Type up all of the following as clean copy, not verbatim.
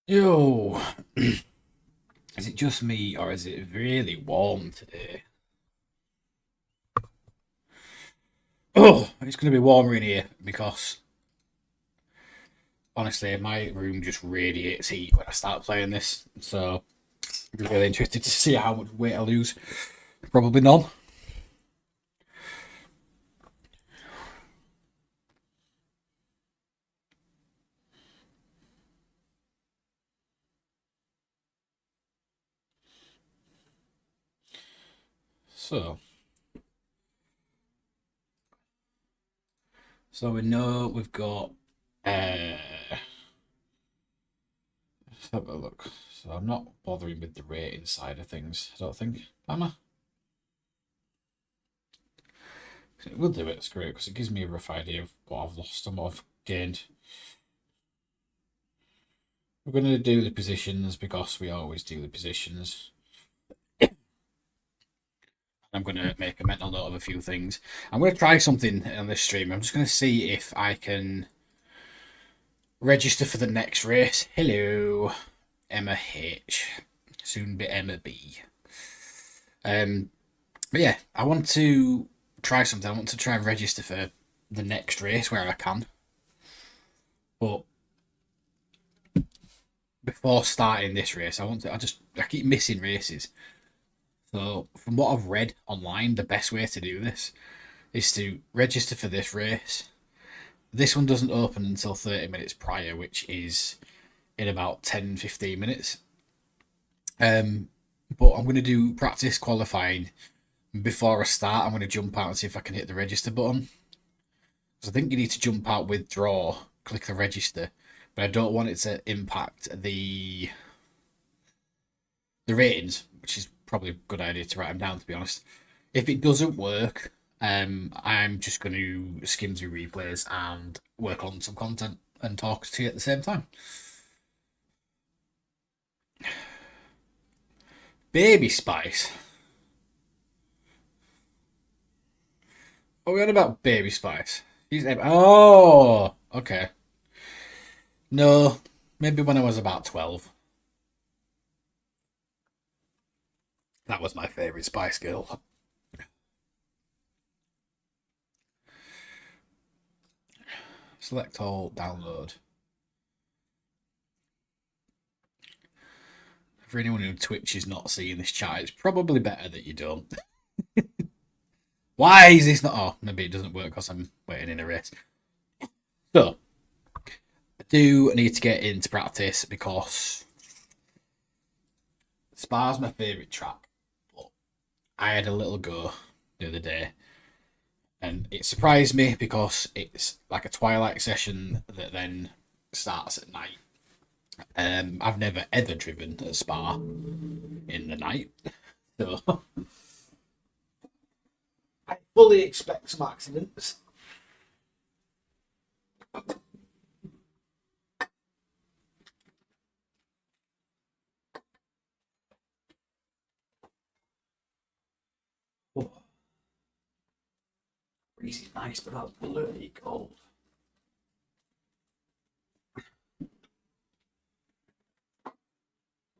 Yo, is it just me or is it really warm today? Oh, it's going to be warmer in here because honestly, my room just radiates heat when I start playing this. So I'm really interested to see how much weight I lose. Probably none. So, so we know we've got. Let's have a look. So I'm not bothering with the rating side of things. I don't think, am I? We'll do it. It's great because it gives me a rough idea of what I've lost and what I've gained. We're going to do the positions because we always do the positions. I'm going to make a mental note of a few things. I'm going to try something on this stream. I'm just going to see if I can register for the next race. Hello, Emma H. Soon be Emma B. But yeah, I want to try something. I want to try and register for the next race where I can. But before starting this race, I keep missing races. So from what I've read online, the best way to do this is to register for this race. This one doesn't open until 30 minutes prior, which is in about 10-15 minutes. But I'm going to do practice qualifying before I start. I'm going to jump out and see if I can hit the register button. So I think you need to jump out, withdraw, click the register, but I don't want it to impact the ratings, which is probably a good idea to write them down, to be honest. If it doesn't work, I'm just going to skim through replays and work on some content and talk to you at the same time. Baby Spice. What are we on about Baby Spice? Oh, okay. No, maybe when I was about 12. That was my favourite Spice Girl. Select all, download. For anyone who Twitch is not seeing this chat, it's probably better that you don't. Why is this not? Oh, maybe it doesn't work because I'm waiting in a race. So, I do need to get into practice because Spa's my favourite track. But I had a little go the other day and it surprised me because it's like a twilight session that then starts at night. I've never ever driven a Spa in the night, so I fully expect some accidents. Oh, freezing nice, but that's bloody cold.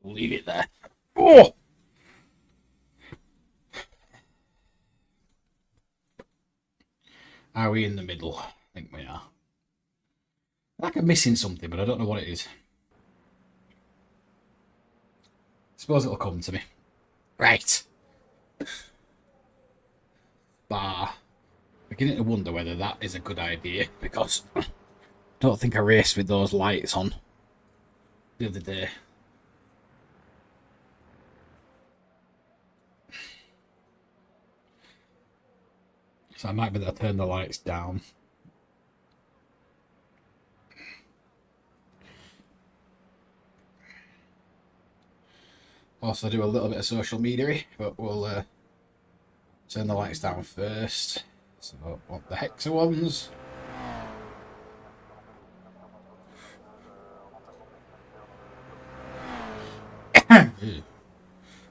Leave it there. Oh, are we in the middle? I think we are. Like I'm missing something, but I don't know what it is. Suppose it'll come to me. Right. Bar. Beginning to wonder whether that is a good idea because I don't think I raced with those lights on the other day. So I might be able to turn the lights down. Also do a little bit of social media, but we'll turn the lights down first. So I want the Hexa ones.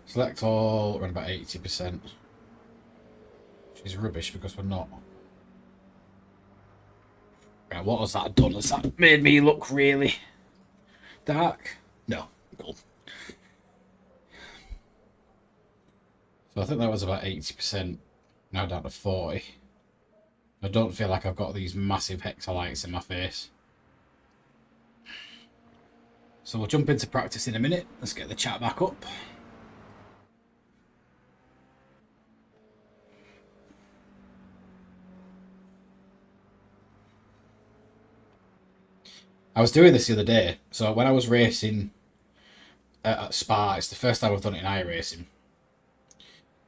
Select all, around about 80%. Which is rubbish because we're not. Right, what has that done? Has that made me look really dark? No. Cool. So I think that was about 80%. Now down to 40. I don't feel like I've got these massive hexalites in my face. So we'll jump into practice in a minute. Let's get the chat back up. I was doing this the other day. So when I was racing at Spa, it's the first time I've done it in iRacing.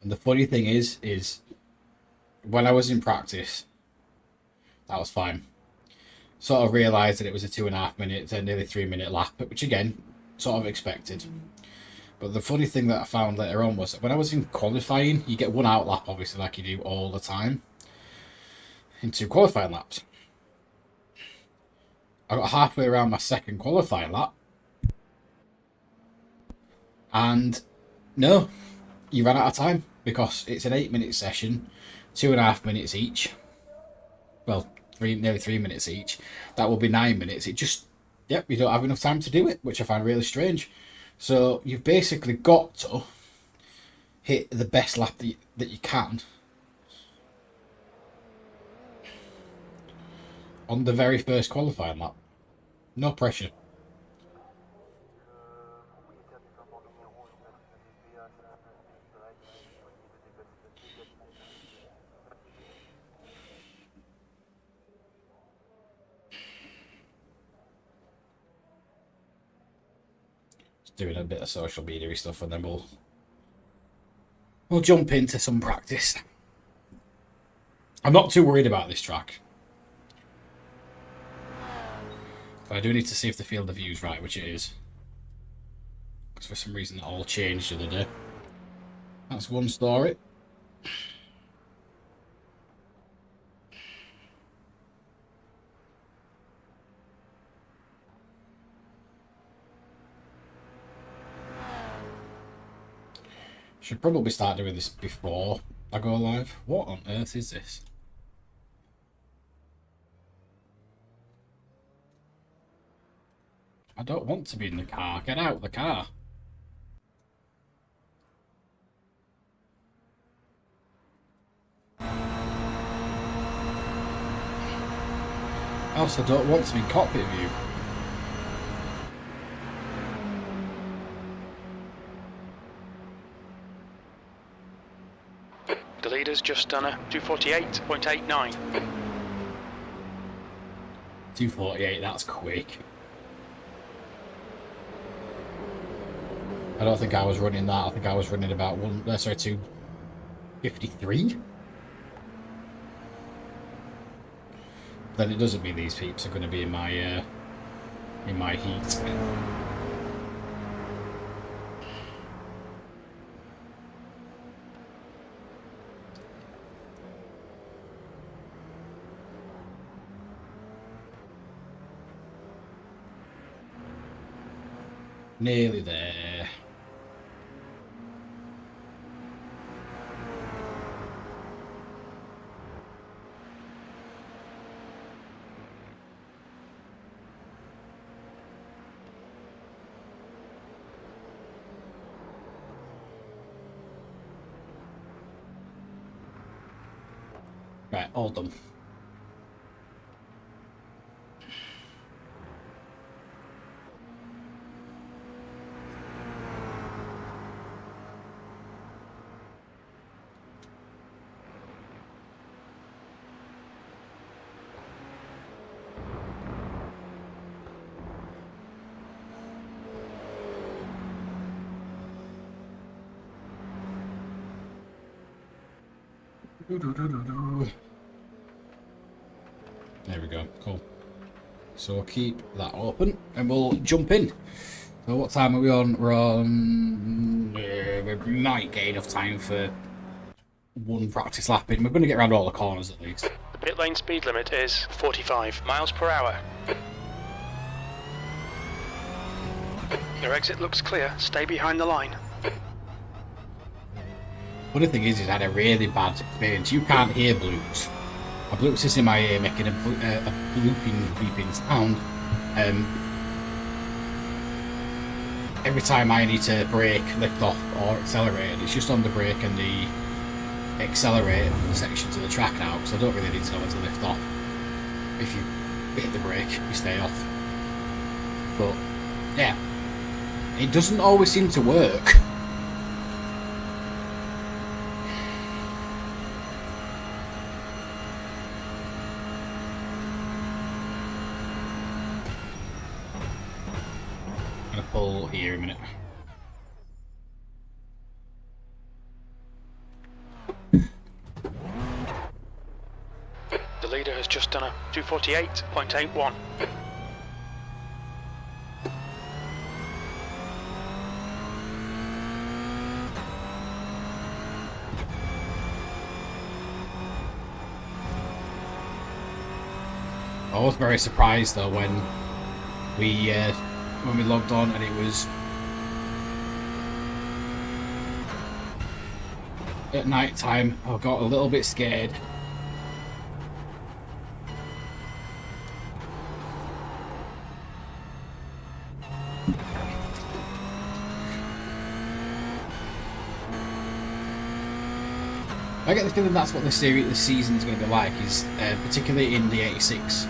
And the funny thing is when I was in practice, that was fine. Sort of realised that it was a 2.5 minute, nearly 3 minute lap, which again, sort of expected. But the funny thing that I found later on was that when I was in qualifying, you get one out lap, obviously, like you do all the time, into qualifying laps. I got halfway around my second qualifying lap, and no, you ran out of time because it's an 8-minute session, 2.5 minutes each. Well, nearly 3 minutes each. That will be 9 minutes. It just, yep, you don't have enough time to do it, which I find really strange. So you've basically got to hit the best lap that you can on the very first qualifying lap. No pressure. Doing a bit of social media stuff, and then we'll jump into some practice. I'm not too worried about this track, but I do need to see if the field of view is right, which it is, because for some reason it all changed the other day. That's one story. Should probably start doing this before I go live. What on earth is this? I don't want to be in the car. Get out of the car. I also don't want to be in cockpit view. The leader's just done a 248.89. 248, that's quick. I don't think I was running that. I think I was running about 253. Then it doesn't mean these peeps are going to be in my heat. Nearly there. Right, all done. There we go, cool. So we'll keep that open and we'll jump in. So what time are we on? We're on... we might get enough time for one practice lap in. We're going to get around all the corners at least. The pit lane speed limit is 45 miles per hour. Your exit looks clear. Stay behind the line. Funny thing is, I had a really bad experience. You can't hear bloops. A bloops is in my ear making a blooping, beeping sound. every time I need to brake, lift off, or accelerate, it's just on the brake and the accelerate sections of the track now, because I don't really need to know when to lift off. If you hit the brake, you stay off. But yeah, it doesn't always seem to work. I'm gonna pull here a minute. The leader has just done a 248.81. I was very surprised though when we logged on and it was at night time. I got a little bit scared. I get the feeling that's what this season is going to be like, is particularly in the 86,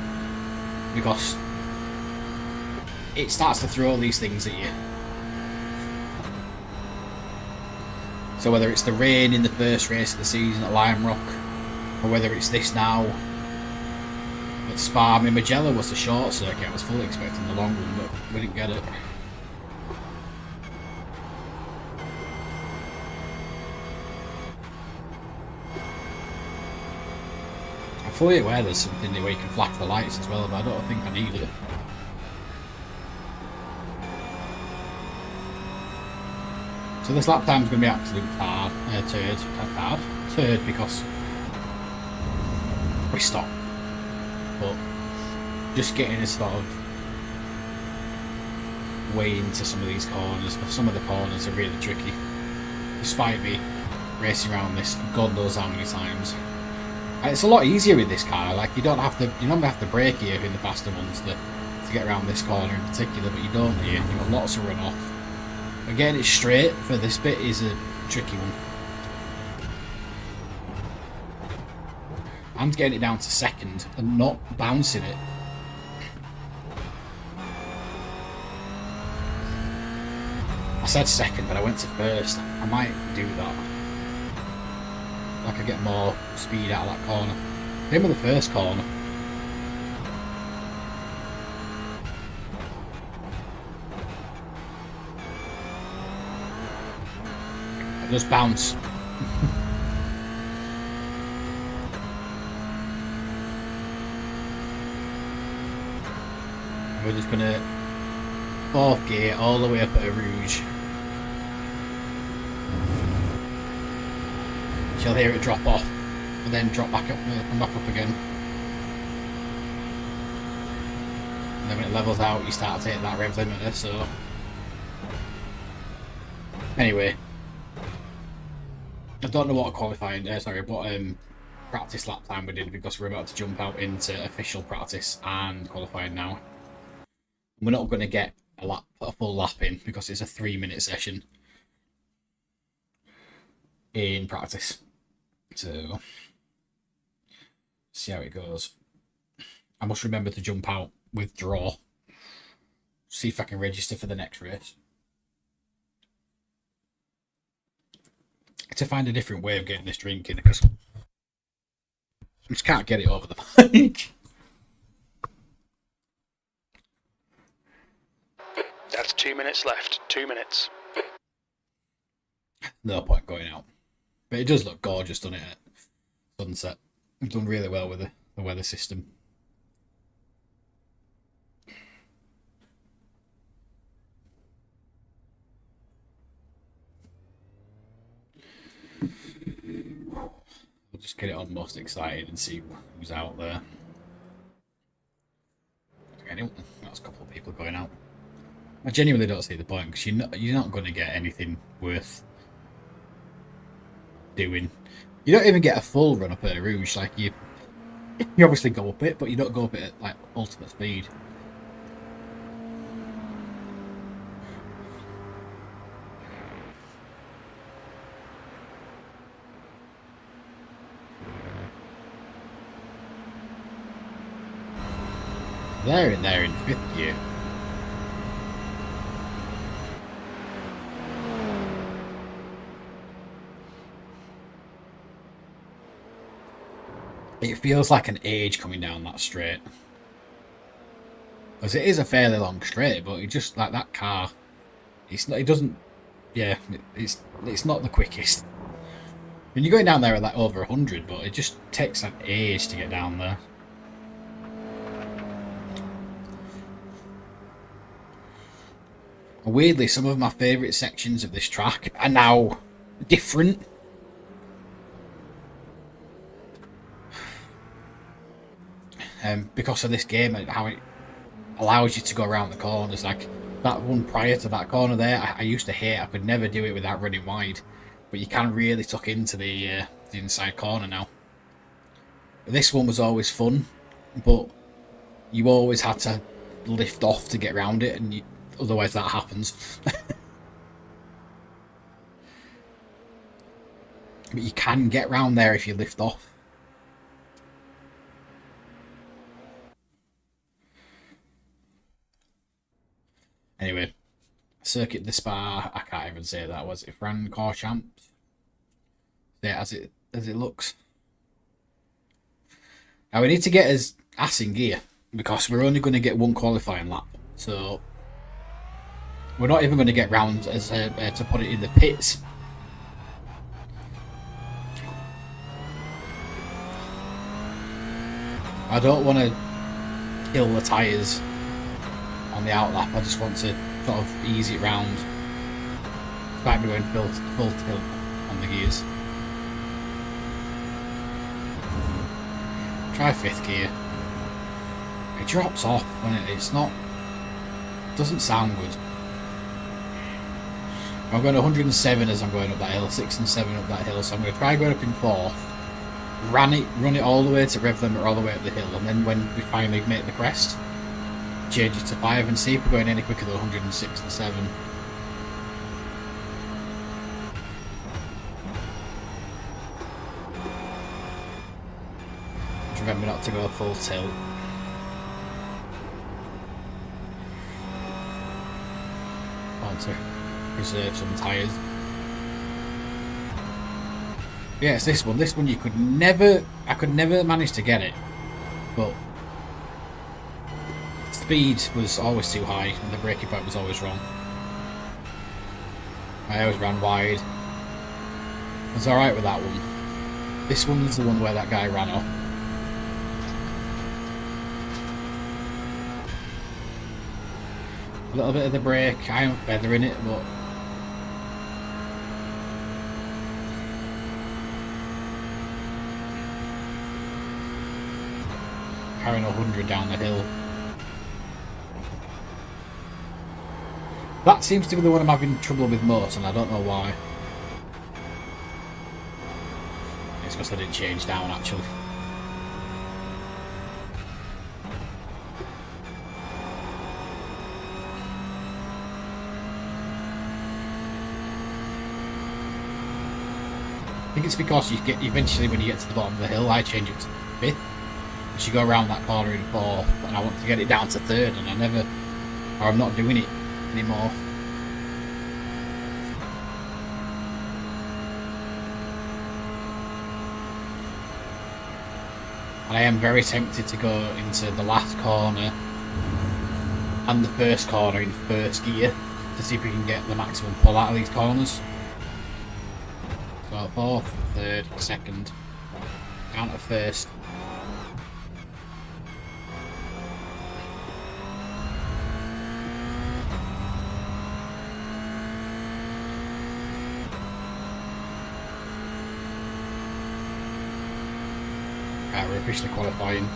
because it starts to throw these things at you. So whether it's the rain in the first race of the season at Lime Rock, or whether it's this now at Spa. I mean, Magellan was the short circuit. I was fully expecting the long one, but we didn't get it. I'm fully aware there's something where you can flash the lights as well, but I don't think I need it. So this lap time's going to be absolute turd because we stopped. But just getting a sort of way into some of these corners, some of the corners are really tricky. Despite me racing around this God knows how many times. And it's a lot easier with this car. Like you normally have to brake here in the faster ones to get around this corner in particular, but you don't here. You've got lots of runoff. Again, it's straight for this bit is a tricky one. And getting it down to second and not bouncing it. I said second, but I went to first. I might do that. I could get more speed out of that corner. Same with the first corner. I just bounce. We're just gonna fourth gear all the way up at a Rouge. You'll hear it drop off and then drop back up and come back up again. And then when it levels out you start to hit that rev limiter, so anyway. I don't know what qualifying what practice lap time we did, because we're about to jump out into official practice and qualifying now. We're not going to get a full lap in because it's a 3-minute session in practice. So, see how it goes. I must remember to jump out, withdraw, see if I can register for the next race. To find a different way of getting this drink in, because I just can't get it over the mic. That's 2 minutes left. 2 minutes. No point going out. But it does look gorgeous, doesn't it, at sunset? We've done really well with the weather system. We'll just get it on most excited and see who's out there. Anyway, that's a couple of people going out. I genuinely don't see the point, because you're not going to get anything worth doing. You don't even get a full run up at a Rouge. Like you obviously go up it, but you don't go up it at like ultimate speed. They're in fifth gear. It feels like an age coming down that straight. Because it is a fairly long straight, but it just, like, that car, it's not, it doesn't, yeah, it's not the quickest. And you're going down there at like over 100, but it just takes an age to get down there. Weirdly, some of my favourite sections of this track are now different. Because of this game and how it allows you to go around the corners. Like that one prior to that corner there, I used to hate. I could never do it without running wide. But you can really tuck into the inside corner now. This one was always fun, but you always had to lift off to get around it, and otherwise that happens. But you can get round there if you lift off. Anyway, Circuit de Spa, I can't even say that. Was it Francorchamps? Yeah, as it looks. Now we need to get his ass in gear because we're only going to get one qualifying lap. So we're not even going to get round as to put it in the pits. I don't want to kill the tyres on the outlap. I just want to sort of ease it round. Might be going full tilt on the gears. Try fifth gear. It drops off when it's not. Doesn't sound good. I'm going 107 as I'm going up that hill, 6 and 7 up that hill. So I'm going to try going up in fourth. Run it all the way to rev limit all the way up the hill, and then when we finally make the crest, change it to 5 and see if we're going any quicker than 106 and 7. Just remember not to go full tilt. I want to preserve some tyres. Yeah, it's this one. This one I could never manage to get it, but speed was always too high and the braking point was always wrong. I always ran wide. I was alright with that one. This one's the one where that guy ran off. A little bit of the brake, I am feathering it, but carrying 100 down the hill. That seems to be the one I'm having trouble with most, and I don't know why. It's because I didn't change down, actually. I think it's because you get eventually when you get to the bottom of the hill, I change it to 5th. You go around that corner in 4th, and I want to get it down to 3rd, and I'm not doing it anymore. And I am very tempted to go into the last corner and the first corner in first gear to see if we can get the maximum pull out of these corners. So 4th, 3rd, 2nd, down to 1st. We're officially qualifying.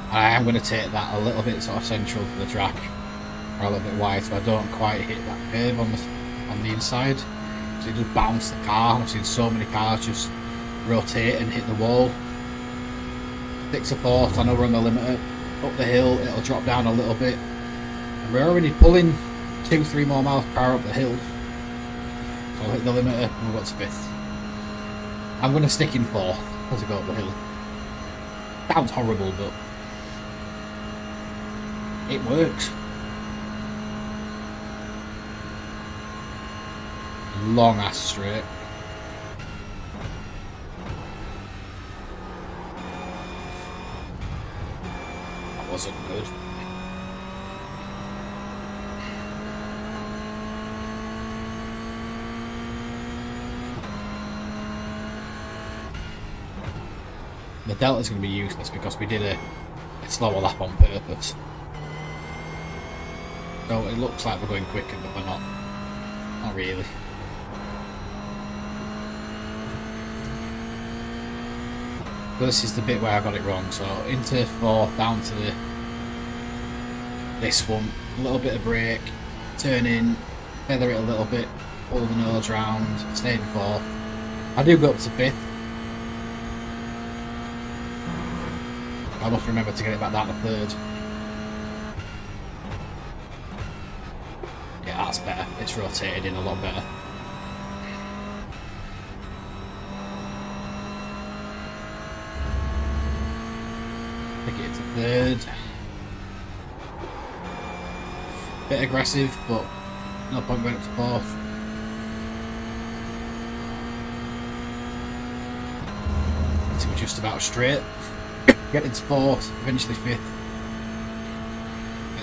I am going to take that a little bit sort of central to the track, or a little bit wide, so I don't quite hit that curve on the inside. So it does bounce the car. I've seen so many cars just rotate and hit the wall. 6 to 4th, I know we're on the limiter. Up the hill, it'll drop down a little bit. And we're already pulling 2-3 more miles per hour up the hill. So I'll hit the limiter and we'll go to 5th. I'm going to stick in 4th as I go up the hill. Sounds horrible, but it works. Long ass straight. That wasn't good. The delta's going to be useless because we did a slower lap on purpose. So it looks like we're going quicker, but we're not. Not really. But this is the bit where I got it wrong. So into 4th, down to this one. A little bit of brake, turn in, feather it a little bit, pull the nose round, stay in 4th. I do go up to 5th. I must remember to get it back down to 3rd. Yeah, that's better. It's rotated in a lot better. Take it to 3rd. Bit aggressive, but no point going up to 4th. So we're just about straight. Get into 4th, eventually 5th.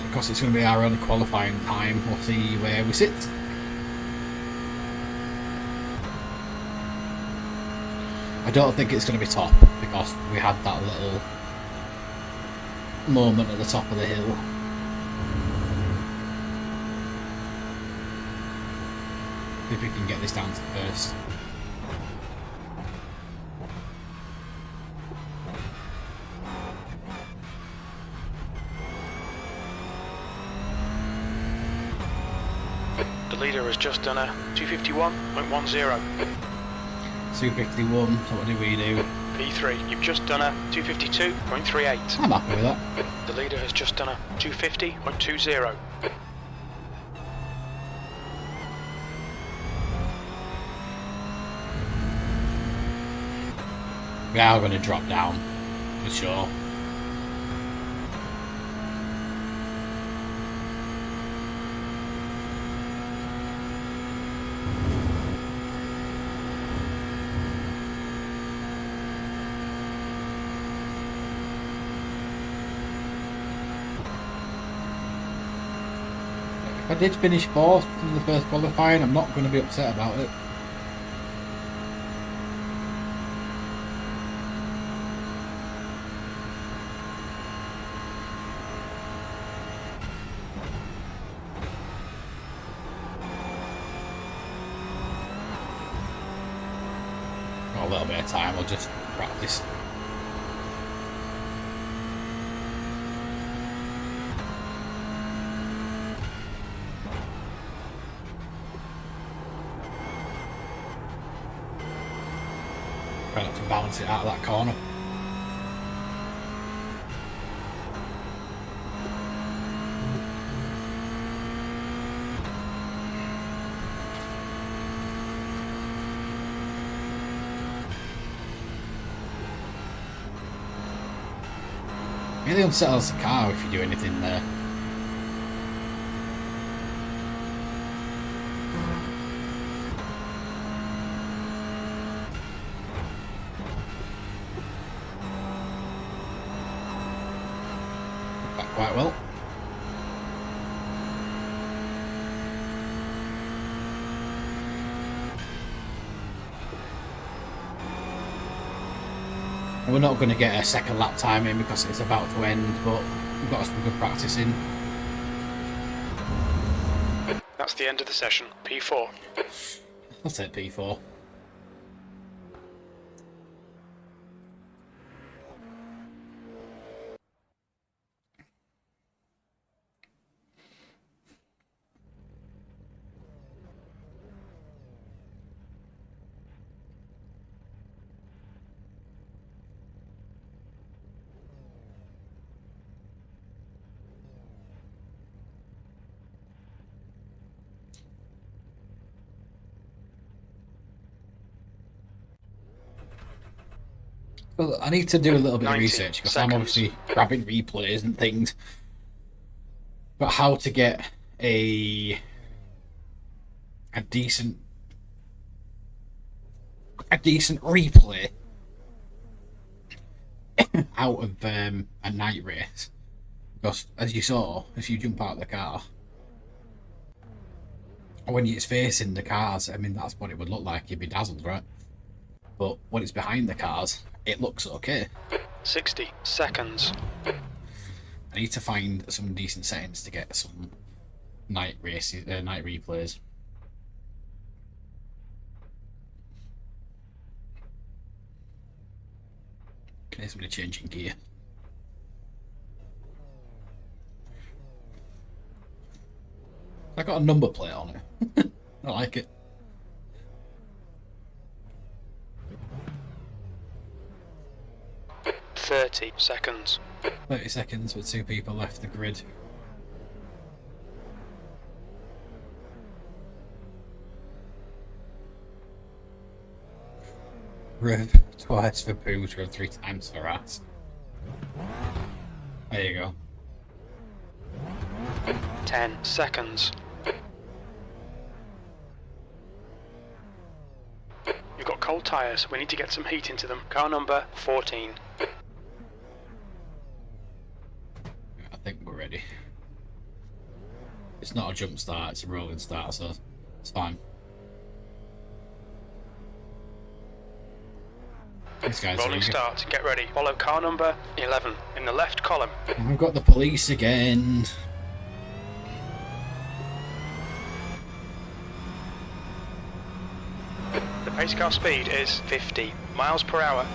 Because it's going to be our only qualifying time, we'll see where we sit. I don't think it's going to be top because we had that little moment at the top of the hill. If we can get this down to 1st. The leader has just done a 251.10. 251, so what do we do? P3, you've just done a 252.38. I'm happy with that. The leader has just done a 250.20. We are going to drop down, for sure. If I did finish 4th in the first qualifying, I'm not going to be upset about it. Got a little bit of time, I'll just practice. Try not to bounce it out of that corner. Really unsettles the car if you do anything there. Back quite well. We're not going to get a second lap time in because it's about to end, but we've got some good practice in. That's the end of the session. P4. I'll take P4. Well, I need to do a little bit of 90 research because I'm seconds. obviously grabbing replays and things. But how to get a decent replay out of a night race. Because as you saw, if you jump out of the car, when it's facing the cars, I mean that's what it would look like. You'd be dazzled, right? But when it's behind the cars, it looks okay. 60 seconds. I need to find some decent settings to get some night races, night replays. Okay, somebody changing gear. I got a number plate on it. I like it. Thirty seconds. 30 seconds with 2 people left the grid. Rev twice for boot, rev 3 times for ass. There you go. 10 seconds. You've got cold tyres. We need to get some heat into them. Car number 14. I think we're ready. It's not a jump start, it's a rolling start, so it's fine. These guys Rolling start. Get ready. Follow car number 11 in the left column. And we've got the police again. The pace car speed is 50 miles per hour.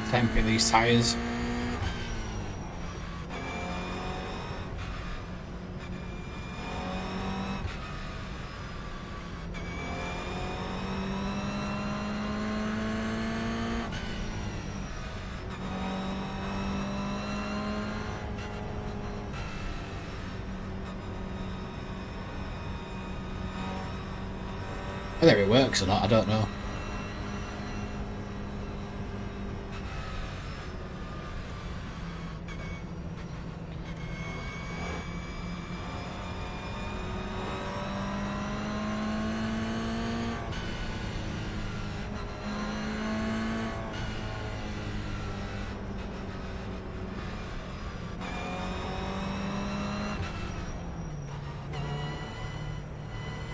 Temper these tyres. Whether it works or not, I don't know.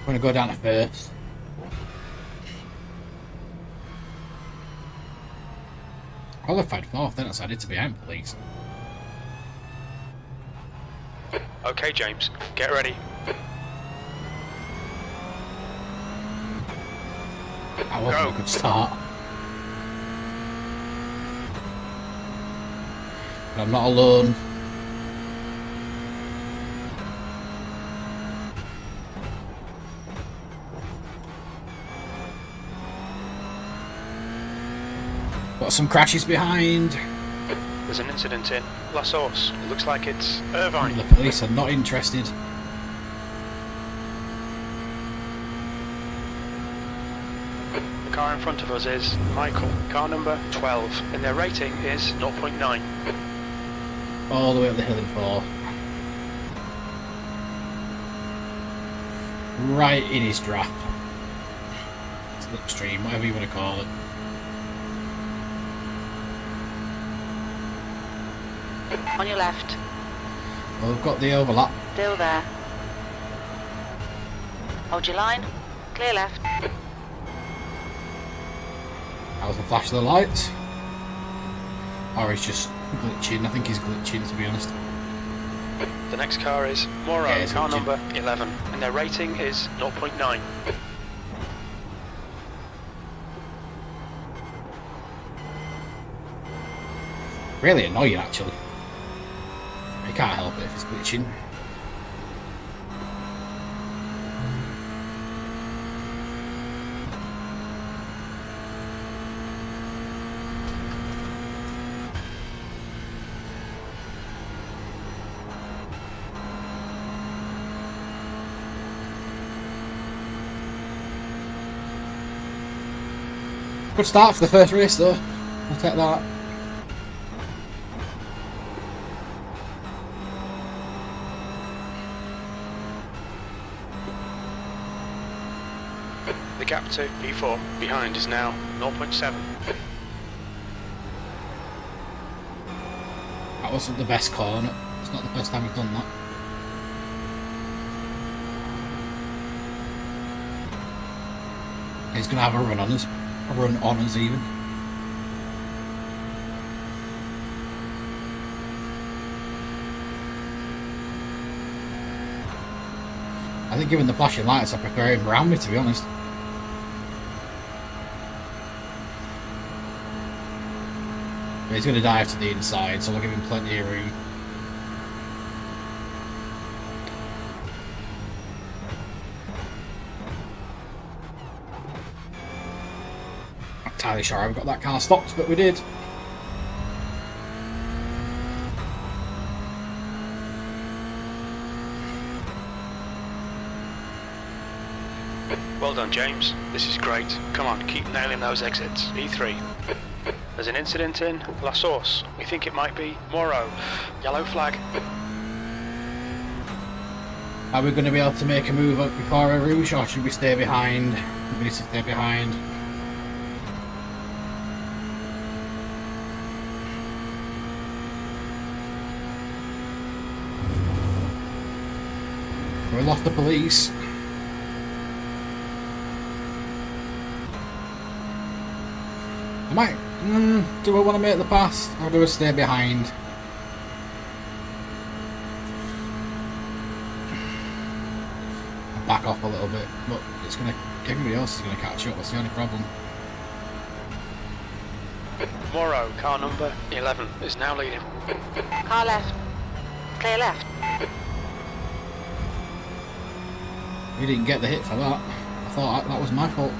I'm going to go down to first. Qualified fourth, then I decided to be behind police. Okay, James, get ready. That wasn't a good start. But I'm not alone. Got some crashes behind. There's an incident in La Source. It looks like it's Irvine. The police are not interested. The car in front of us is Michael, car number 12, and their rating is 0.9. All the way up the hill in 4. Right in his draft. Slipstream, whatever you want to call it. On your left. Well, we've got the overlap. Still there. Hold your line. Clear left. How's the flash of the lights? Or he's just glitching. I think he's glitching, to be honest. The next car is Moro, Yeah, it's car glitching. number 11, and their rating is 0.9. Really annoying, actually. You can't help it if it's glitching. Good start for the first race though. I'll take that. The gap to P4 behind is now 0.7. That wasn't the best corner. It's not the first time we've done that. He's going to have a run on us. A run on us even. I think given the flashing lights I prefer him around me, to be honest. But he's going to dive to the inside, so I'll give him plenty of room. Not entirely sure how we got that car stopped, but we did. Well done, James. This is great. Come on, keep nailing those exits. P3. There's an incident in La Source. We think it might be Moreau. Yellow flag. Are we going to be able to make a move up before a rouge, or should we stay behind? We need to stay behind. We lost the police. I might. Do I want to make the pass, or do I stay behind? Back off a little bit, but it's gonna. Everybody else is gonna catch up. That's the only problem. Moreau, car number 11, is now leading. Car left. Clear left. We didn't get the hit for that. I thought that was my fault.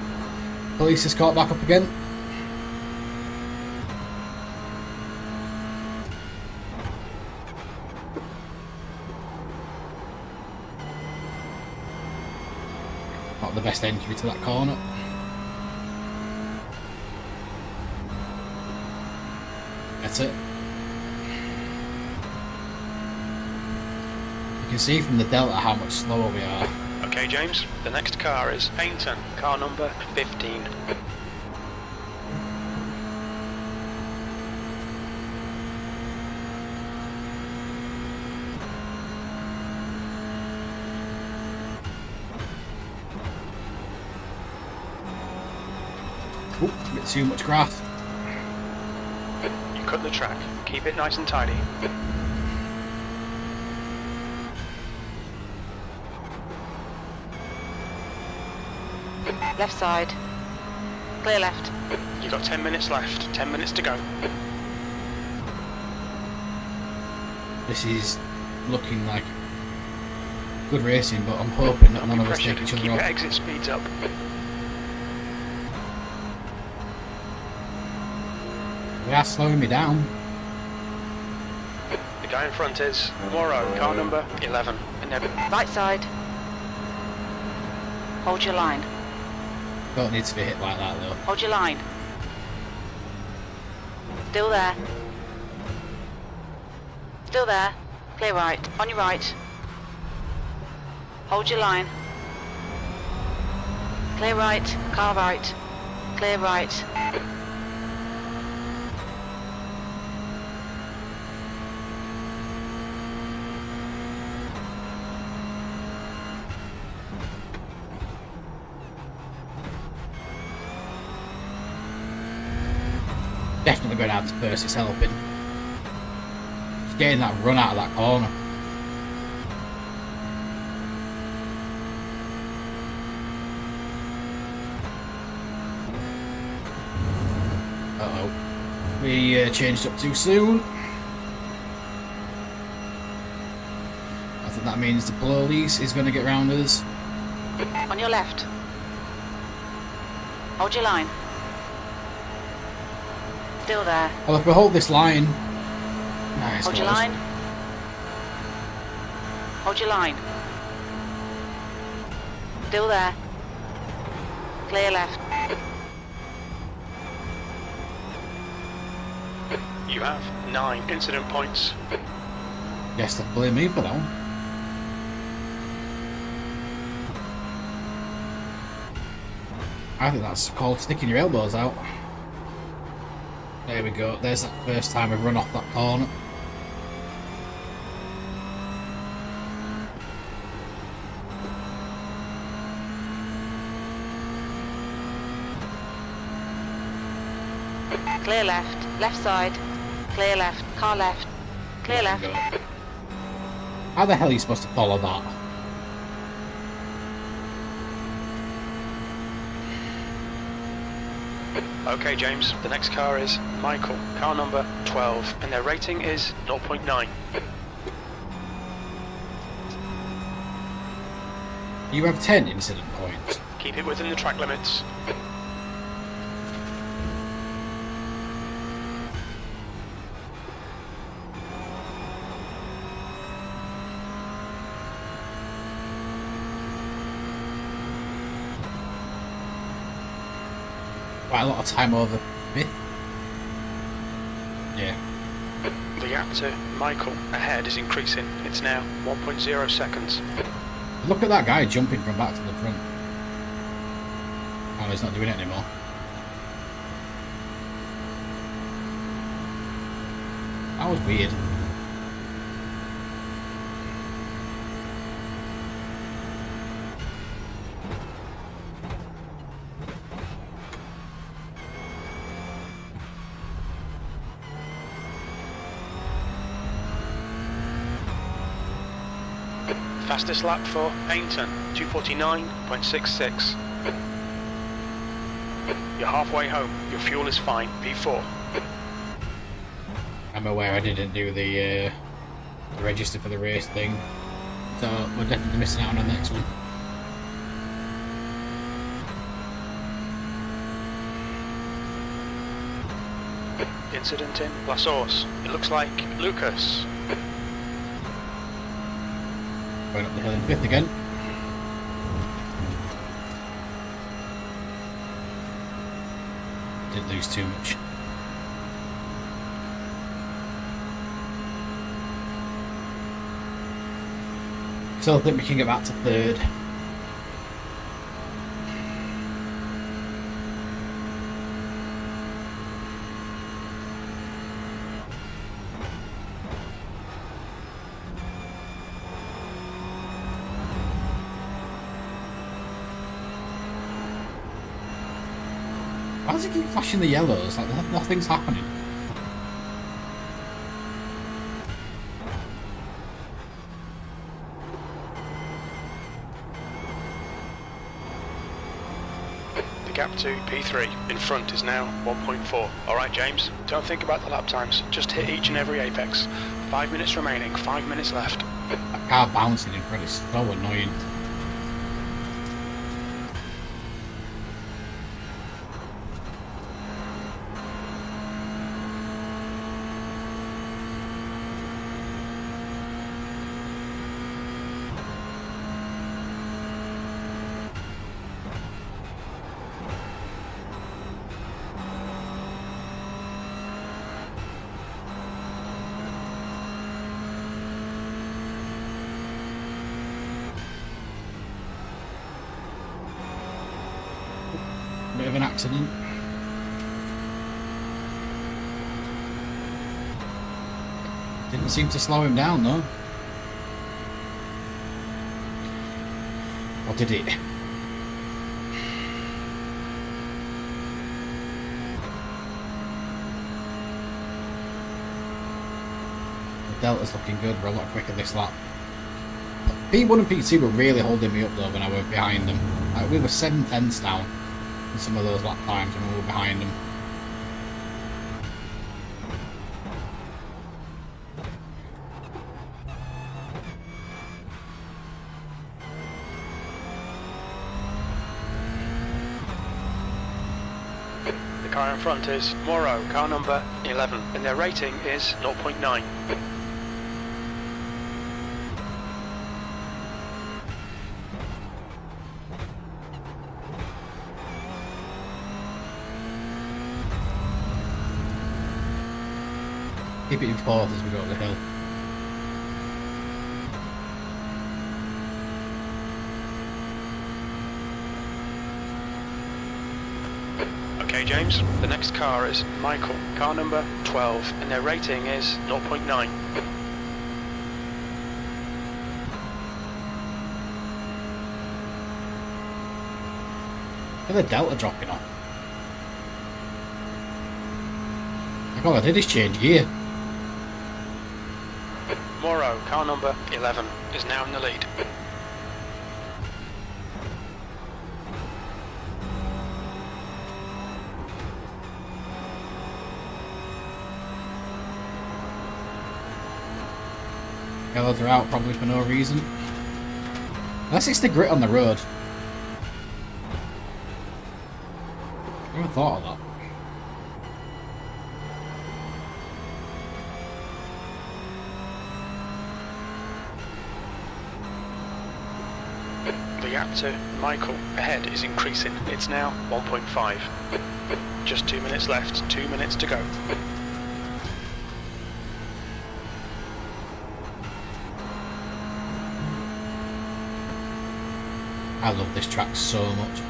Police is caught back up again. Not the best entry to that corner. That's it. You can see from the delta how much slower we are. Okay, James, the next car is Paynton, car number 15. Oop, a bit too much grass. You cut the track. Keep it nice and tidy. Left side. Clear left. You've got 10 minutes left. 10 minutes to go. This is looking like good racing, but I'm hoping that none of us Pressure. take each Keep other your off. exit speeds up. They are slowing me down. The guy in front is Moreau, car number 11. And then Right side. Hold your line. Don't need to be hit like that though. Hold your line. Still there. Still there. Clear right. On your right. Hold your line. Clear right. Car right. Clear right. Definitely going out to first, it's helping. Just getting that run out of that corner. Uh-oh. We changed up too soon. I think that means the police is going to get round us. On your left. Hold your line. Still there. Well, if we hold this line... Nice. Hold your line. Hold your line. Still there. Clear left. You have 9 incident points. Guess they blame me for that one. I think that's called sticking your elbows out. There we go. There's that first time we've run off that corner. Clear left. Left side. Clear left. Car left. Clear There we left. go. How the hell are you supposed to follow that? Okay, James, the next car is Michael, car number 12, and their rating is 0.9. You have 10 incident points. Keep it within the track limits. Quite a lot of time over me. Yeah. The gap to Michael ahead is increasing. It's now 1.0 seconds. Look at that guy jumping from back to the front. Oh, he's not doing it anymore. That was weird. Fastest lap for Paynton, 2:49.66. You're halfway home. Your fuel is fine. P4. I'm aware I didn't do the register for the race thing, so we're definitely missing out on the next one. Incident in La Source. It looks like Lucas. Going up the hill in 5th again. Didn't lose too much. Still think we can get back to 3rd. Why does it keep flashing the yellows? Like nothing's happening. The gap to P3 in front is now 1.4. Alright, James, don't think about the lap times. Just hit each and every apex. 5 minutes remaining, 5 minutes left. That car bouncing in front is so annoying. Bit of an accident. Didn't seem to slow him down though. Or did it? The Delta's looking good. We're a lot quicker this lap. P1 and P2 were really holding me up though when I were behind them. Like, we were 7/10 down in some of those lap times when we were behind them. The car in front is Morrow, car number 11, and their rating is 0.9. Keep it in fourth as we go up the hill. Okay, James, the next car is Michael, car number 12, and their rating is 0.9. Look at the delta dropping off. Like all I did is change gear. Morrow, car number 11, is now in the lead. Yellows are out probably for no reason. Unless it's the grit on the road. I never thought of that. The gap to Michael ahead is increasing. It's now 1.5. Just 2 minutes left, 2 minutes to go. I love this track so much.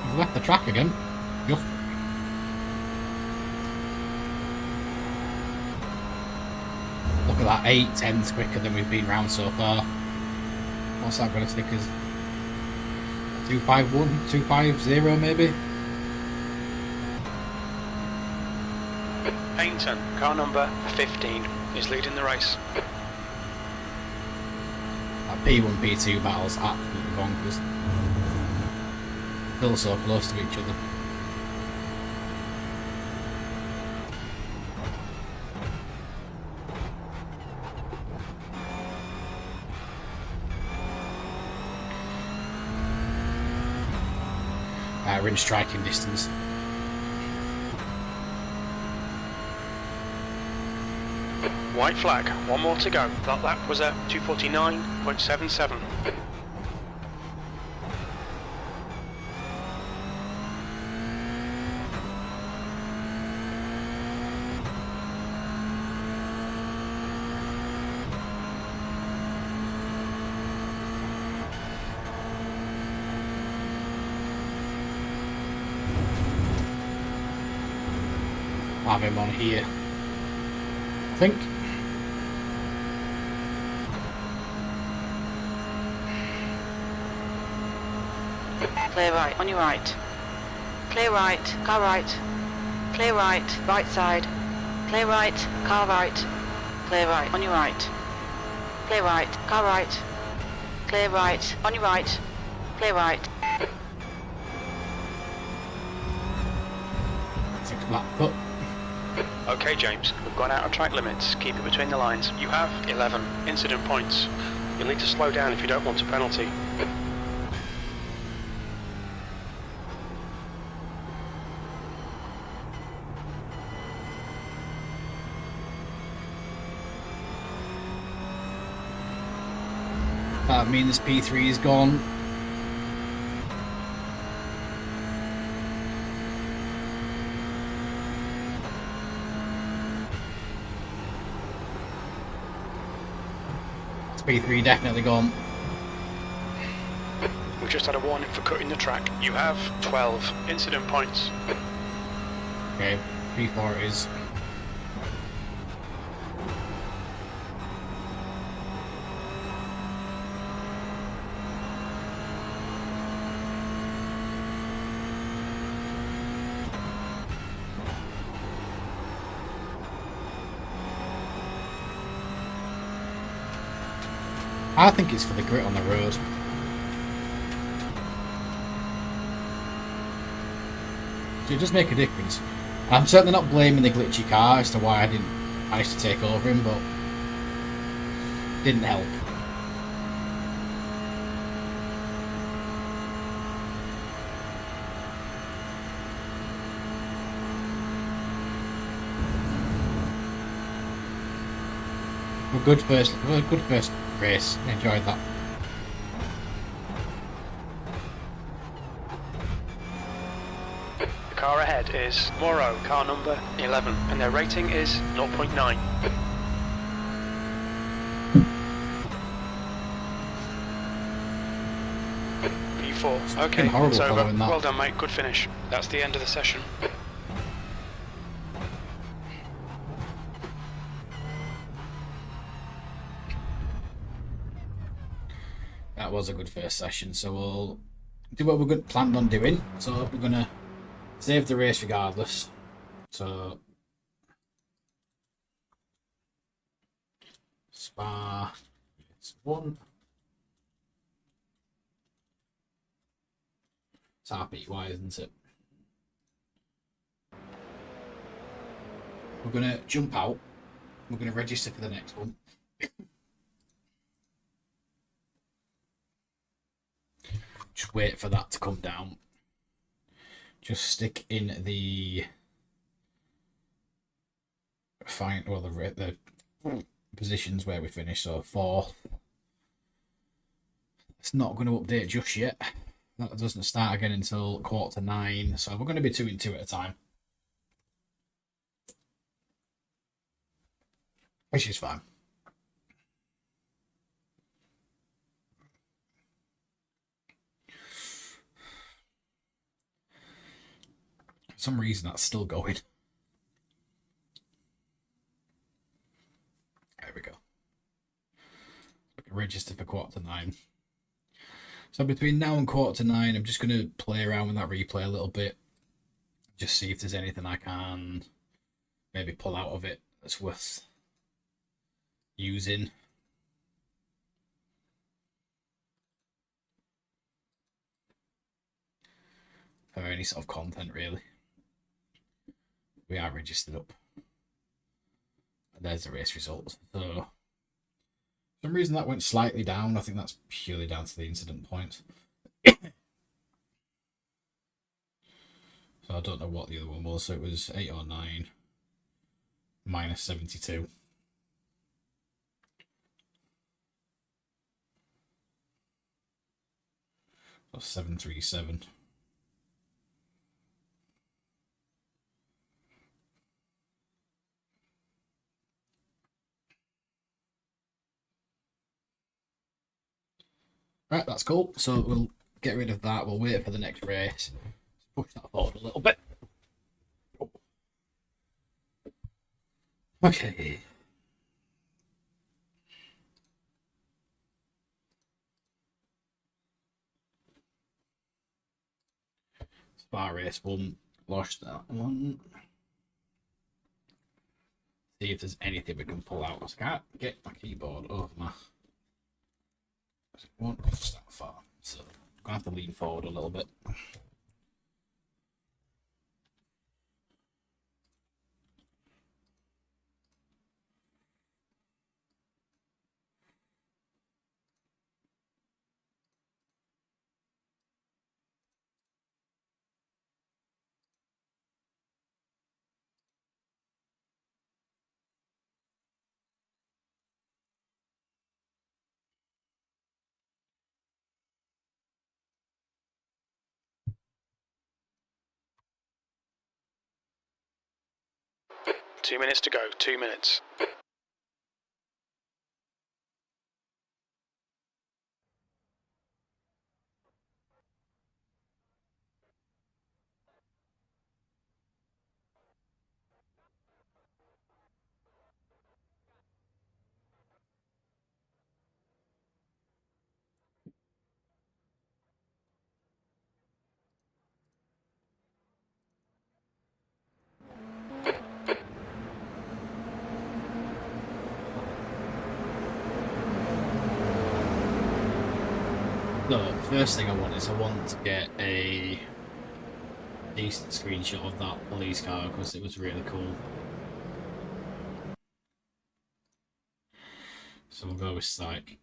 You've left the track again. Yuck. Look at that, 8/10 quicker than we've been round so far. What's that going to stick us? 251, 250 maybe? Paynton, car number 15, is leading the race. That P1, P2 battle's absolutely bonkers. Feel so close to each other. We're in striking distance. White flag, one more to go. That lap was at 249.77. Have him on here, I think. Clear right, on your right. Clear right, car right. Clear right, right side. Clear right, car right. Clear right, on your right. Clear right, car right. Clear right, on your right. Clear right. 6 black cut. Okay, James, we've gone out of track limits. Keep it between the lines. You have 11 incident points. You'll need to slow down if you don't want a penalty. That means P3 is gone. P3 definitely gone. We've just had a warning for cutting the track. You have 12 incident points. Okay, P4 is. I think it's for the grit on the road. So it does make a difference. I'm certainly not blaming the glitchy car as to why I didn't manage to take over him, but it didn't help. good first race. Enjoyed that. The car ahead is Morrow, car number 11, and their rating is 0.9. P4. Okay, horrible it's over. following that. Well done, mate. Good finish. That's the end of the session. That was a good first session, so we'll do what we're planned on doing. So we're gonna save the race regardless. So Spa, it's 1. It's RPY, isn't it? We're gonna jump out. We're gonna register for the next one. Just wait for that to come down. Just stick in the the positions where we finish. So 4th. It's not going to update just yet. That doesn't start again until 8:45. So we're going to be 2 and 2 at a time, which is fine. For some reason that's still going. There we go. Register for 8:45. So between now and 8:45, I'm just going to play around with that replay a little bit. Just see if there's anything I can maybe pull out of it that's worth using. For any sort of content, really. We are registered up. And there's the race results. So, for some reason that went slightly down. I think that's purely down to the incident points. So I don't know what the other one was. So it was 8 or 9 minus 72. Plus 737. Right, that's cool. So we'll get rid of that. We'll wait for the next race. Push that forward a little bit. Okay. Spa race 1. Lost that one. See if there's anything we can pull out. I can't get my keyboard over my. It won't reach that far, so I'm gonna have to lean forward a little bit. Two minutes to go. 2 minutes. So first thing I want to get a decent screenshot of that police car because it was really cool. So we'll go with Psych.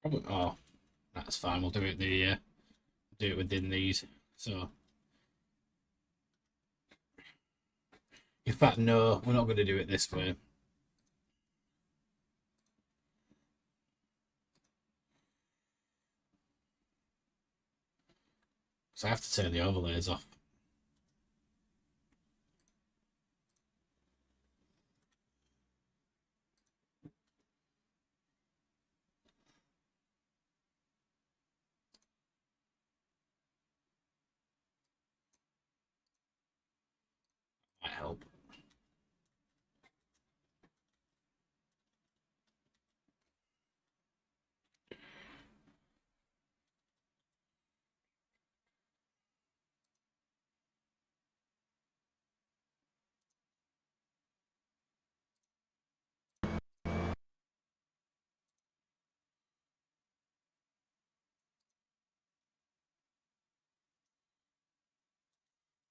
Probably, oh, that's fine. We'll do it do it within these. So, in fact, no, we're not going to do it this way. So I have to turn the overlays off. Might help.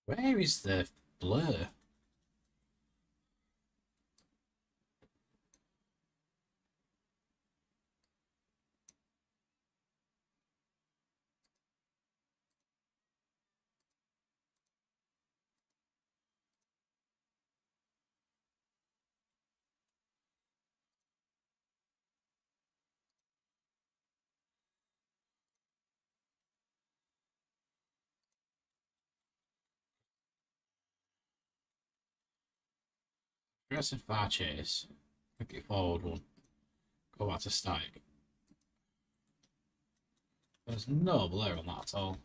Where is the blur? Progressive far chase. Quickly forward one. Go back to static. There's no blur on that at all.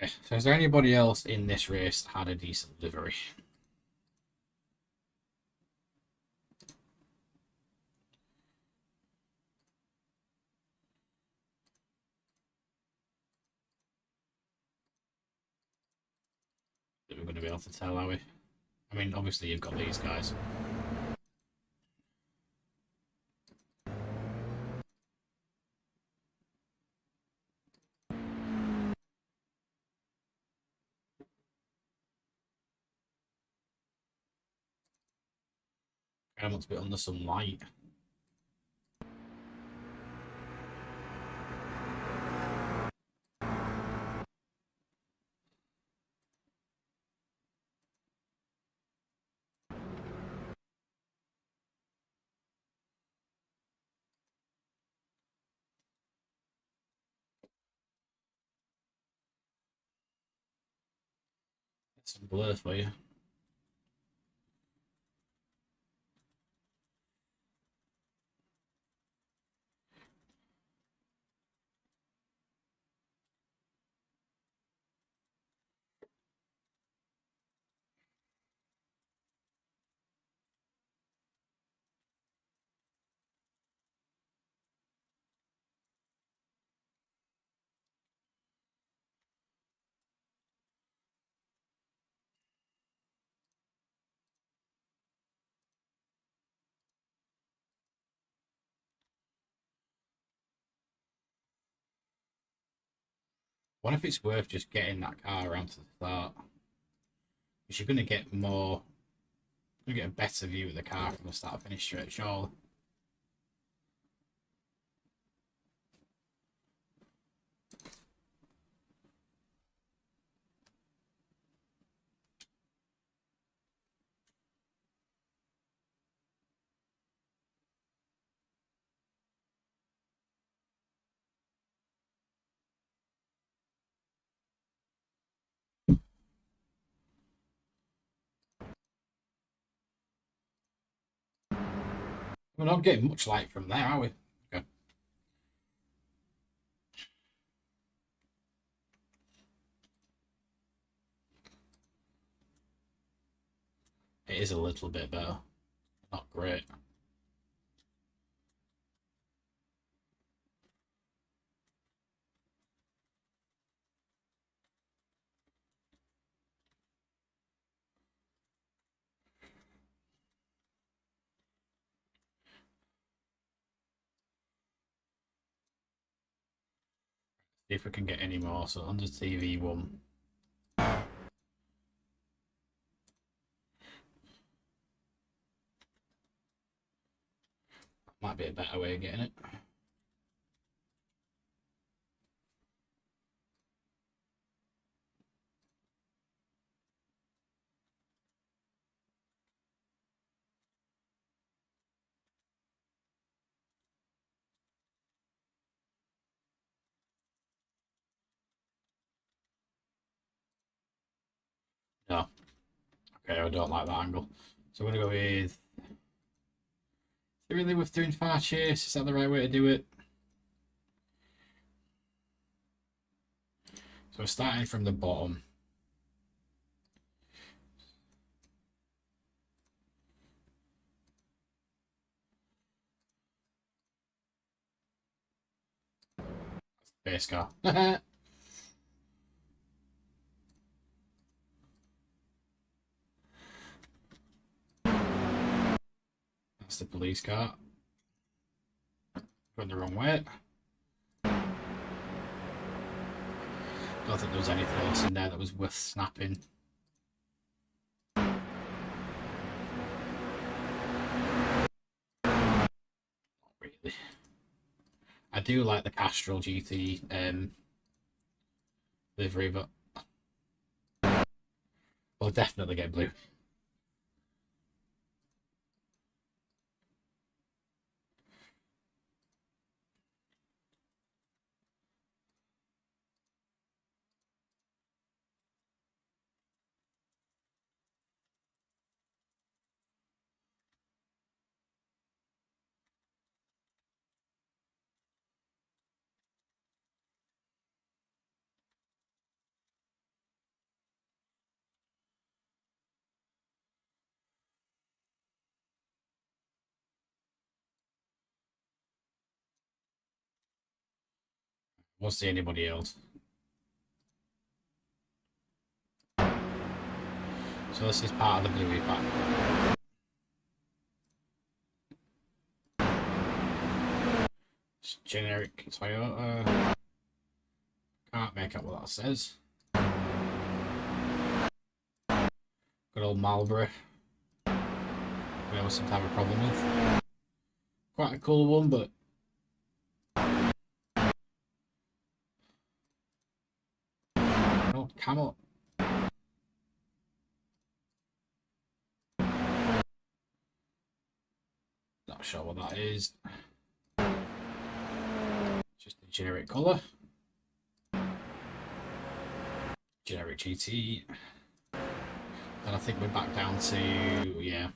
Okay, so is there anybody else in this race that had a decent livery? That we're going to be able to tell, are we? I mean, obviously you've got these guys. Kind of wants to be under some light. Get some blur for you. What if it's worth just getting that car around to the start? Because you're going to get more, you're going to get a better view of the car from the start to finish straight, surely. We're not getting much light from there, are we? Okay. It is a little bit better. Not great. See if we can get any more. So under TV1. Might be a better way of getting it. No. Okay, I don't like that angle. So I'm going to go with... Is it really worth doing far chase? Is that the right way to do it? So we're starting from the bottom. Base car. That's the police car. Going the wrong way. Don't think there was anything else in there that was worth snapping. Not really. I do like the Castrol GT livery, but we'll definitely get blue. Won't see anybody else. So this is part of the bluey pack. It's generic Toyota. Can't make out what that says. Good old Marlboro. We always seem to have a problem with. Quite a cool one, but no camo. Not sure what that is. Just a generic colour. Generic GT. And I think we're back down to, yeah,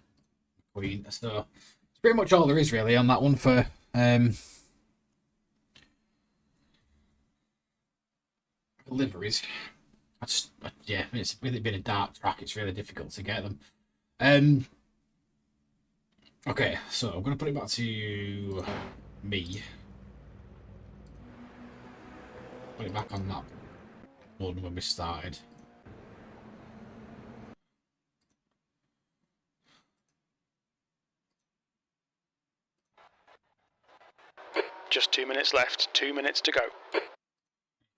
Queen. So it's pretty much all there is really on that one for liveries. Yeah, it's really been a dark track. It's really difficult to get them. Okay, so I'm going to put it back to me. Put it back on that one when we started. Just 2 minutes left. 2 minutes to go.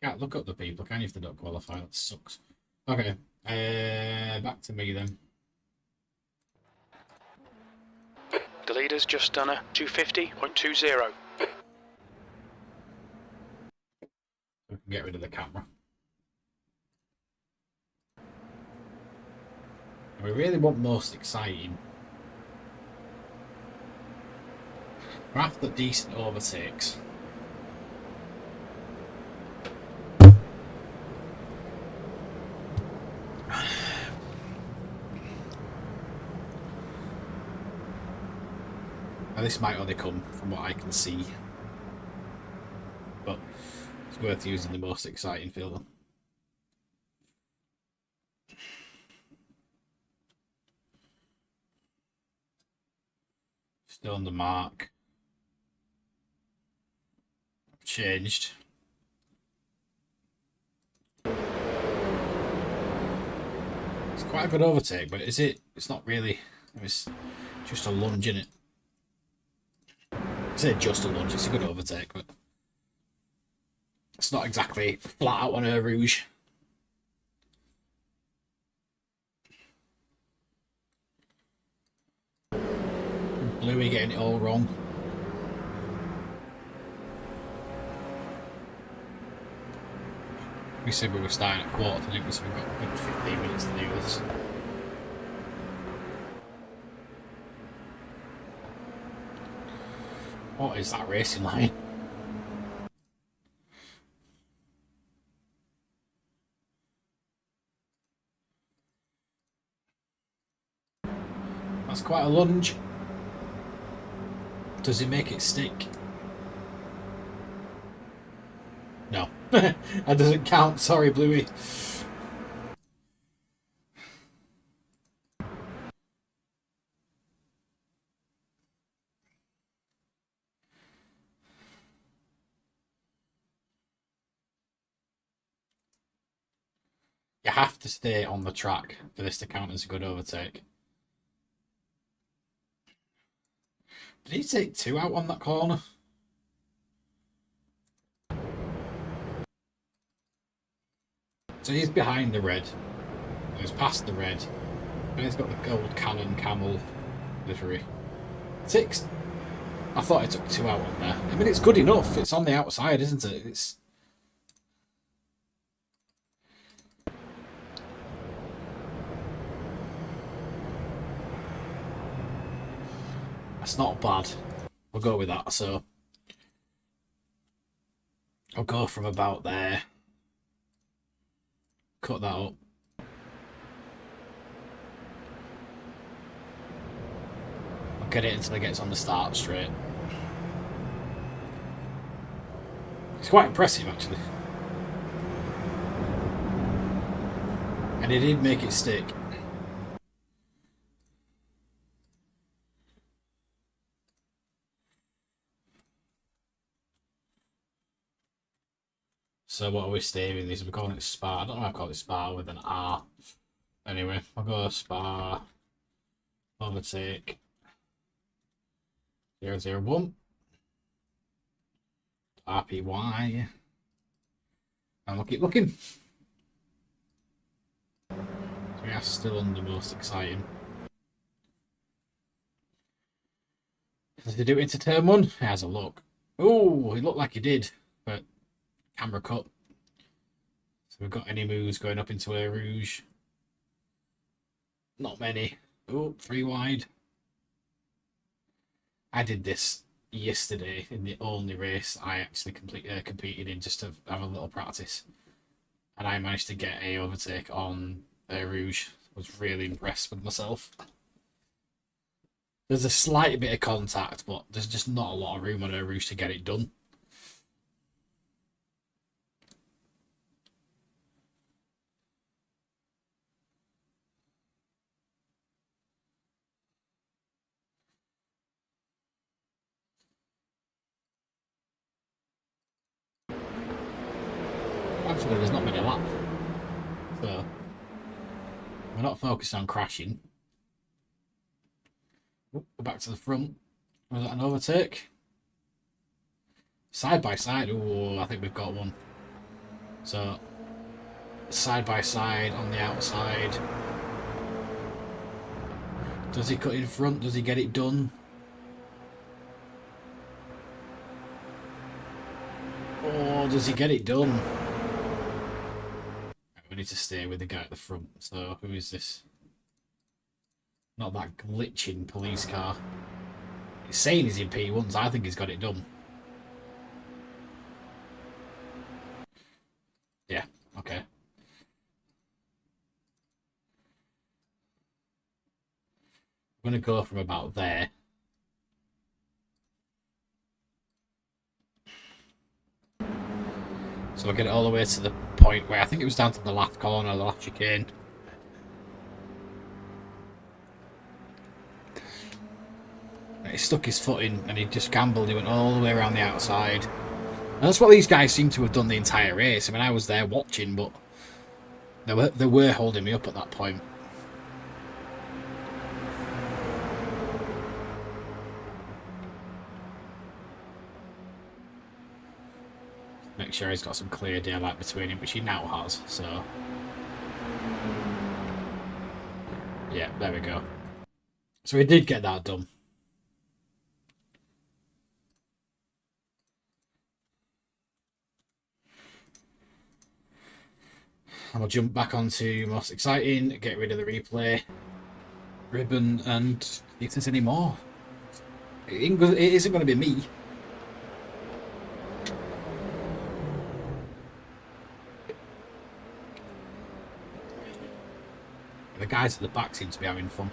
Can't look up the people, can you, if they don't qualify? That sucks. Okay, back to me then. The leader's just done a 250.20. We can get rid of the camera. We really want most exciting. We're after decent overtakes. Now this might only come from what I can see, but it's worth using the most exciting filter. Still on the mark. Changed. It's quite a good overtake, but is it? It's not really. It's just a lunge, in it. I say just a lunge. It's a good overtake, but It's not exactly flat out on Eau Rouge. Bluey getting it all wrong. We said we were starting at quarter to do, so we've got a good 15 minutes to do this. What is that racing line? That's quite a lunge. Does he make it stick? No. That doesn't count. Sorry, Bluey. You have to stay on the track for this to count as a good overtake. Did he take 2 out on that corner? So he's behind the red. He's past the red. And he's got the gold cannon camel livery. 6. I thought he took 2 out on there. I mean, it's good enough. It's on the outside, isn't it? It's... That's not bad. We'll go with that. So I'll go from about there. Cut that up. I'll get it until it gets on the start straight. It's quite impressive, actually. And he did make it stick. So what are we staving these? We're calling it Spa. I don't know why I call it Spa with an R. Anyway, I'll go Spa. Overtake. 001. RPY. And we'll keep looking. So we are still on the most exciting. Does he do it into turn 1? He has a look. Oh, he looked like he did, but camera cut. So we've got any moves going up into Eau Rouge? Not many. Oh, 3 wide. I did this yesterday in the only race I actually competed in, just to have a little practice. And I managed to get a overtake on Eau Rouge. I was really impressed with myself. There's a slight bit of contact, but there's just not a lot of room on Eau Rouge to get it done. Actually, there's not many laps, so we're not focused on crashing. Go back to the front. Was that an overtake? Side by side. Oh, I think we've got one. So side by side on the outside. Does he cut in front? Does he get it done? Oh, does he get it done? We need to stay with the guy at the front. So who is this? Not that glitching police car. He's saying he's in P1s. I think he's got it done. Yeah, okay. I'm going to go from about there. So I'll get it all the way to the point where I think it was down to the last corner, the last chicane. He stuck his foot in and he just gambled. He went all the way around the outside. And that's what these guys seem to have done the entire race. I mean, I was there watching, but they were holding me up at that point. Make sure he's got some clear daylight between him, which he now has, so... Yeah, there we go. So we did get that done. And we'll jump back onto most exciting, get rid of the replay ribbon, and if there's any more. It isn't going to be me. The guys at the back seem to be having fun.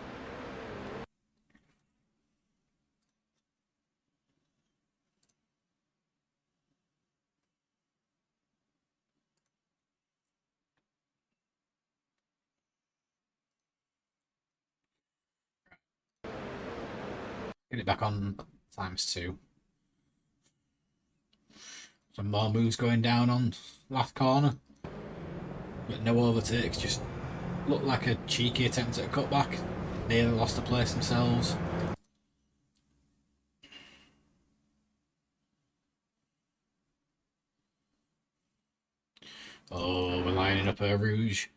Get it back on ×2. Some more moves going down on last corner. But no overtakes, just looked like a cheeky attempt at a cutback. Nearly lost a place themselves. Oh, we're lining up a Rouge.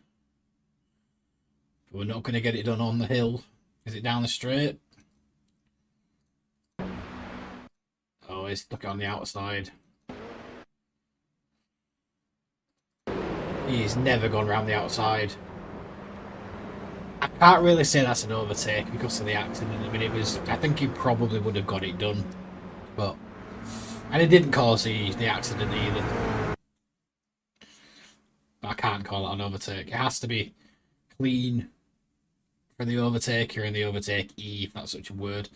But we're not going to get it done on the hill. Is it down the straight? Oh, he's stuck on the outside. He's never gone round the outside. I can't really say that's an overtake because of the accident. I mean, it was. I think he probably would have got it done, but and it didn't cause the accident either. But I can't call it an overtake. It has to be clean for the overtaker and the overtakee, if that's such a word.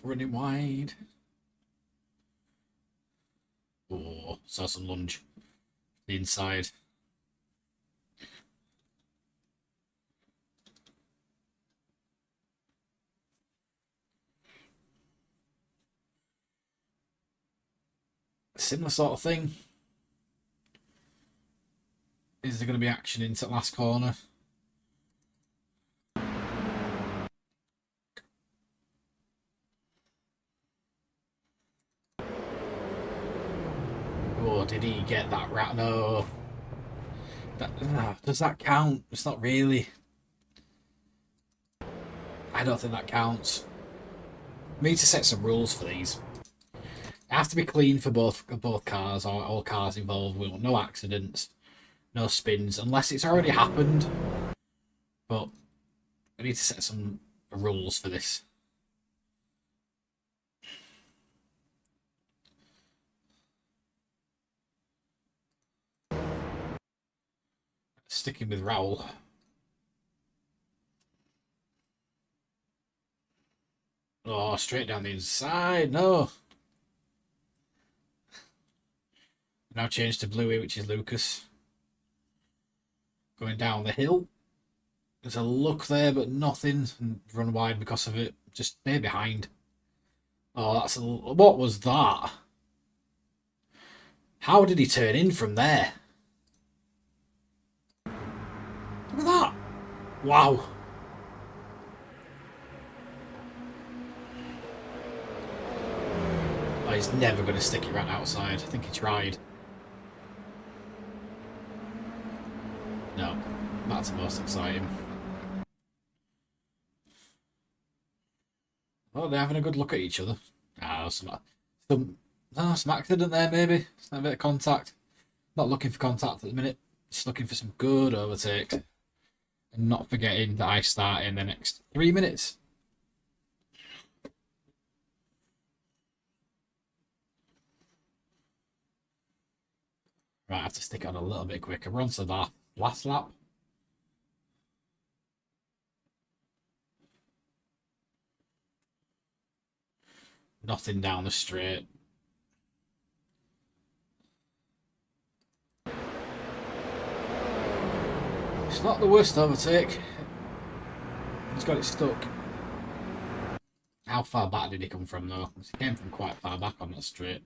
Running wide. Oh, saw some lunge. The inside. Similar sort of thing. Is there going to be action into the last corner? Oh, did he get that rat? No. Does that count? It's not really. I don't think that counts. We need to set some rules for these. It has to be clean for both cars, or all cars involved. We want no accidents, no spins, unless it's already happened. But we need to set some rules for this. Sticking with Raoul. Oh, straight down the inside. No. Now changed to Bluey, which is Lucas. Going down the hill. There's a look there, but nothing. And run wide because of it. Just stay behind. Oh, that's what was that? How did he turn in from there? Look at that. Wow. Oh, he's never going to stick it right outside. I think he tried. No, that's the most exciting. Oh, they're having a good look at each other. Ah, some accident there, maybe. A bit of contact. Not looking for contact at the minute. Just looking for some good overtakes. And not forgetting that I start in the next 3 minutes. Right, I have to stick it on a little bit quicker. We're on to that last lap. Nothing down the straight. It's not the worst overtake. He's got it stuck. How far back did he come from, though? He came from quite far back on that straight.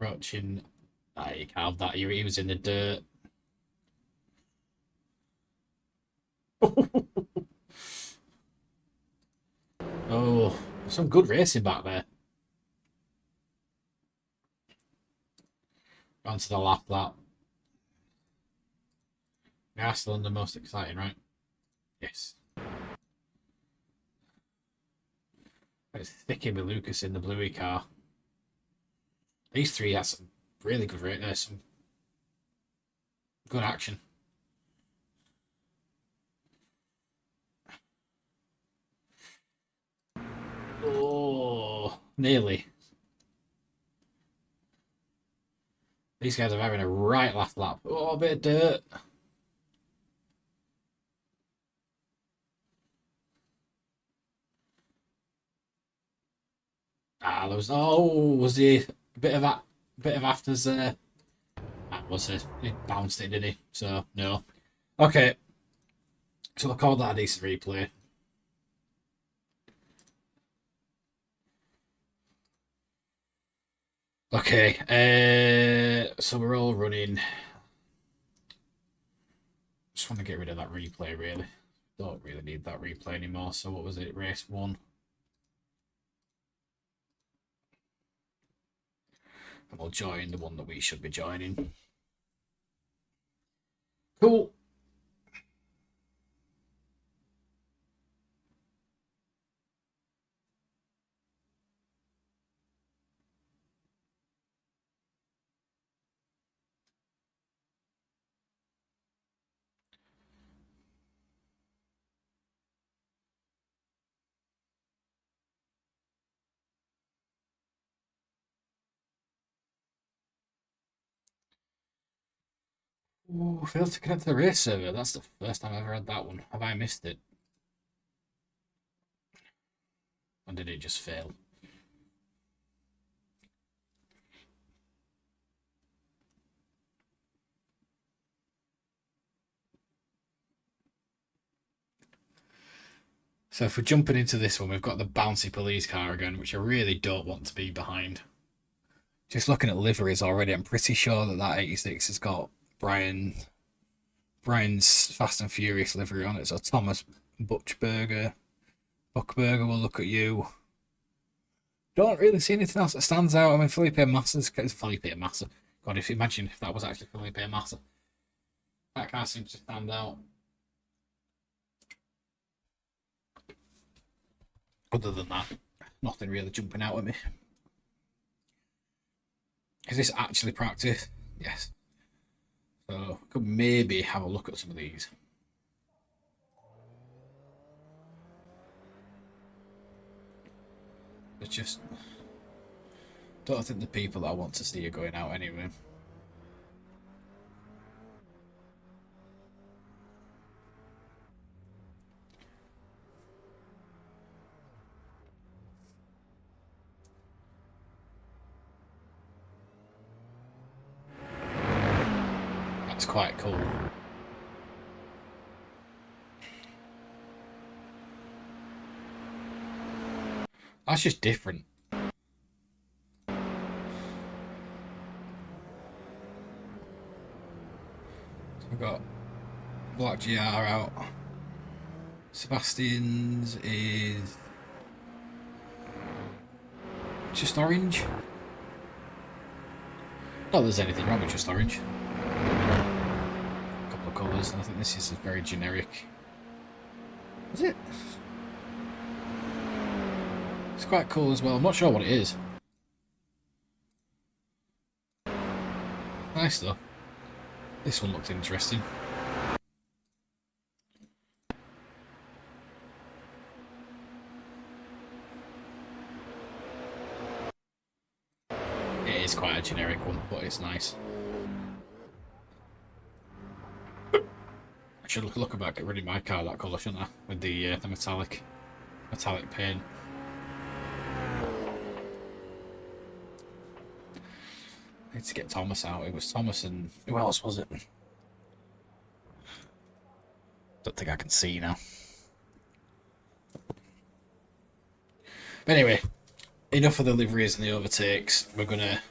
Approaching. Ah, you can't have that. He was in the dirt. Oh, some good racing back there. On to the lap lap. We are still in the most exciting, right? Yes. It's sticking with Lucas in the bluey car. These three had some really good rate there, some good action. Oh, nearly. These guys are having a right last lap. Oh, a bit of dirt. Ah, there was was he a bit of that, bit of afters there? That was it. He bounced it, didn't he? So no. Okay. So we'll call that a decent replay. Okay. So we're all running. Just want to get rid of that replay. Really, don't really need that replay anymore. So what was it? Race 1. And we'll join the one that we should be joining. Cool. Ooh, failed to connect to the race server. That's the first time I've ever had that one. Have I missed it? Or did it just fail? So if we're jumping into this one, we've got the bouncy police car again, which I really don't want to be behind. Just looking at liveries already, I'm pretty sure that 86 has got Brian's Fast and Furious livery on it. So Thomas Buchberger will look at you. Don't really see anything else that stands out. I mean, Felipe Massa's Felipe Massa. God, if you imagine if that was actually Felipe Massa, that car seems to stand out. Other than that, nothing really jumping out at me. Is this actually practice? Yes. So could maybe have a look at some of these. It's just don't think the people that I want to see are going out anyway. That's quite cool. That's just different. So we've got Black GR out. Sebastian's is just orange. Not that there's anything wrong with just orange. A couple of colours, and I think this is very generic. Is it? It's quite cool as well. I'm not sure what it is. Nice though. This one looked interesting. It is quite a generic one, but it's nice. I should look about getting rid of my car that colour, shouldn't I? With the metallic paint. I need to get Thomas out. It was Thomas and who else was it? Don't think I can see now. But anyway, enough of the liveries and the overtakes. We're gonna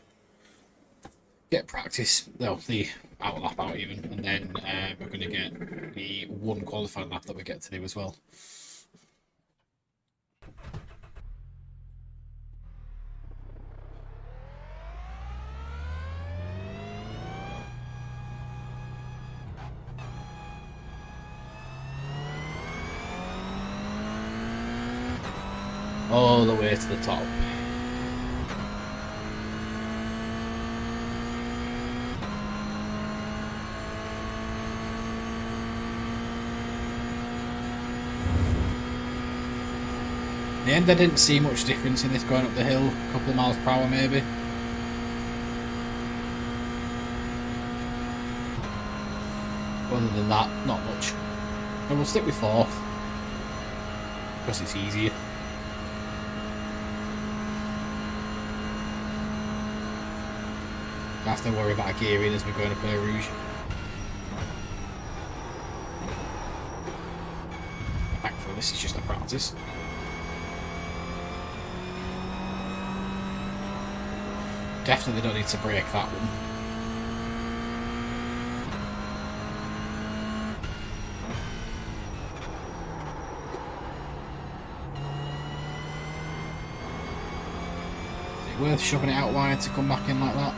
get practice, well, the out lap out even, and then we're going to get the one qualifying lap that we get to do as well. All the way to the top. In the end, I didn't see much difference in this going up the hill, a couple of miles per hour maybe. Other than that, not much. And we'll stick with 4th, because it's easier. Don't have to worry about gearing as we're going up Eau Rouge. Thankfully, this is just a practice. Definitely don't need to break that one. Is it worth shoving it out wide to come back in like that?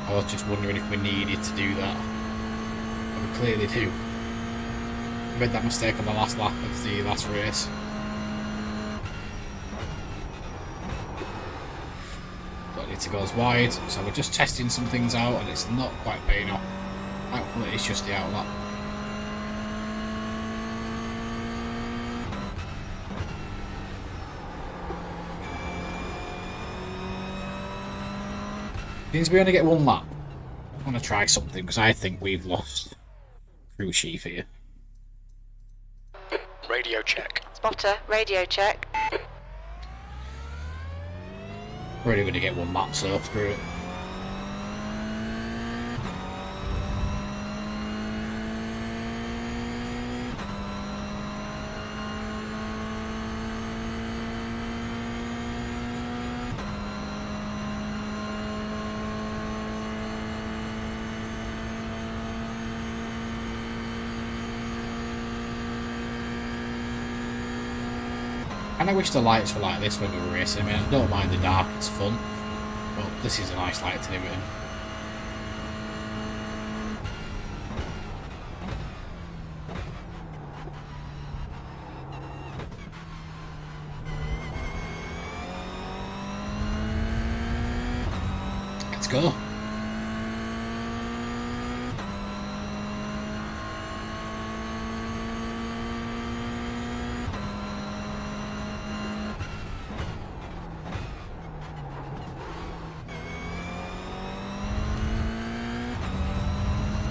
I was just wondering if we needed to do that. And we clearly do. We made that mistake on the last lap of the last race. Don't need to go as wide, so we're just testing some things out and it's not quite paying off. Thankfully it's just the out lap. Means we only get 1 lap. I want to try something because I think we've lost crew chief here. Radio check. Spotter, radio check. We're only going to get 1 lap, so screw it. And I wish the lights were like this when we were racing. I mean, I don't mind the dark, it's fun. But this is a nice light to do it in. Let's go.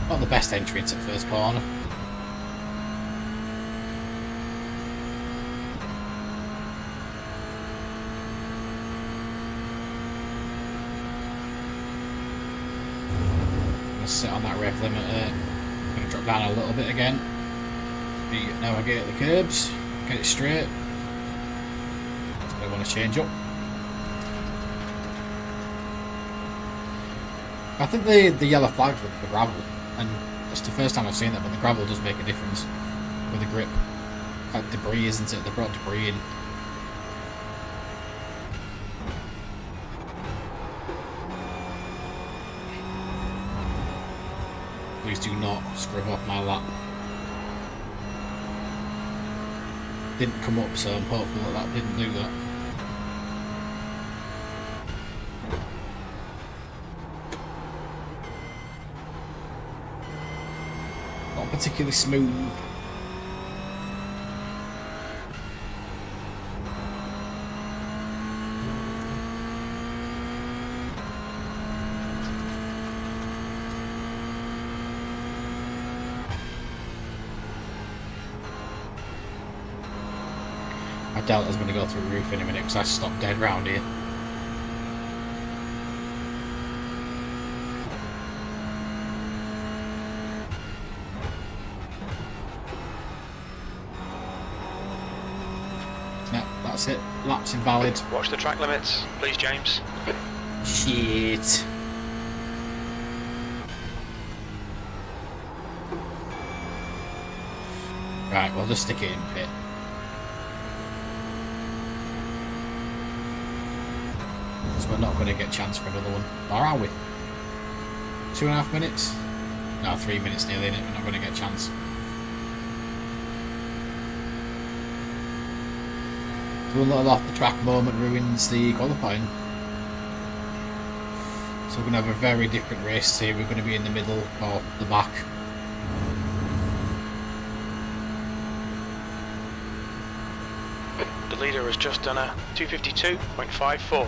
Not the best entry into the first corner. Gonna sit on that rev limiter. Gonna drop down a little bit again. Navigate the curbs. Get it straight. So I want to change up. I think the yellow flags with the gravel, and it's the first time I've seen that, but the gravel does make a difference with the grip. Like debris, isn't it? They brought debris in. Please do not scrub off my lap. Didn't come up, so I'm hopeful that didn't do that. Not particularly smooth. My Delta's going to go through the roof in a minute because I stopped dead round here. That's it. Lap's invalid. Watch the track limits, please, James. Shit. Right, we'll just stick it in pit. So we're not going to get a chance for another one. Or are we? 2.5 minutes? No, 3 minutes nearly in it. We're not going to get a chance. So a little off the track moment ruins the qualifying. So we're going to have a very different race here. We're going to be in the middle or the back. The leader has just done a 252.54.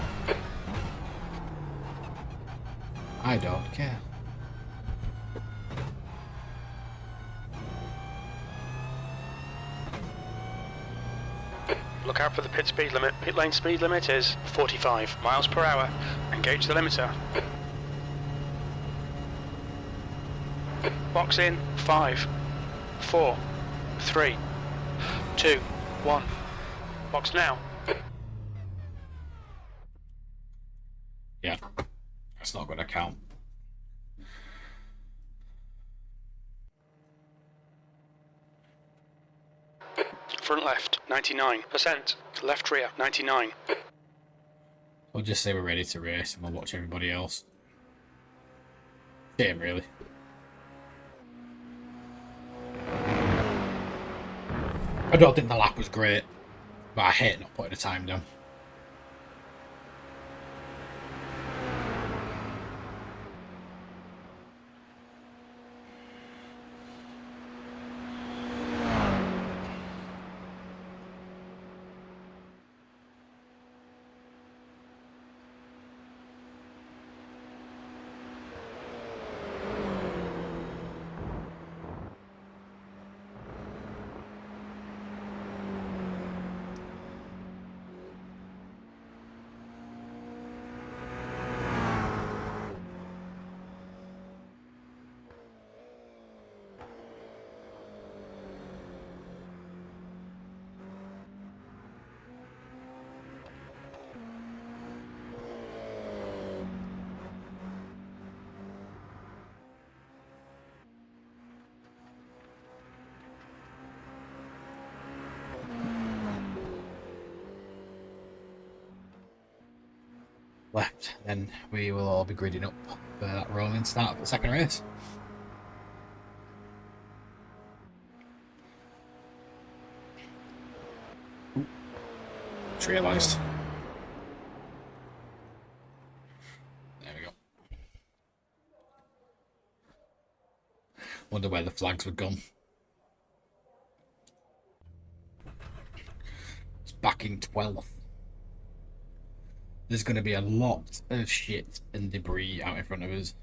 I don't care. Look out for the pit speed limit. Pit lane speed limit is 45 miles per hour. Engage the limiter. Box in 5, 4, 3, 2, 1. Box now. Yeah, that's not going to count. Front left 99%. Left rear 99. We'll just say we're ready to race and we'll watch everybody else. Shame, really. I don't think the lap was great, but I hate not putting the time down. Left, then we will all be gridding up for that rolling start for the second race. Just realised. There we go. Wonder where the flags were gone. It's back in 12th. There's going to be a lot of shit and debris out in front of us.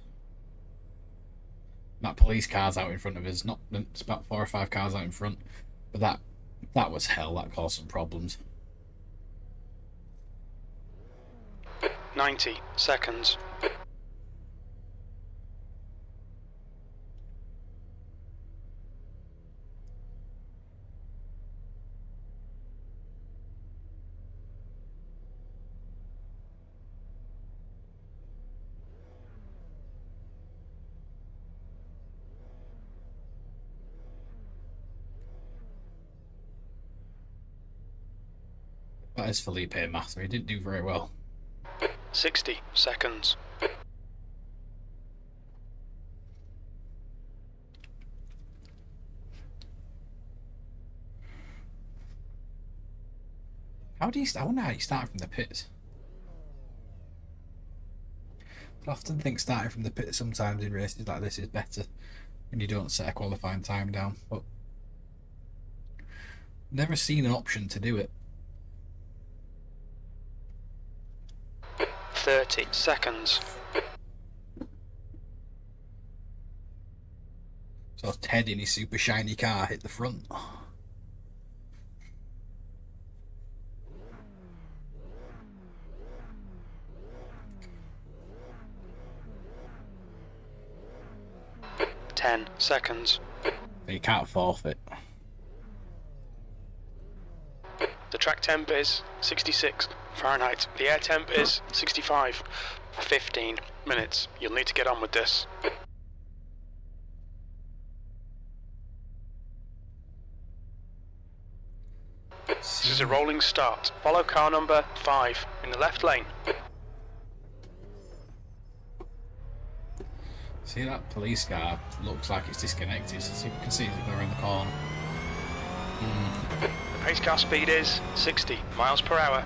That police car's out in front of us. Not, it's about 4 or 5 cars out in front. But that was hell. That caused some problems. 90 seconds. That is Felipe Massa. He didn't do very well. 60 seconds. How do you start? I wonder how you start from the pits. I often think starting from the pits sometimes in races like this is better when you don't set a qualifying time down, but never seen an option to do it. 30 seconds. So Ted in his super shiny car hit the front. Ten seconds. You can't forfeit. The track temp is 66 Fahrenheit. The air temp is 65. 15 minutes. You'll need to get on with this. This is a rolling start. Follow car number 5 in the left lane. See, that police car looks like it's disconnected. See if we can see it go around the corner. The pace car speed is 60 miles per hour.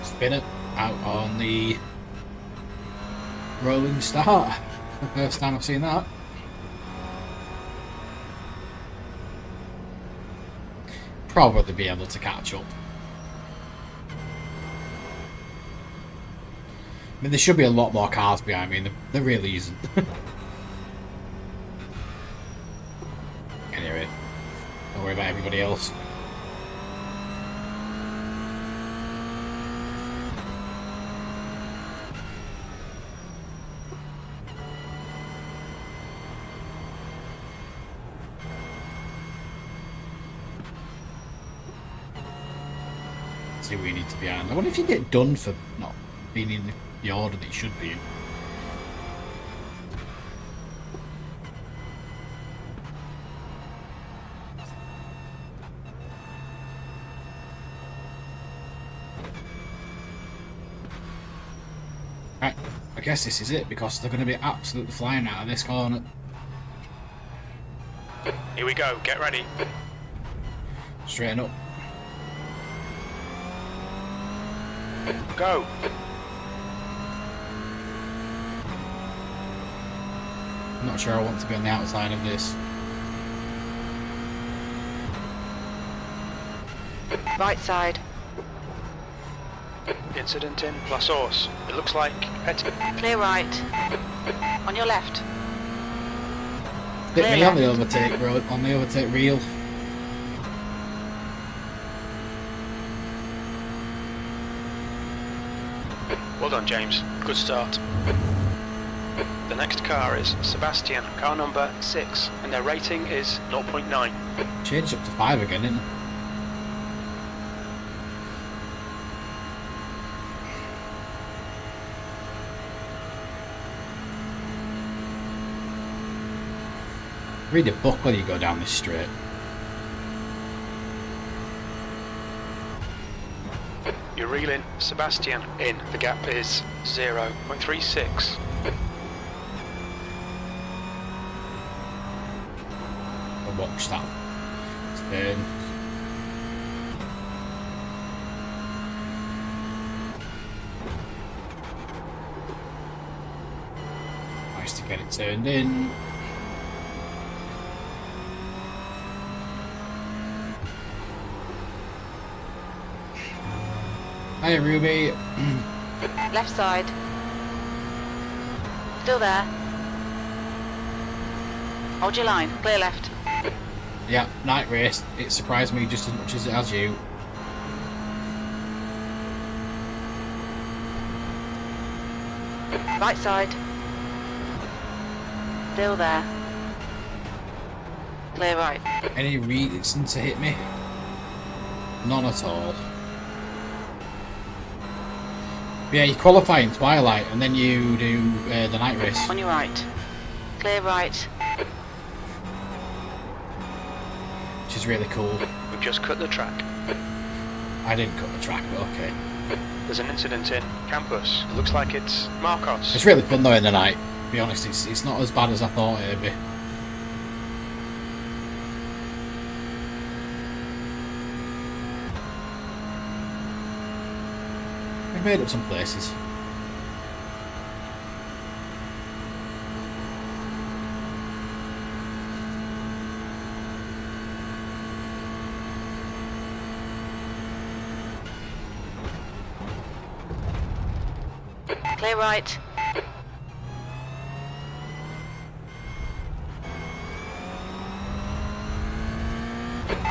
Spin it out on the rolling start. The first time I've seen that. Probably be able to catch up. I mean, there should be a lot more cars behind me, and there really isn't. Anyway, don't worry about everybody else. See where you need to be behind. I wonder if you get done for not being in the order that you should be in. Right, I guess this is it because they're going to be absolutely flying out of this corner. Here we go, get ready. Straighten up. Go. I'm not sure I want to be on the outside of this. Right side. Incident in La Source. It looks like Clear right. On your left. Hit Clear me on the left. overtake road, on the overtake reel. Well done, James. Good start. The next car is Sebastian, car number 6, and their rating is 0.9. Changed up to 5 again, didn't it? Read a book when you go down this straight. You're reeling Sebastian in. The gap is 0.36. I'll watch that. Turn. Nice to get it turned in. Hi Ruby. Left side. Still there. Hold your line. Clear left. Yeah, night race. It surprised me just as much as it has you. Right side. Still there. Clear right. Any reason to hit me? None at all. Yeah, you qualify in Twilight and then you do the night race. On your right. Clear right. Which is really cool. We've just cut the track. I didn't cut the track, but okay. There's an incident in campus. It looks like it's Marcos. It's really fun though in the night. To be honest, it's not as bad as I thought it'd be. We've made up some places. Clear right.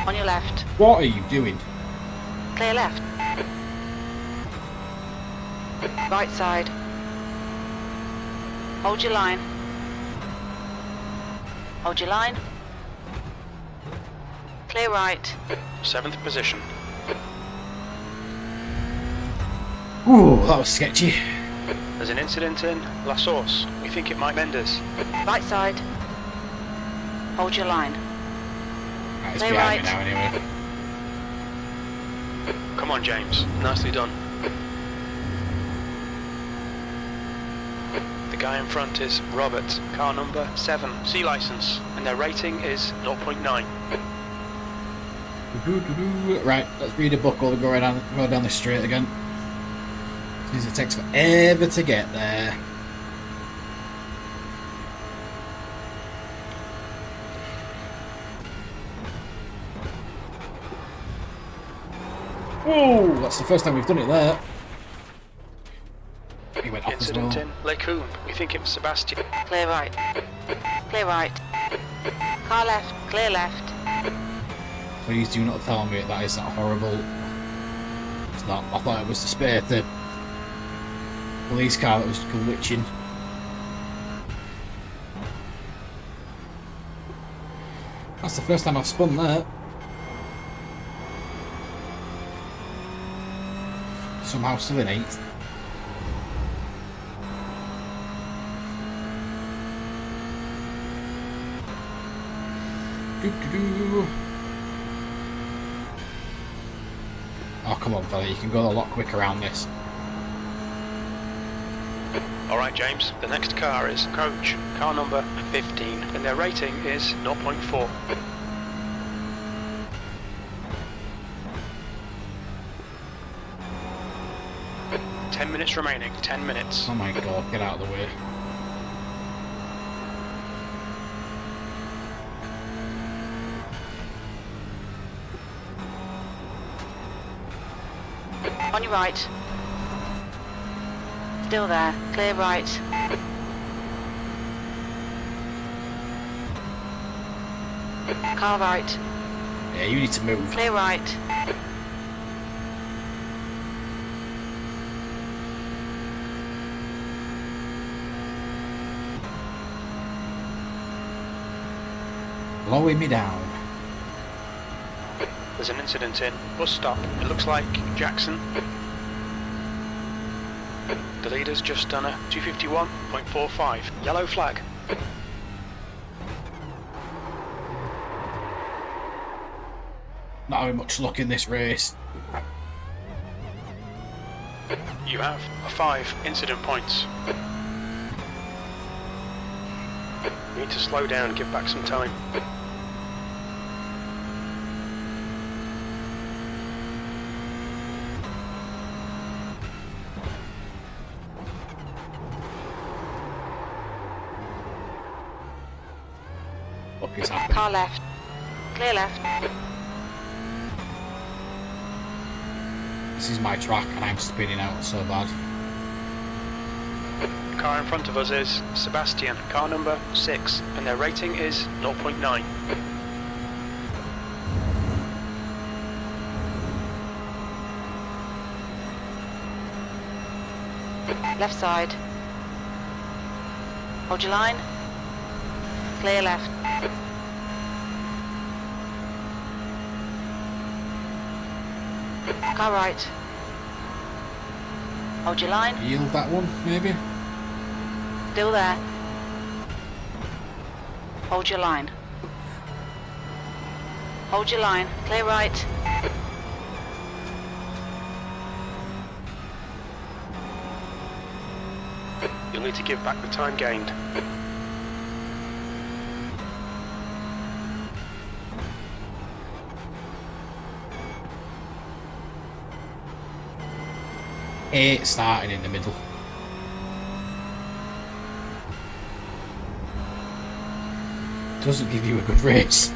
On your left. What are you doing? Clear left. Right side. Hold your line. Hold your line. Clear right. 7th position. Ooh, that was sketchy. There's an incident in La Source. We think it might bend us. Right side. Hold your line. Right, it's Clear behind right. me now anyway. Come on, James. Nicely done. The guy in front is Robert, car number 7, C license, and their rating is 0.9. Right, let's read a book while we go down this straight again. Because it takes forever to get there. Oh, that's the first time we've done it there. He went off as well. Incident in Lecombe. We think it was Sebastian. Clear right. Clear right. Car left. Clear left. Please do not tell me that is that horrible. It's not. I thought it was the police car that was glitching. That's the first time I've spun there. Somehow still in 8th. Oh, come on, fella, you can go a lot quicker around this. Alright, James. The next car is Coach, car number 15, and their rating is 0.4. Ten minutes remaining. 10 minutes. Oh my god, get out of the way. On your right. Still there. Clear right. Car right. Yeah, you need to move. Clear right. Blowing me down. There's an incident in bus stop. It looks like Jackson. The leader's just done a 251.45. Yellow flag. Not having much luck in this race. You have 5 incident points. You need to slow down, give back some time. What is happening? Car left. Clear left. This is my track and I'm spinning out so bad. The car in front of us is Sebastian, car number 6, and their rating is 0.9. Left side. Hold your line. Clear left. Car right. Hold your line. Yield that one, maybe? Still there. Hold your line. Hold your line. Clear right. You'll need to give back the time gained. Eight starting in the middle. Doesn't give you a good race.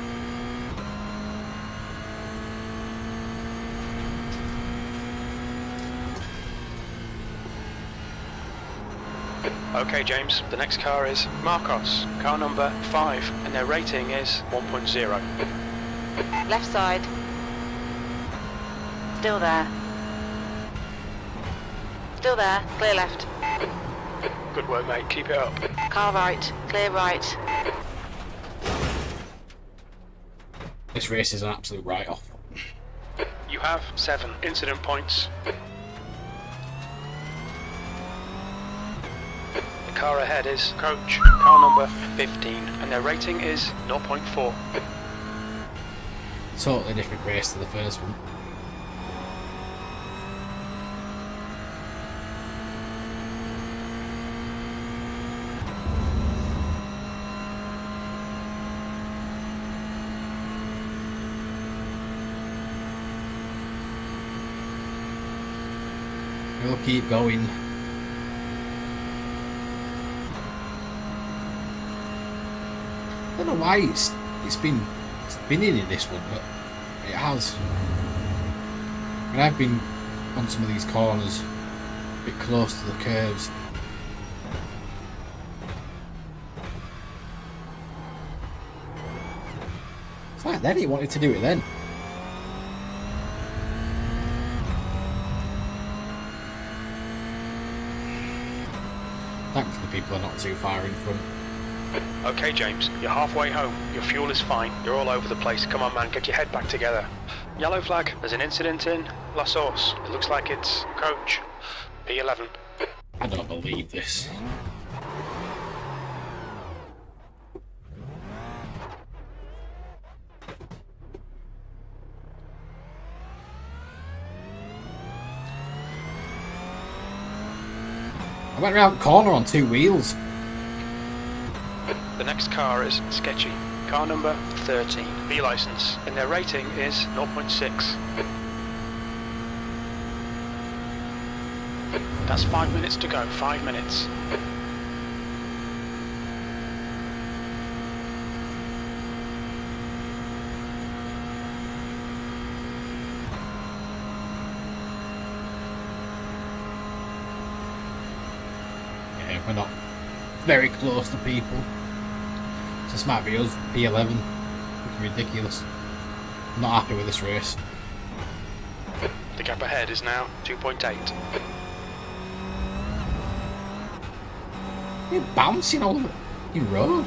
Okay, James, the next car is Marcos, car number 5, and their rating is 1.0. Left side. Still there. Still there. Clear left. Good work, mate. Keep it up. Car right. Clear right. This race is an absolute write-off. You have 7 incident points. The car ahead is coach, car number 15, and their rating is 0.4. Totally different race to the first one. We'll keep going. I don't know why it's been spinning in this one, but it has. And I've been on some of these corners a bit close to the curves. It's like then he wanted to do it then. Thankfully people are not too far in front. Okay, James, you're halfway home. Your fuel is fine. You're all over the place. Come on, man, get your head back together. Yellow flag. There's an incident in La Source. It looks like it's coach P11. I don't believe this. I went around the corner on 2 wheels. The next car is sketchy. Car number 13. B license. And their rating is 0.6. That's 5 minutes to go. 5 minutes. Yeah, we're not very close to people. This might be us, P11. Looking ridiculous. I'm not happy with this race. The gap ahead is now 2.8. You're bouncing all over the road.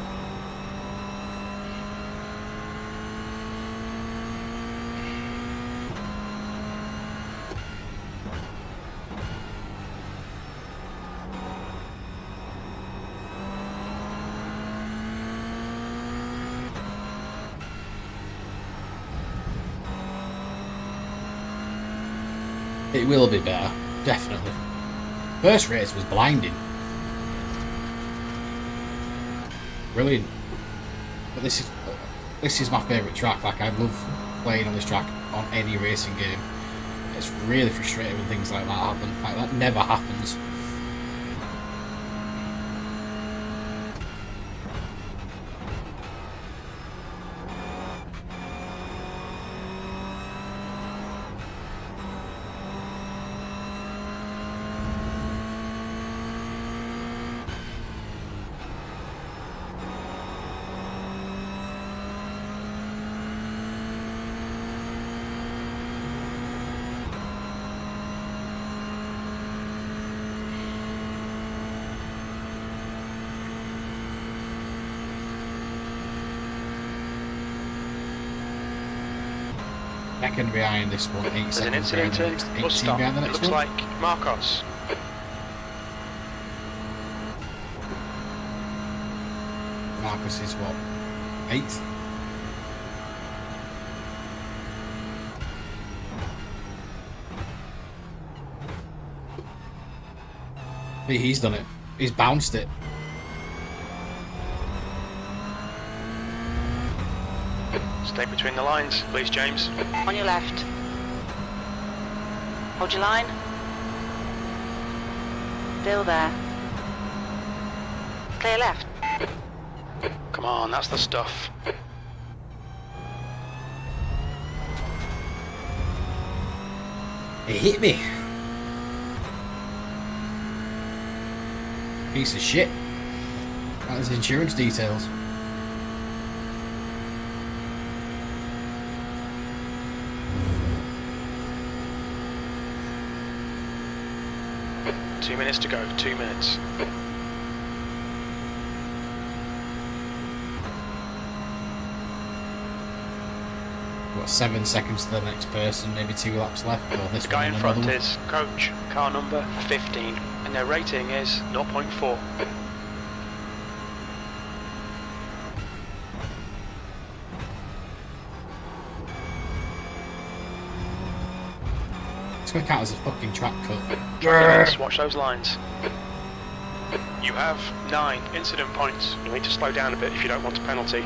It will be better, definitely. First race was blinding. Brilliant. But this is my favourite track. Like, I love playing on this track on any racing game. It's really frustrating when things like that happen. Like, that never happens. Second behind this one, 8 There's an seconds incident behind in the next, bus 18 stop. behind the It next looks one. like Marcos. Marcus is what? 8th? He's done it. He's bounced it. Stay between the lines, please, James. On your left. Hold your line. Still there. Clear left. Come on, that's the stuff. It hit me. Piece of shit. That is insurance details. 2 minutes to go, 2 minutes. What, 7 seconds to the next person, maybe 2 laps left, or this The guy one in and front another one? is coach, car number 15, and their rating is 0.4. It's going to count as a fucking track cut. Let's watch those lines. You have 9 incident points. You need to slow down a bit if you don't want a penalty.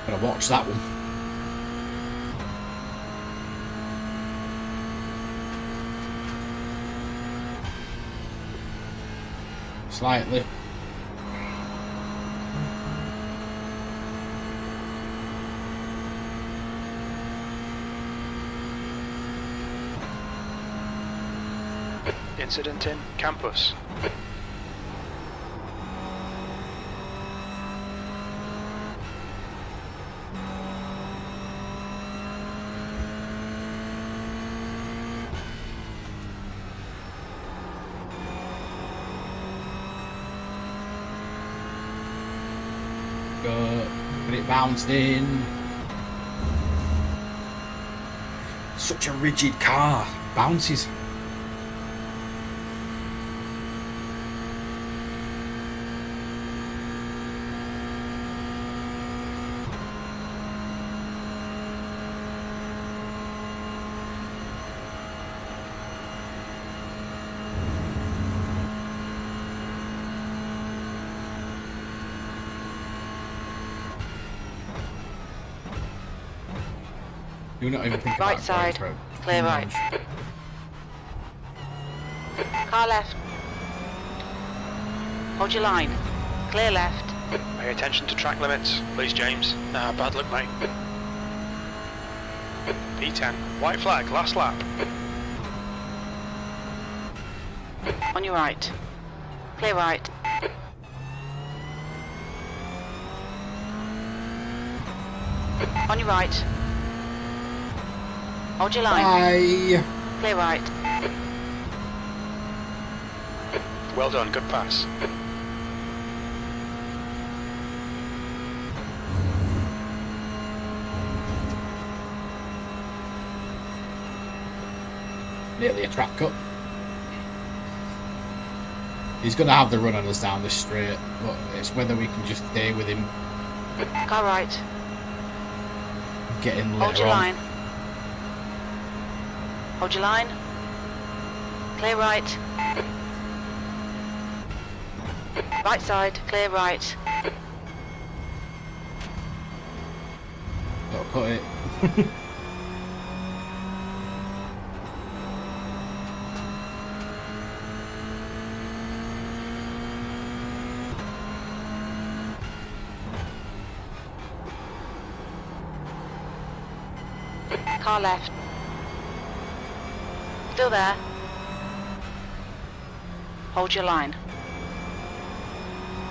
Gotta watch that one. Slightly. Incident in campus. But it bounced in. Such a rigid car. Bounces. Do not even think Right about side, going clear right. Car left. Hold your line. Clear left. Pay attention to track limits, please, James. Nah, bad luck, mate. P10, white flag, last lap. On your right. Clear right. On your right. Hold your line. Bye. Clear right. Well done, good pass. Nearly a track cut. He's going to have the run on us down this straight, but it's whether we can just stay with him. Car right. Get in Hold later your on. line. Hold your line. Clear right. Right side, clear right. Don't cut it. Car left. Still there. Hold your line.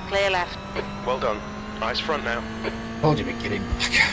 Clear left. Well done. Eyes front now. Hold him and get him back.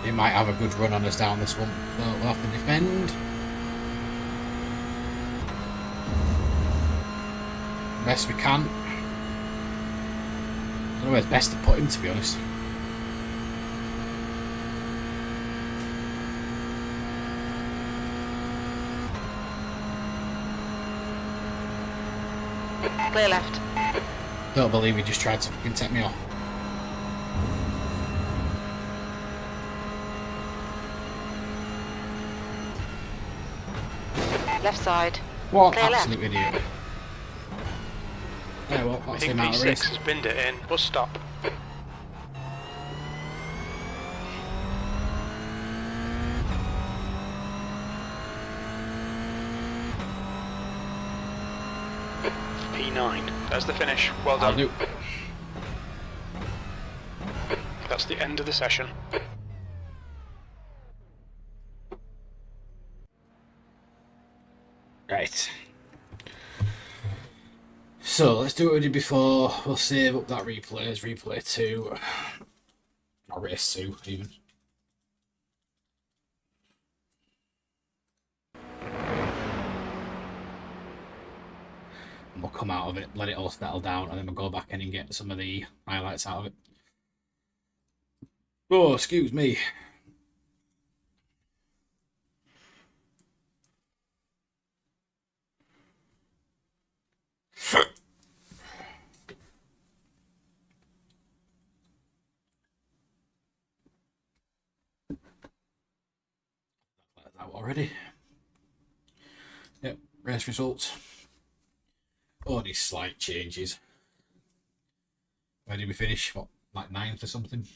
He might have a good run on us down this one, so we'll have to defend. Best we can. I don't know where's best to put him, to be honest. Clear left. Don't believe he just tried to fucking take me off. Left side. What Clear left. absolute idiot. Yeah, well, We that's the think amount of race. P6 has binned it in. Bus stop. P9. That's the finish. Well I'll done. do. That's the end of the session. Right. So let's do what we did before. We'll save up that replay as replay 2. Or race 2 even. And we'll come out of it, let it all settle down, and then we'll go back in and get some of the highlights out of it. Oh, excuse me. That's out already. Yep, race results. Only slight changes. Where did we finish? What, like 9th or something?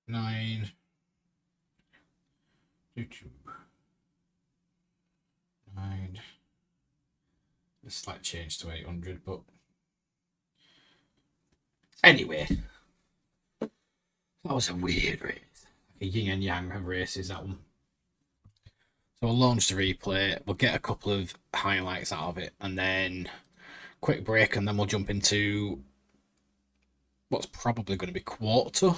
Nine. Nine. A slight change to 800, but anyway, that was a weird race. Like a yin and yang of races, that one. So we'll launch the replay, we'll get a couple of highlights out of it, and then quick break, and then we'll jump into what's probably going to be quarter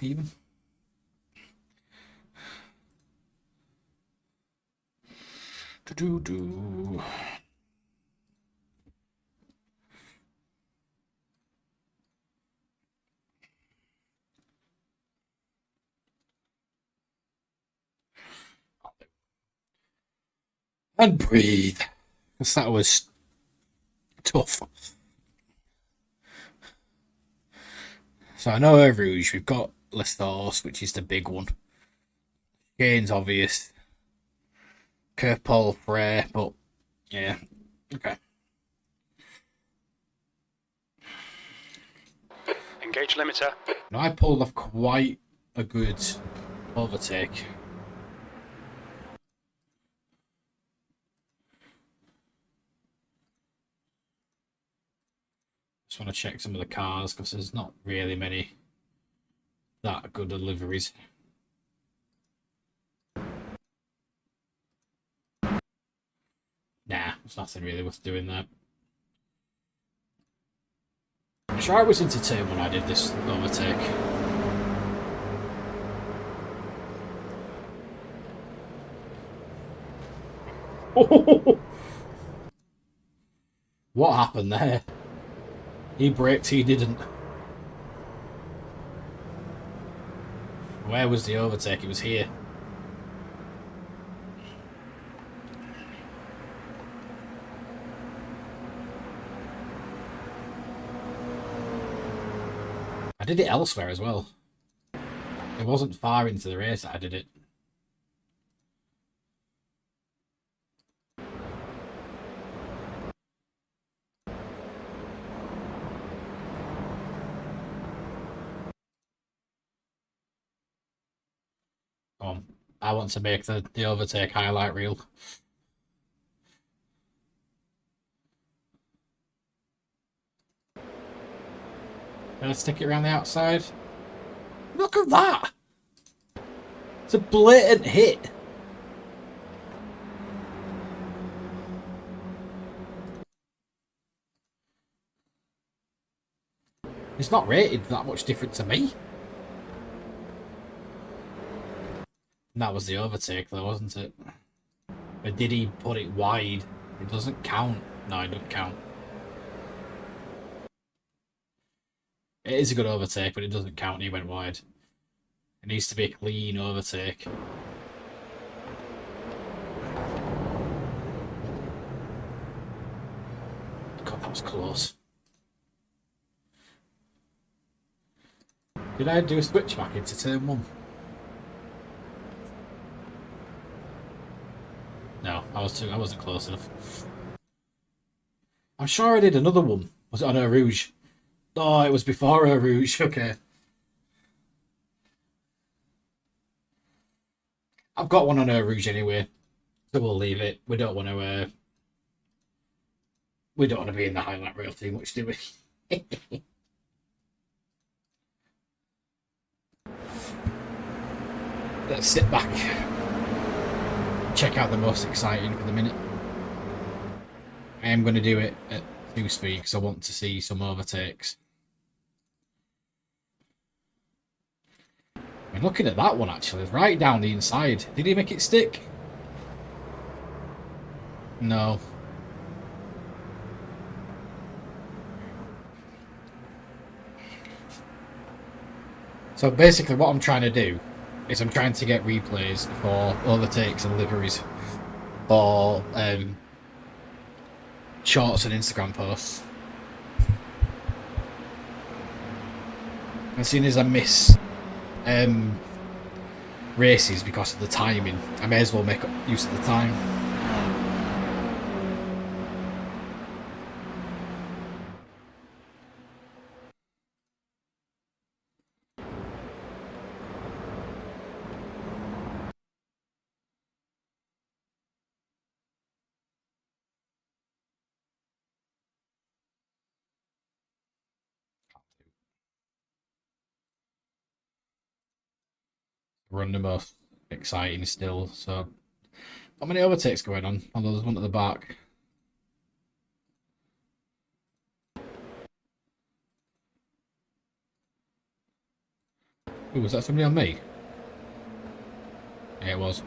even. Do-do-do. And breathe, because that was tough. So I know Eau Rouge, we've got Lesthos, which is the big one. Gain's obvious. Curve Paul Frey, but yeah, okay. Engage limiter. Now I pulled off quite a good overtake. Just want to check some of the cars because there's not really many that good deliveries. Nah, there's nothing really worth doing there. I'm sure I was entertained when I did this overtake. What happened there? He braked, he didn't. Where was the overtake? It was here. I did it elsewhere as well. It wasn't far into the race that I did it. I want to make the overtake highlight reel. Let's stick it around the outside. Look at that! It's a blatant hit. It's not rated that much different to me. And that was the overtake though, wasn't it? But did he put it wide? It doesn't count. No, it doesn't count. It is a good overtake, but it doesn't count. He went wide. It needs to be a clean overtake. God, that was close. Did I do a switch back into turn 1? No, I wasn't close enough. I'm sure I did another one. Was it on Eau Rouge? Oh, it was before Eau Rouge. Okay. I've got one on Eau Rouge anyway, so we'll leave it. We don't want to. We don't want to be in the highlight reel too much, do we? Let's sit back. Check out the most exciting for the minute. I am going to do it at 2 speed because I want to see some overtakes. I mean, looking at that one actually, it's right down the inside. Did he make it stick? No. So basically what I'm trying to do is I'm trying to get replays for overtakes and liveries for shorts and Instagram posts. As soon as I miss races because of the timing, I may as well make use of the time. Run the most exciting still, so not many overtakes going on, although there's one at the back. Ooh, was that somebody on me? Yeah, it was.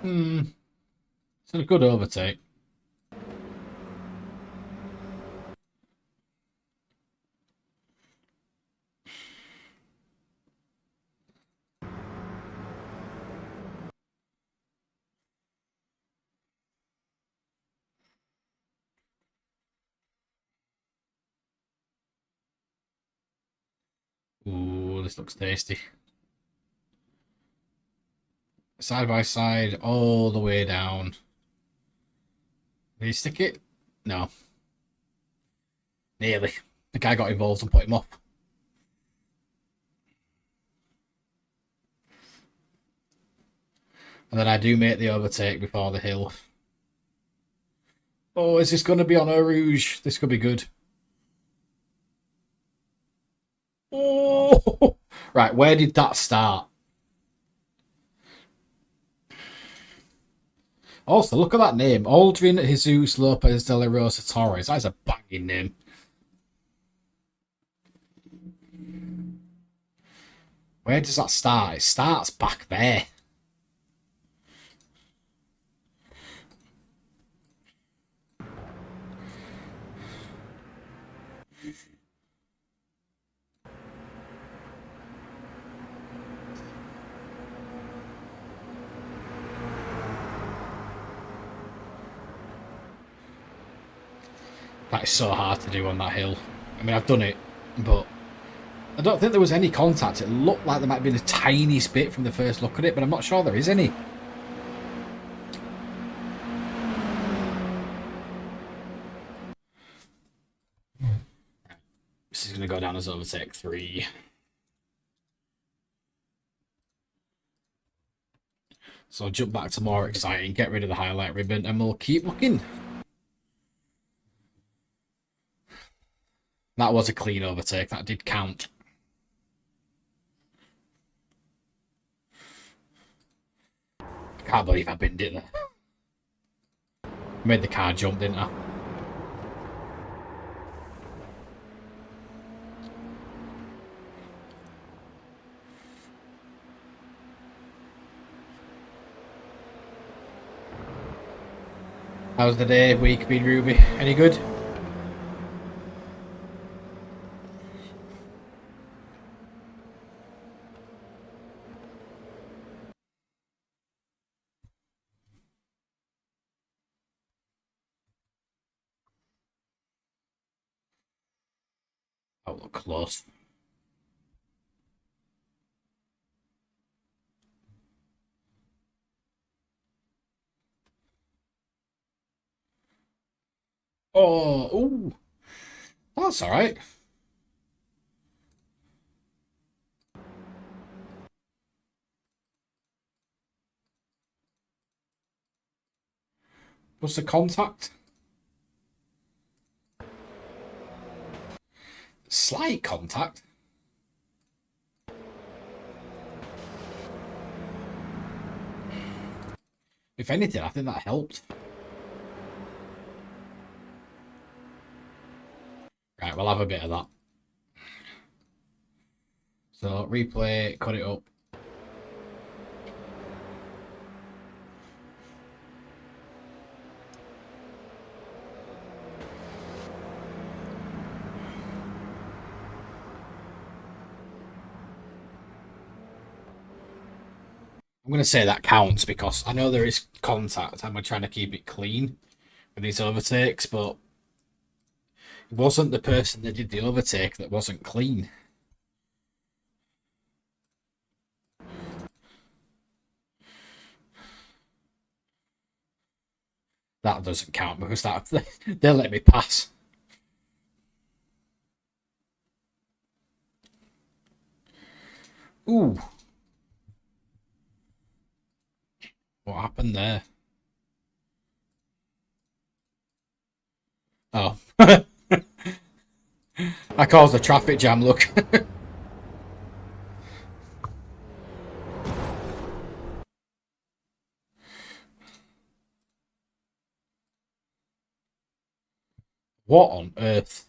It's a good overtake. Ooh, this looks tasty. Side by side, all the way down. Did he stick it? No. Nearly. The guy got involved and put him off. And then I do make the overtake before the hill. Oh, is this going to be on Eau Rouge? This could be good. Oh! Right, where did that start? Also, look at that name. Aldrin Jesus Lopez de la Rosa Torres. That's a banging name. Where does that start? It starts back there. That is so hard to do on that hill. I mean, I've done it, but I don't think there was any contact. It looked like there might have been a tiniest bit from the first look at it, but I'm not sure there is any. This is going to go down as overtake 3. So I'll jump back to more exciting, get rid of the highlight ribbon, and we'll keep looking. That was a clean overtake. That did count. I can't believe I binned it there. Made the car jump, didn't I? How's the day, week been, Ruby? Any good? That looked close. Oh, ooh. That's all right. What's the contact? Slight contact. If anything, I think that helped. Right, we'll have a bit of that. So, replay, cut it up. I'm going to say that counts because I know there is contact and we're trying to keep it clean with these overtakes, but it wasn't the person that did the overtake that wasn't clean. That doesn't count because that they'll let me pass. Ooh. What happened there? Oh. I caused a traffic jam, look. What on earth?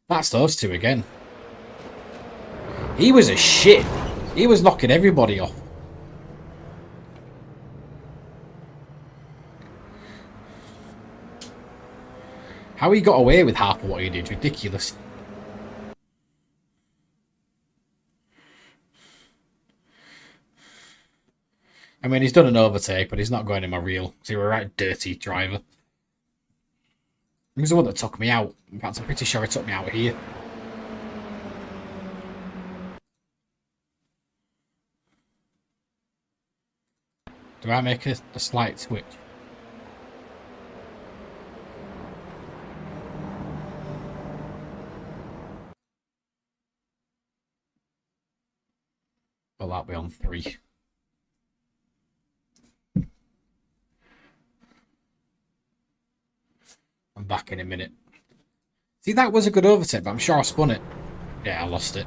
That's those two again. He was a shit. He was knocking everybody off. How he got away with half of what he did, ridiculous. I mean, he's done an overtake, but he's not going in my reel. So you're a right dirty driver. He was the one that took me out. In fact, I'm pretty sure he took me out here. Do I make a slight switch? Well, that'll be on 3. I'm back in a minute. See, that was a good overtake, but I'm sure I spun it. Yeah, I lost it.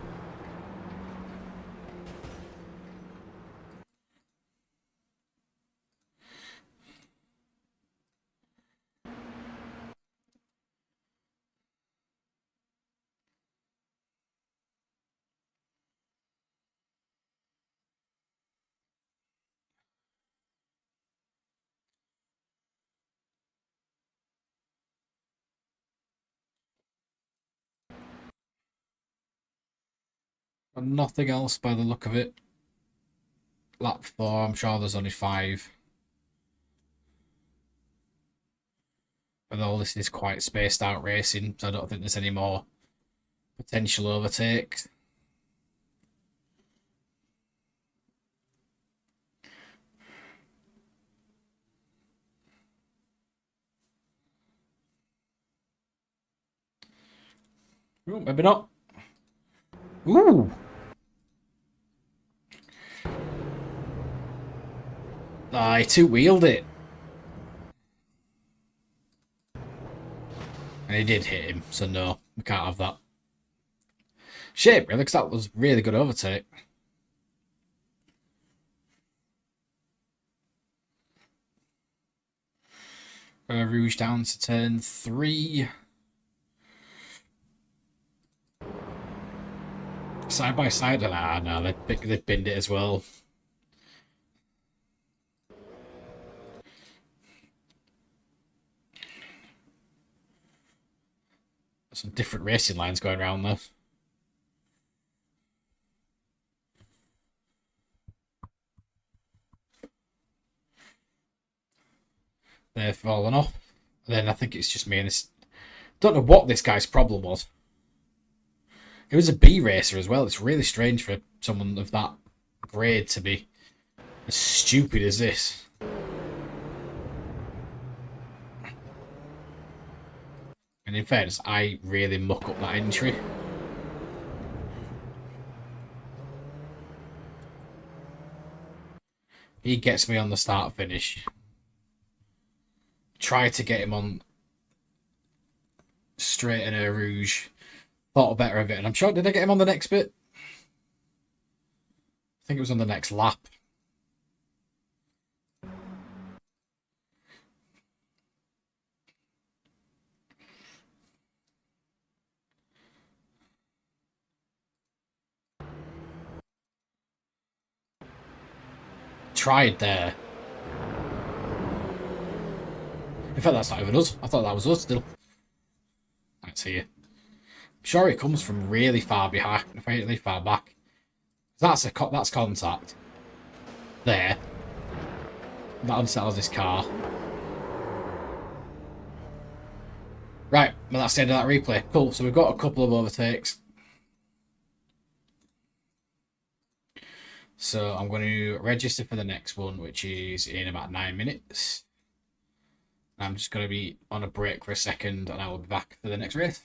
And nothing else by the look of it. Lap 4, I'm sure there's only 5. Although this is quite spaced out racing, so I don't think there's any more potential overtakes. Ooh, maybe not. Ooh! Ah, he two-wheeled it. And he did hit him, so no, we can't have that. Shame, really, because that was really good overtake. Rouge down to turn 3. Side by side, no, they binned it as well. Some different racing lines going around there. They're falling off. Then I think it's just me and this. Don't know what this guy's problem was. It was a B racer as well. It's really strange for someone of that grade to be as stupid as this. And in fairness, I really muck up that entry. He gets me on the start finish. Try to get him on straight in a rouge. Thought better of it, and I'm sure, did I get him on the next bit? I think it was on the next lap. Tried there. In fact, that's not even us. I thought that was us still. Let's see. I'm sure it comes from really far behind, really far back. That's contact. There. That unsettles this car. Right, well that's the end of that replay. Cool, so we've got a couple of overtakes. So I'm going to register for the next one, which is in about 9 minutes. I'm just going to be on a break for a second, and I will be back for the next race.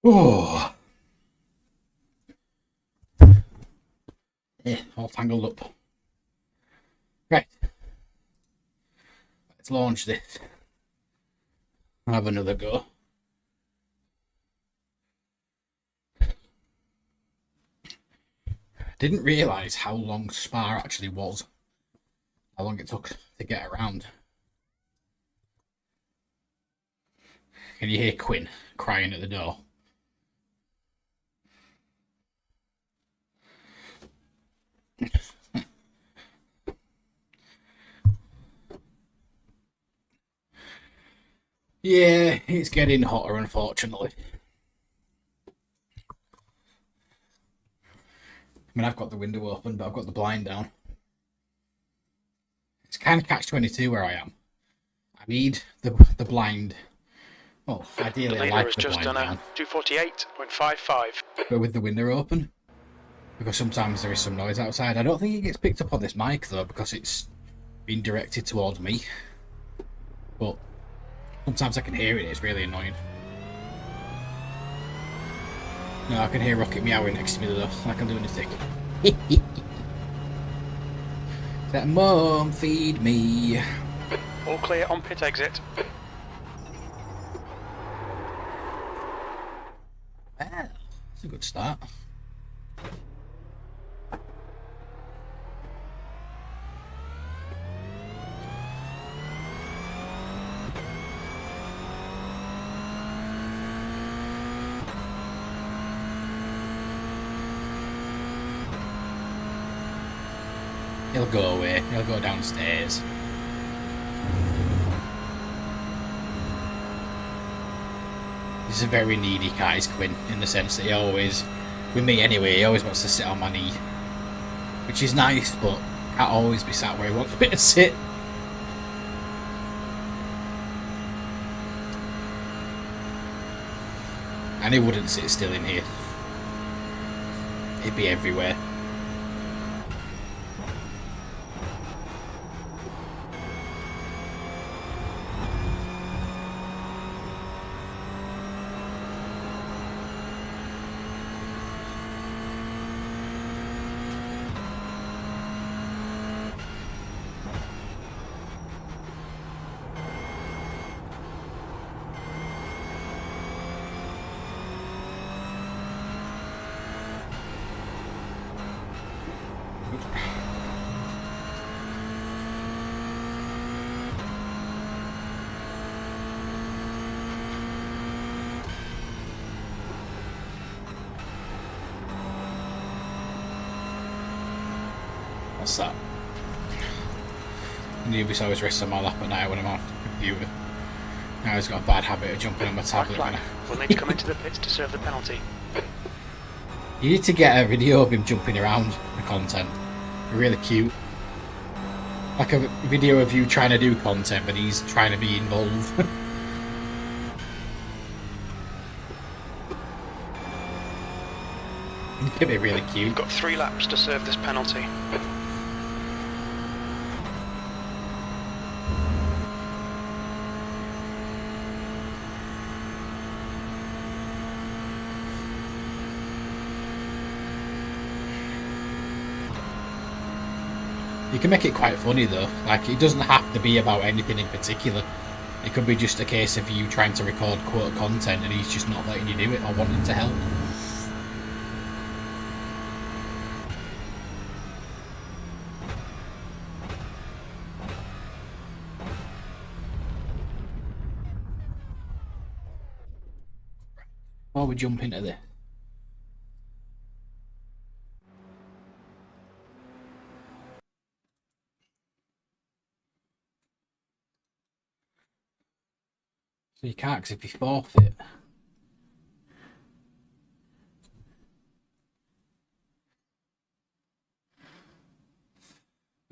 Oh, all tangled up. Right, let's launch this. I'll have another go. Didn't realise how long Spa actually was. How long it took to get around. Can you hear Quinn crying at the door? Yeah, it's getting hotter, unfortunately. I mean, I've got the window open, but I've got the blind down. It's kind of catch-22 where I am. I need the blind. Well, ideally, I like the just blind done down. 248.55. But with the window open, because sometimes there is some noise outside. I don't think it gets picked up on this mic though, because it's been directed towards me. But sometimes I can hear it. It's really annoying. No, I can hear Rocket meowing next to me though. I can do anything. That Mum, feed me. All clear on pit exit. Well, that's a good start. He'll go away. He'll go downstairs. He's a very needy guy, is Quinn, in the sense that he always, with me anyway, he always wants to sit on my knee. Which is nice, but can't always be sat where he wants me to sit. And he wouldn't sit still in here. He'd be everywhere. What's that? Newbies always rests on my lap at night when I'm on the computer. Now he's got a bad habit of jumping on my tablet. We'll need to come into the pits to serve the penalty. You need to get a video of him jumping around the content. Really cute. Like a video of you trying to do content, but he's trying to be involved. It could be really cute. You've got 3 laps to serve this penalty. You can make it quite funny though. Like, it doesn't have to be about anything in particular. It could be just a case of you trying to record quote content and he's just not letting you do it or wanting to help. Before we jump into this, so you can't, because if you forfeit,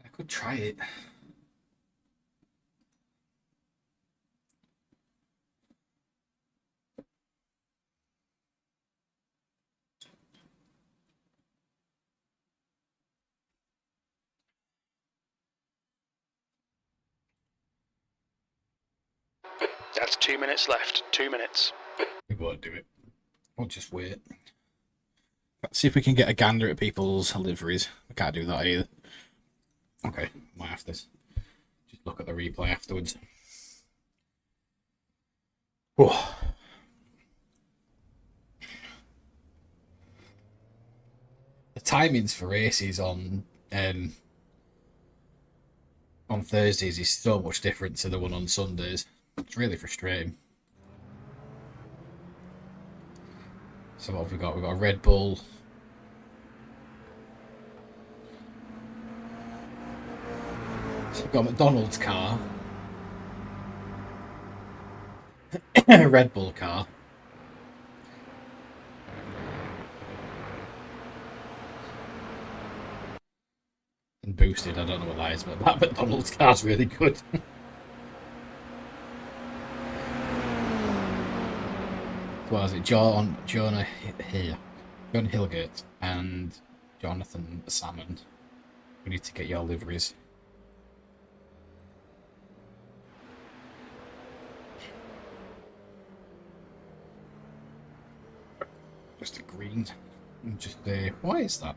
I could try it. That's 2 minutes left. 2 minutes. We won't do it. We'll just wait. Let's see if we can get a gander at people's liveries. We can't do that either. Okay, might have to just look at the replay afterwards. Whew. The timings for races on Thursdays is so much different to the one on Sundays. It's really frustrating. So what have we got? We've got a Red Bull. So we've got a McDonald's car. A Red Bull car. And boosted, I don't know what that is, but that McDonald's car's really good. What was it? John Hillgate and Jonathan Salmon. We need to get your liveries. Just a green. And just a... Why is that?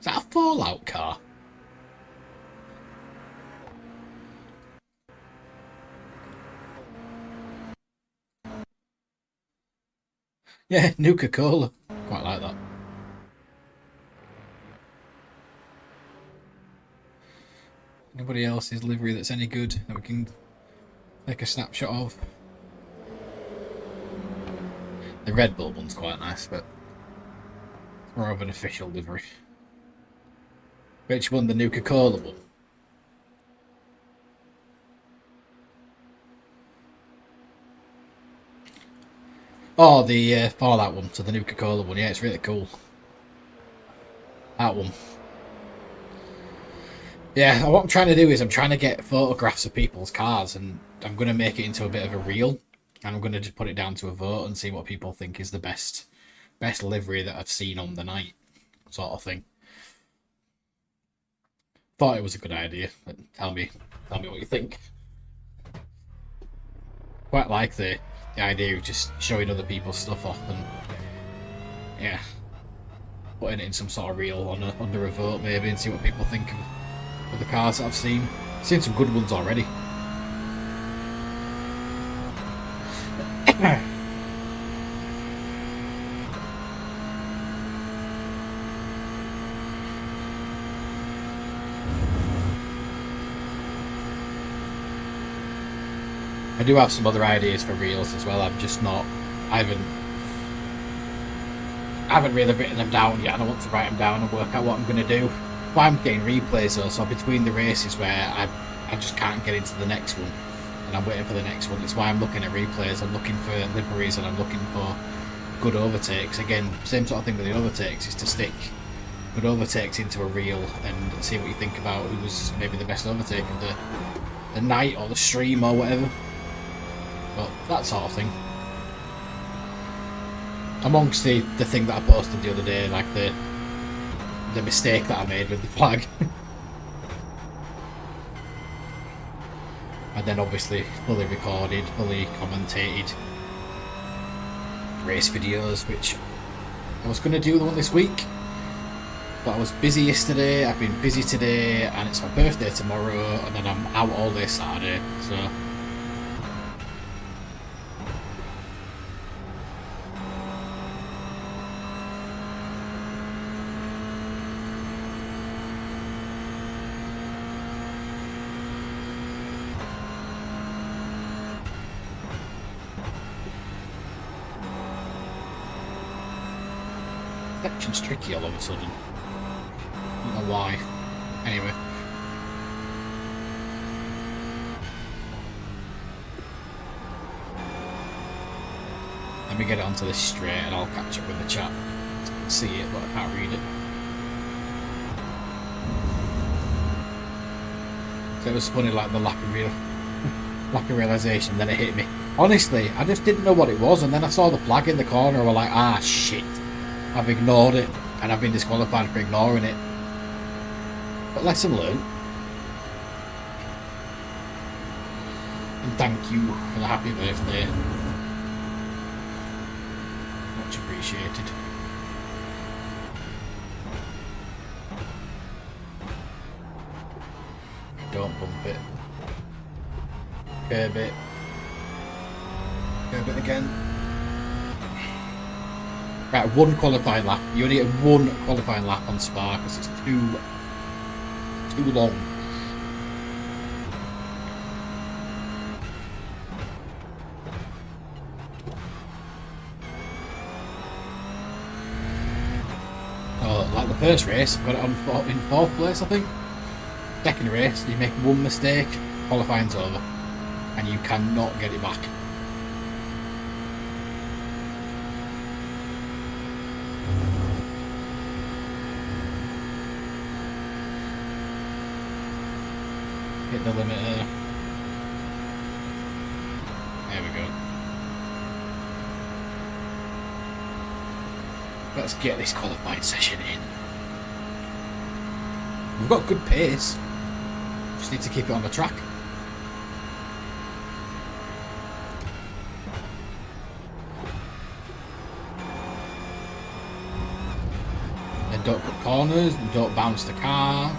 Is that a Fallout car? Yeah, Nuka-Cola. Quite like that. Anybody else's livery that's any good that we can take a snapshot of? The Red Bull one's quite nice, but it's more of an official livery. Which one? The Nuka-Cola one? Oh, the Fallout one, so the Nuka-Cola one. Yeah, it's really cool. That one. Yeah, what I'm trying to do is I'm trying to get photographs of people's cars, and I'm going to make it into a bit of a reel, and I'm going to just put it down to a vote and see what people think is the best livery that I've seen on the night, sort of thing. Thought it was a good idea, but tell me what you think. Quite like the idea of just showing other people's stuff off and yeah, putting it in some sort of reel under a vote maybe and see what people think of the cars that I've seen. I've seen some good ones already. I do have some other ideas for reels as well. I'm just not. I haven't really written them down yet, and I want to write them down and work out what I'm going to do. But I'm getting replays though, so between the races where I just can't get into the next one, and I'm waiting for the next one. It's why I'm looking at replays. I'm looking for liveries, and I'm looking for good overtakes. Again, same sort of thing with the overtakes, is to stick good overtakes into a reel and see what you think about who was maybe the best overtake of the night or the stream or whatever. But that sort of thing. Amongst the thing that I posted the other day, like the mistake that I made with the flag. And then obviously fully recorded, fully commentated race videos, which I was going to do the one this week. But I was busy yesterday, I've been busy today, and it's my birthday tomorrow, and then I'm out all day Saturday, so... Section's tricky all of a sudden. I don't know why. Anyway. Let me get it onto this straight and I'll catch up with the chat. I can see it, but I can't read it. So it was funny, like the lack of realisation, then it hit me. Honestly, I just didn't know what it was, and then I saw the flag in the corner and I was like, ah shit. I've ignored it, and I've been disqualified for ignoring it. But lesson learned. And thank you for the happy birthday. Much appreciated. Don't bump it. Curb it. Curb it again. Right, one qualifying lap. You only get one qualifying lap on Spa because it's too long. Oh, like the first race, got it on in fourth place, I think. Second race, you make one mistake, qualifying's over, and you cannot get it back. Hit the limiter. There we go. Let's get this qualifying session in. We've got good pace. Just need to keep it on the track. And don't cut corners, and don't bounce the car.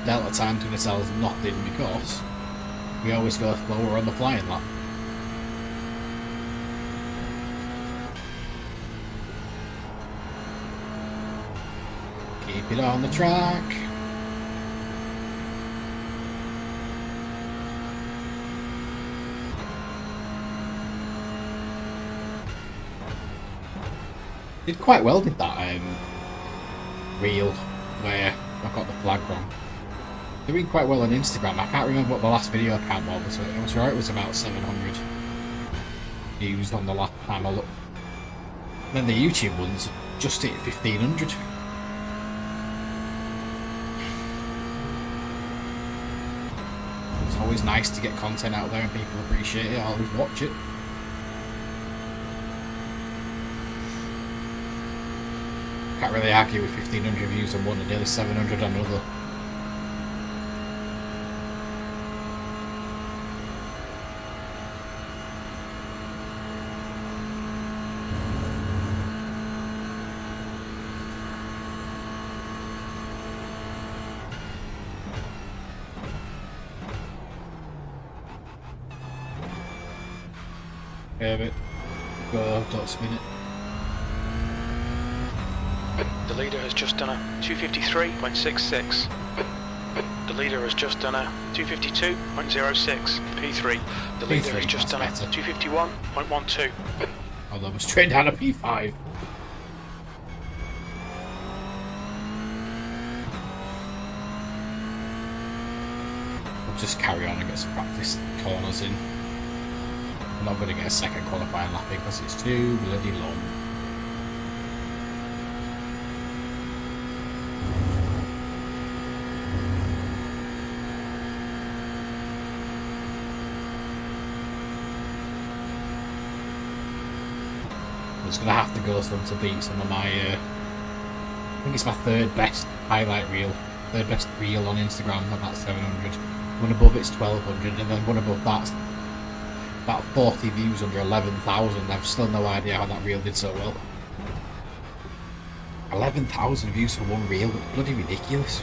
Delta time to tell us nothing because we always go slower on the flying lap. Keep it on the track. Did quite well, did that reel where I got the flag wrong. Doing quite well on Instagram. I can't remember what the last video count was, but I was sure it was about 700 views on the last time I looked. And then the YouTube ones just hit 1500. It's always nice to get content out there and people appreciate it. I always watch it. Can't really argue with 1500 views on one and nearly 700 on another. Curve it. Go, don't spin it. The leader has just done a 253.66. The leader has just done a 252.06 P3. The leader has just done a 251.12. Oh, that was straight down a P5. We'll just carry on and get some practice corners in. I'm not going to get a second qualifying lap in because it's too bloody long. I'm just going to have to go some to beat some of my, I think it's my third best highlight reel, third best reel on Instagram, about 700. One above it's 1200, and then one above that's about 40 views under 11,000. I've still no idea how that reel did so well. 11,000 views for one reel, it's bloody ridiculous.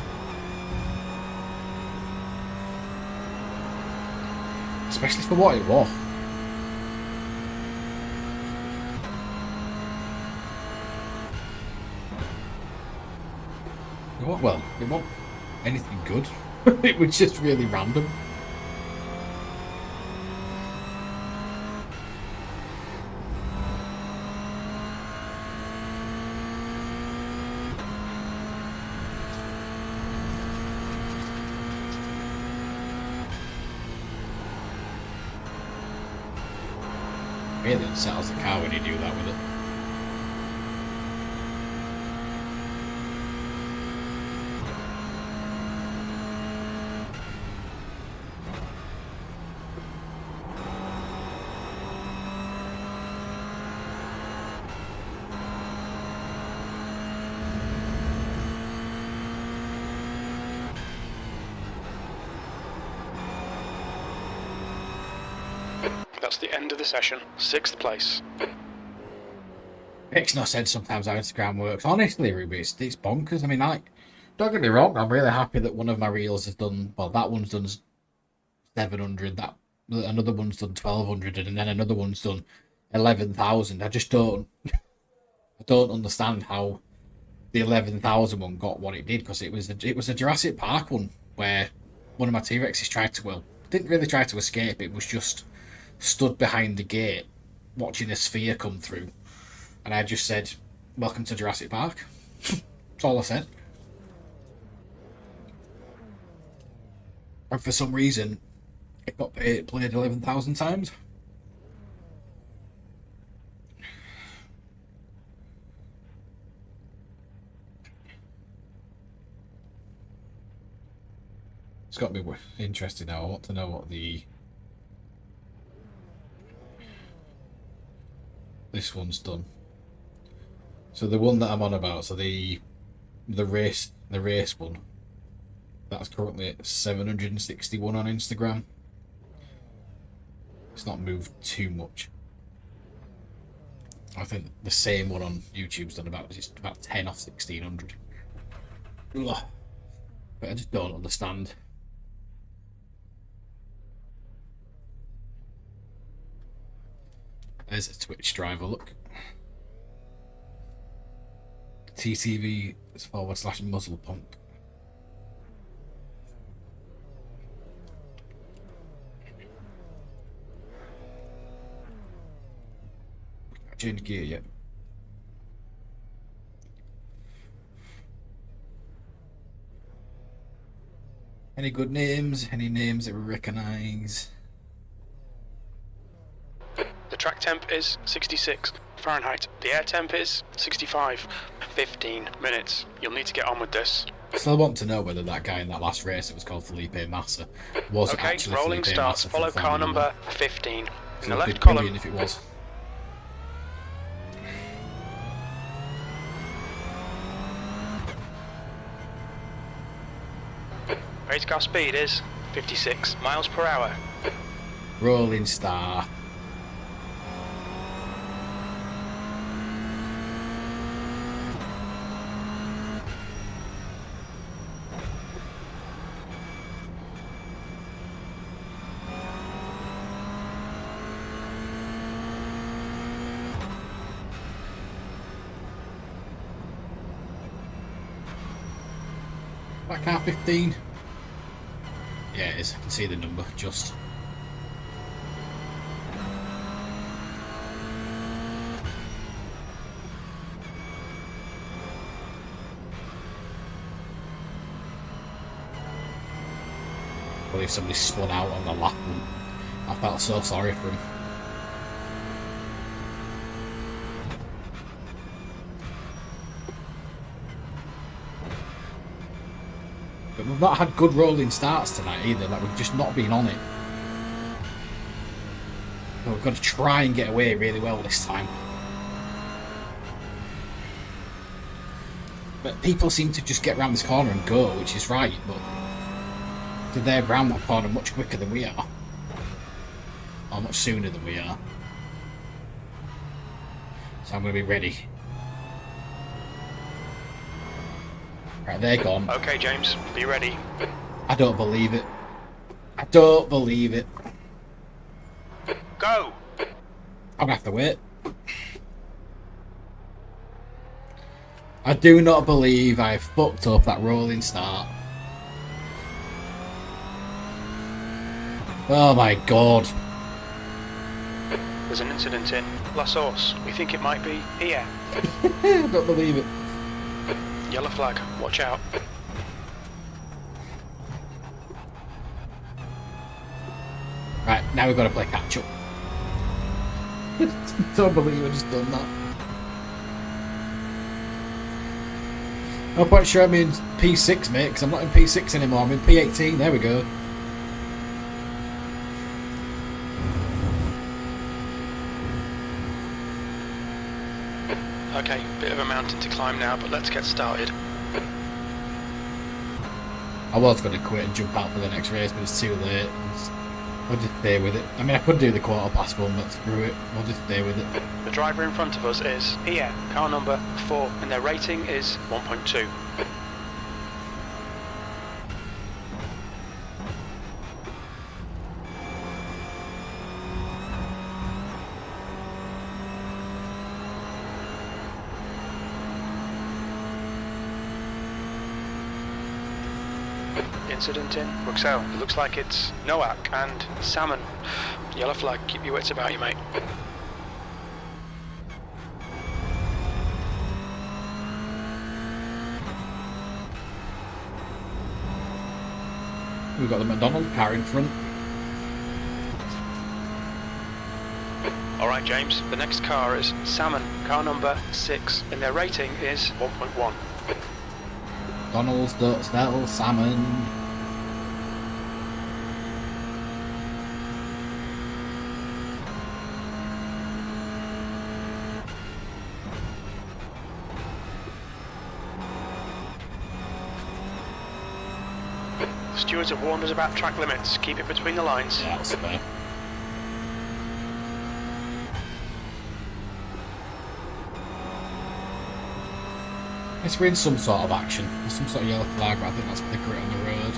Especially for what it was. Well, it wasn't anything good. It was just really random. Really unsettles the car when you do that with it. That's the end of the session. 6th place. Makes no sense sometimes how Instagram works. Honestly, Ruby, it's bonkers. I mean, like, don't get me wrong, I'm really happy that one of my reels has done, well, that one's done 700, that another one's done 1200, and then another one's done 11,000. I just don't, I don't understand how the 11,000 one got what it did, because it was a Jurassic Park one where one of my T-Rexes tried to, well, didn't really try to escape, it was just stood behind the gate watching a sphere come through, and I just said, welcome to Jurassic Park. That's all I said. And for some reason it got played 11,000 times. It's got me interested now. I want to know what this one's done. So the one that I'm on about, so the race one, that's currently at 761 on Instagram. It's not moved too much. I think the same one on YouTube's done about 10 off 1600. Ugh. But I just don't understand. There's a Twitch driver, look. TTV/muzzle punk. Not changed gear yet. Any good names? Any names that we recognise? The track temp is 66 Fahrenheit. The air temp is 65. 15 minutes. You'll need to get on with this. I still want to know whether that guy in that last race that was called Felipe Massa was okay, actually rolling Felipe starts. Massa. Follow car number 15. In the left left column. If it was. Race car speed is 56 miles per hour. Rolling star. That car 15? Yeah, it is. I can see the number just. I believe somebody spun out on the lap one. I felt so sorry for him. But we've not had good rolling starts tonight either, like we've just not been on it. But we've got to try and get away really well this time. But people seem to just get around this corner and go, which is right, but they're around that corner much quicker than we are. Or much sooner than we are. So I'm going to be ready. Right, they're gone. Okay, James, be ready. I don't believe it. I don't believe it. Go! I'm gonna have to wait. I do not believe I fucked up that rolling start. Oh my god. There's an incident in La Source. We think it might be here. I don't believe it. Yellow flag, watch out. Right, now we've got to play catch up. Don't believe I just done that. I'm not quite sure I'm in P6, mate, because I'm not in P6 anymore. I'm in P18. There we go. Okay, bit of a mountain to climb now, but let's get started. I was going to quit and jump out for the next race, but it's too late. We'll just stay with it. I mean, I could do the quarter past one, but screw it. We'll just stay with it. The driver in front of us is here, car number 4, and their rating is 1.2. Incident in Ruxell. It looks like it's Noack and Salmon. Yellow flag, keep your wits about you, mate. We've got the McDonald car in front. Alright, James, the next car is Salmon, car number 6, and their rating is 1.1. McDonald's, don't sell salmon. Stewards have warned us about track limits. Keep it between the lines. Yeah, that's fair. It's we're in some sort of action. There's some sort of yellow flag, but I think that's for the grit on the road.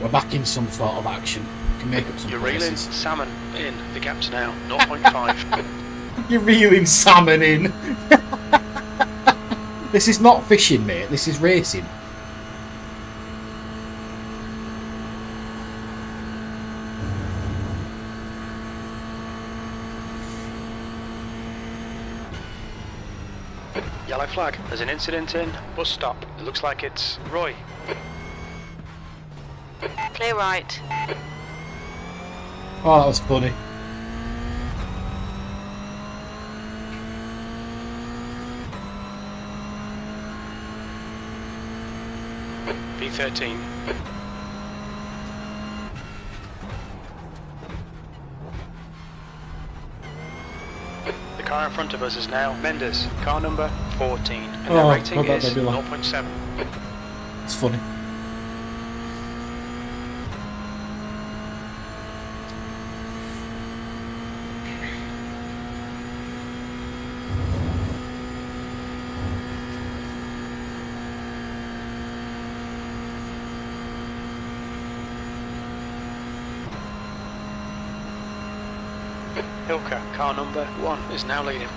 We're back in some sort of action. We can make up some You're reeling places. Salmon in. The gap's now 0.5. You're reeling salmon in. This is not fishing, mate. This is racing. Yellow flag. There's an incident in bus stop. It looks like it's Roy. Clear right. Oh, that was funny. B13. The car in front of us is now Mendes, car number 14, and their Oh, rating God, is that'd be like- 0.7. It's funny. Hilker, car number 1, is now leading.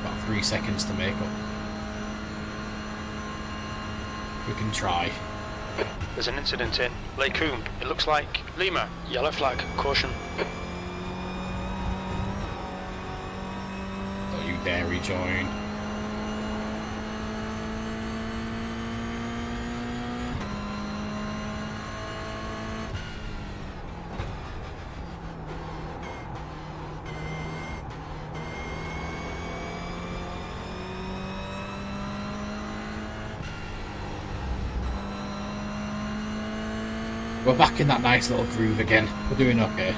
About 3 seconds to make up. We can try. There's an incident in Lacoombe. It looks like Lima. Yellow flag, caution. Don't you dare rejoin. We're back in that nice little groove again. We're doing okay.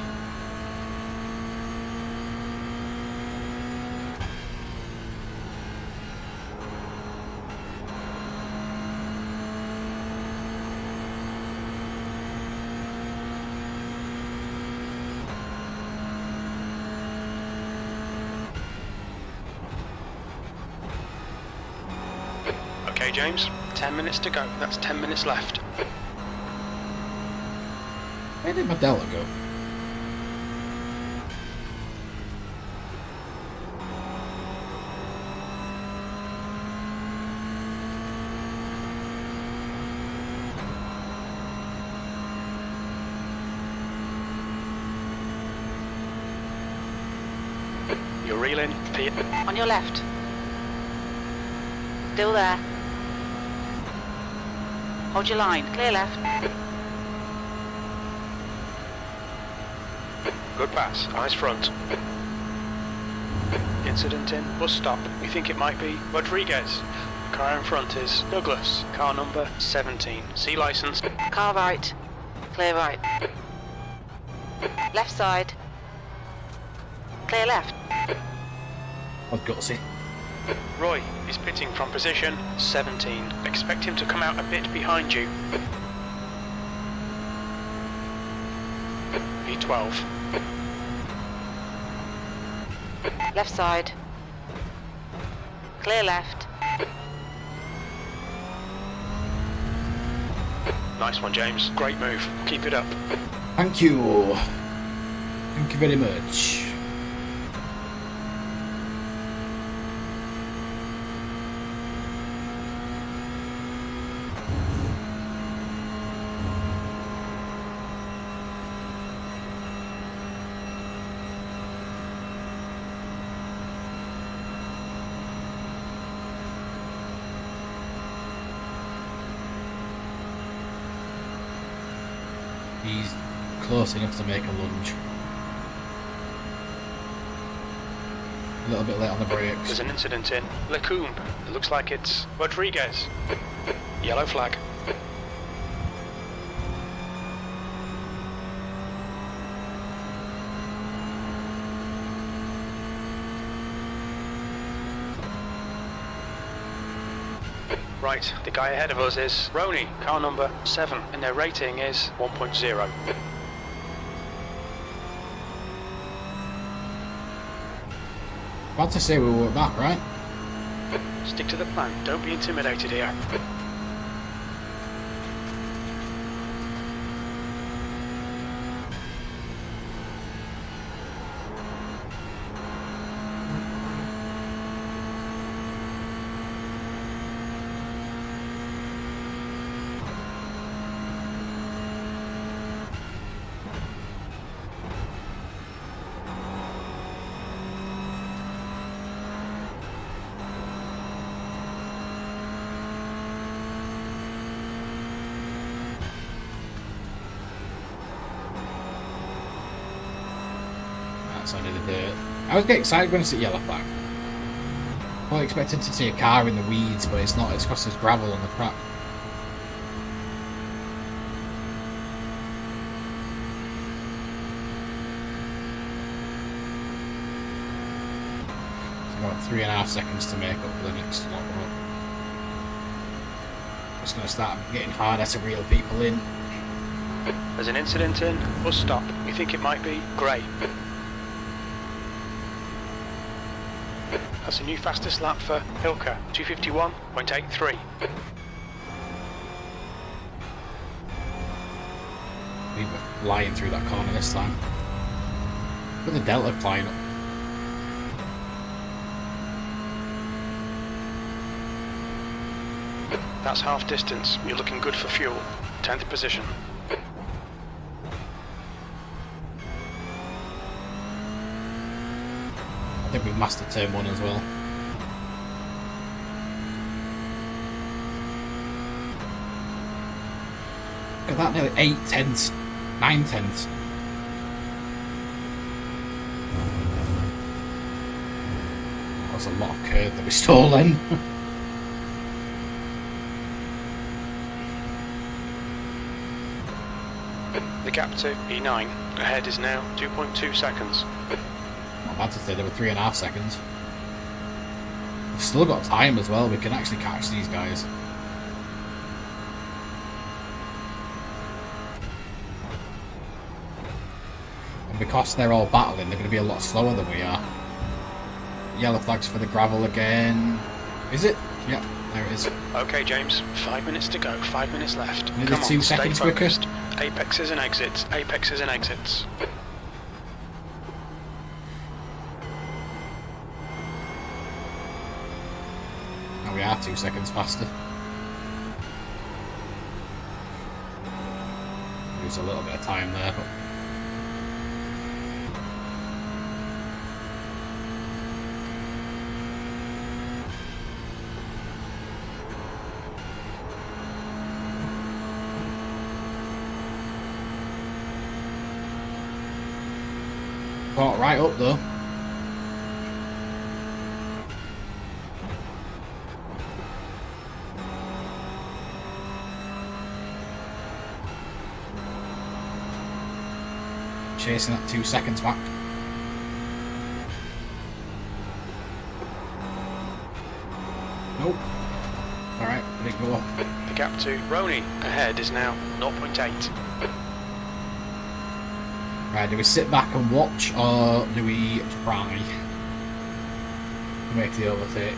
Okay, James, 10 minutes to go. That's 10 minutes left. Where did my Delta go? You're reeling. On your left. Still there. Hold your line. Clear left. Good pass. Eyes front. Incident in bus stop. We think it might be Rodriguez. Car in front is Douglas. Car number 17. C license. Car right. Clear right. Left side. Clear left. Oh, gutsy. Roy is pitting from position 17. Expect him to come out a bit behind you. P12. Left side. Clear left. Nice one, James. Great move. Keep it up. Thank you. Thank you very much. He's close enough to make a lunge. A little bit late on the brakes. There's an incident in Lecumbe. It looks like it's Rodriguez. Yellow flag. Right, the guy ahead of us is Roney, car number 7, and their rating is 1.0. About to say we were back, right? Stick to the plan, don't be intimidated here. That's only the dirt. I was getting excited when I see yellow flag. I was expecting to see a car in the weeds, but it's not. It's because there's gravel on the track. So I've got 3.5 seconds to make up for the next lap up. It's going to start getting harder to reel people in. There's an incident in bus stop. You think it might be grey. That's a new fastest lap for Hilker, 251.83. We were flying through that corner this time. Look at the Delta flying up. That's half distance. You're looking good for fuel. 10th position. I think we've mastered turn 1 as well. Look at that, nearly 8 tenths, 9 tenths. That's a lot of curve that we stole then. The gap to E9 ahead is now 2.2 seconds. Not bad to say, they were 3.5 seconds. We've still got time as well, we can actually catch these guys. And because they're all battling, they're going to be a lot slower than we are. Yellow flags for the gravel again. Is it? Yep, there it is. Okay, James, 5 minutes to go, 5 minutes left. Nearly Come on, 2 stay seconds quicker. focused. Apexes and exits, apexes and exits. Now we are 2 seconds faster. Lose a little bit of time there, but got right up though. Chasing that 2 seconds back. Nope. Alright, let it go. The gap to Roney ahead is now 0.8. Right, do we sit back and watch, or do we try to make the overtake?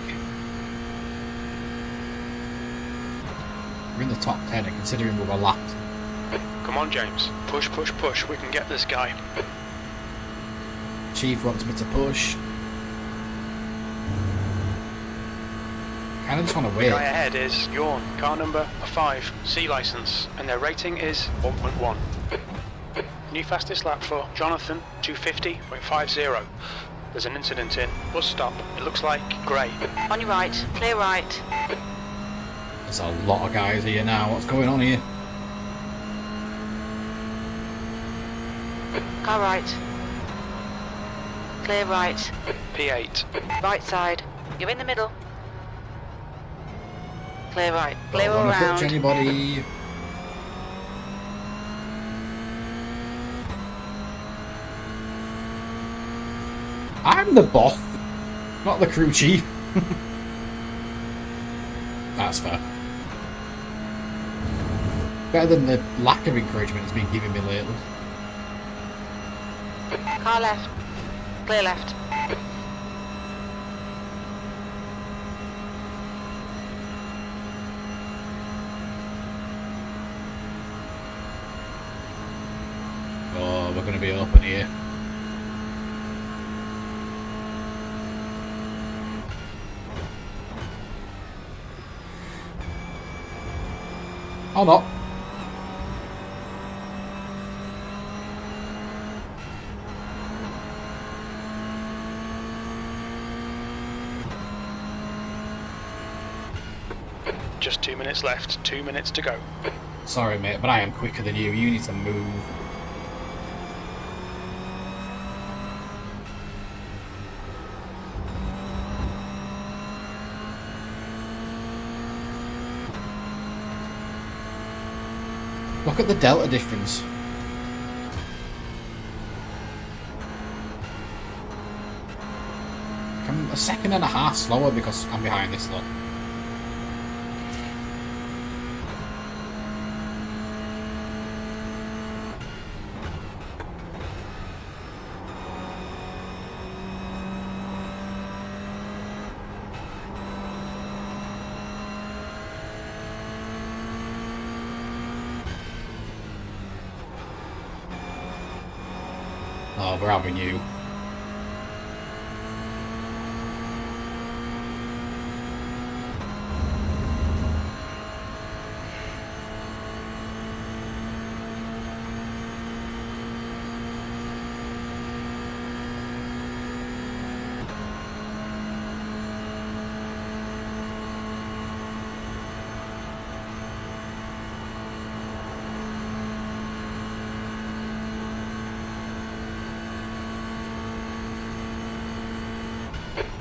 We're in the top 10, and considering we were lapped. Come on, James. Push, push, push. We can get this guy. Chief wants me to push. Kind of just want to wait. The guy ahead is Yawn, car number 5, C license, and their rating is 1.1. New fastest lap for Jonathan, 250.50. There's an incident in bus stop. It looks like grey. On your right, clear right. There's a lot of guys here now. What's going on here? Car right. Clear right. P8. Right side. You're in the middle. Clear right. Clear Don't all want to touch round. anybody. I'm the boss, not the crew chief. That's fair. Better than the lack of encouragement it's been giving me lately. Car left. Clear left. Oh, we're going to be open here. Oh no. Just 2 minutes left. 2 minutes to go. Sorry mate, but I am quicker than you. You need to move. Look at the delta difference. I'm a second and a half slower because I'm behind this lot. Oh, we're having you.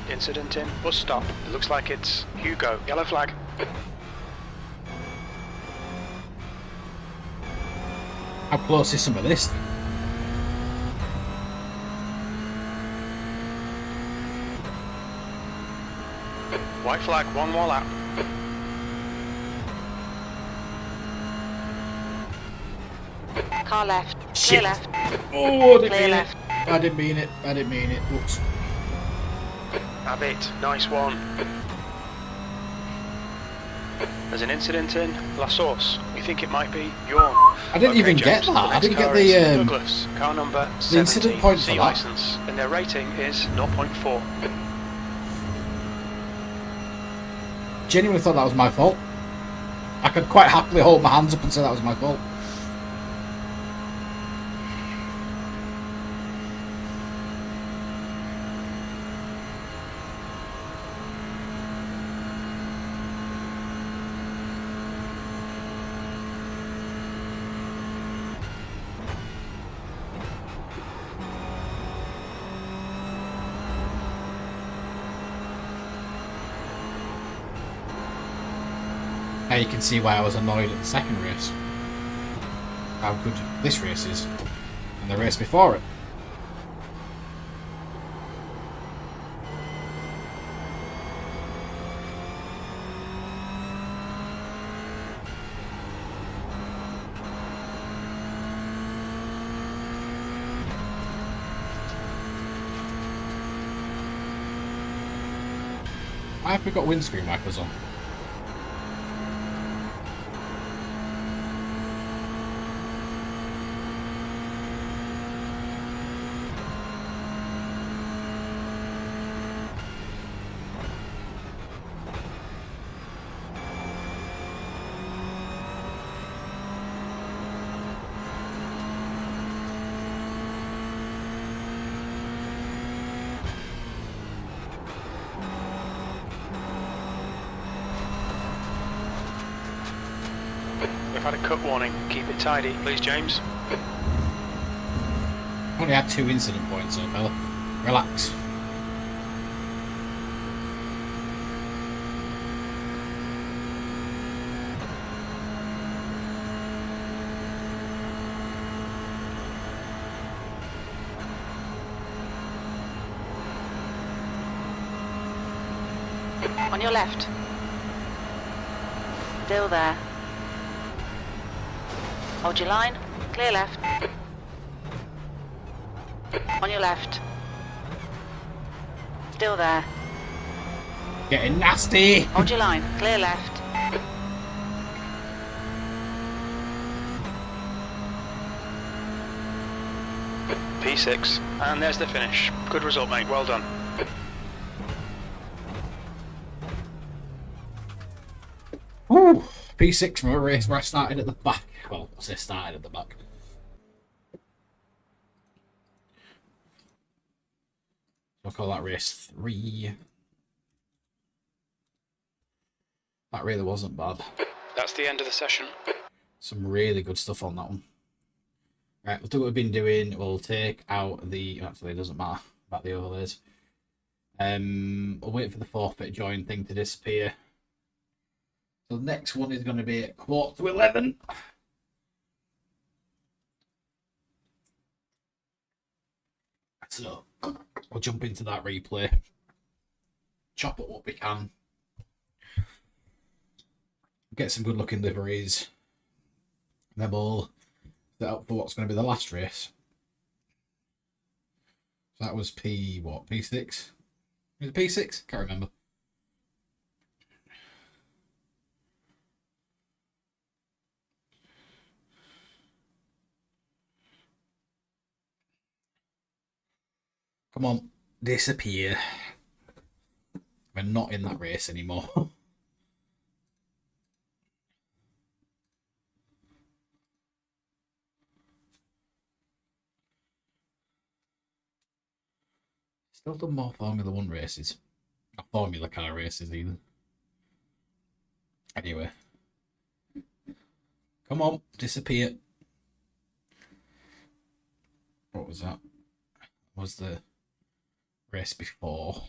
Incident in bus stop. It looks like it's Hugo. Yellow flag. How close is some of this? White flag. One more lap. Car left. Clear Shit. left. Oh, I didn't Clear mean left. it. I didn't mean it. I didn't mean it. Oops. Abbott. Nice one. There's an incident in La Source. We think it might be Yawn. I didn't even get James, that. the I didn't next get car the, is Douglas. Car number the incident 70, point C for that. license, and their rating is 0.4. Genuinely thought that was my fault. I could quite happily hold my hands up and say that was my fault. Now you can see why I was annoyed at the second race. How good this race is. And the race before it. Why have we got windscreen wipers on? We've had a cut warning. Keep it tidy, please, James. Only had 2 incident points, so fella. Relax. On your left. Still there. Hold your line. Clear left. On your left. Still there. Getting nasty. Hold your line. Clear left. P6. And there's the finish. Good result, mate. Well done. Woo! P6 from a race where I started at the back. Well, I say started at the back. I'll call that race 3. That really wasn't bad. That's the end of the session. Some really good stuff on that one. Right, we'll do what we've been doing. We'll take out the... Actually, it doesn't matter about the overlays. We'll wait for the forfeit join thing to disappear. So the next one is going to be at 11:15. So we'll jump into that replay. Chop up what we can. Get some good looking liveries. And then we'll set up for what's going to be the last race. So that was P6? Was it P6? Can't remember. Come on, disappear. We're not in that race anymore. Still done more Formula 1 races. Not Formula car races either. Anyway. Come on, disappear. What was that? Was the race before?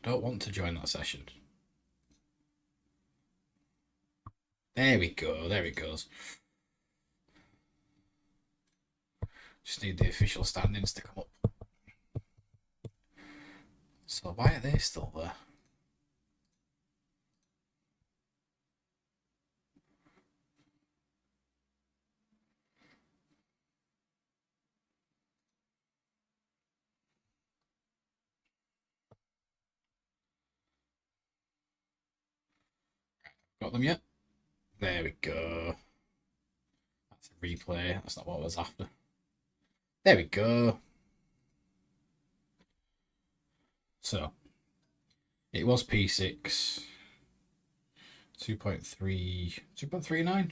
Don't want to join that session. There we go, there it goes. Just need the official standings to come up. So why are they still there? Got them yet? There we go. That's a replay. That's not what I was after. There we go. So, it was P6. 2.3... 2.39?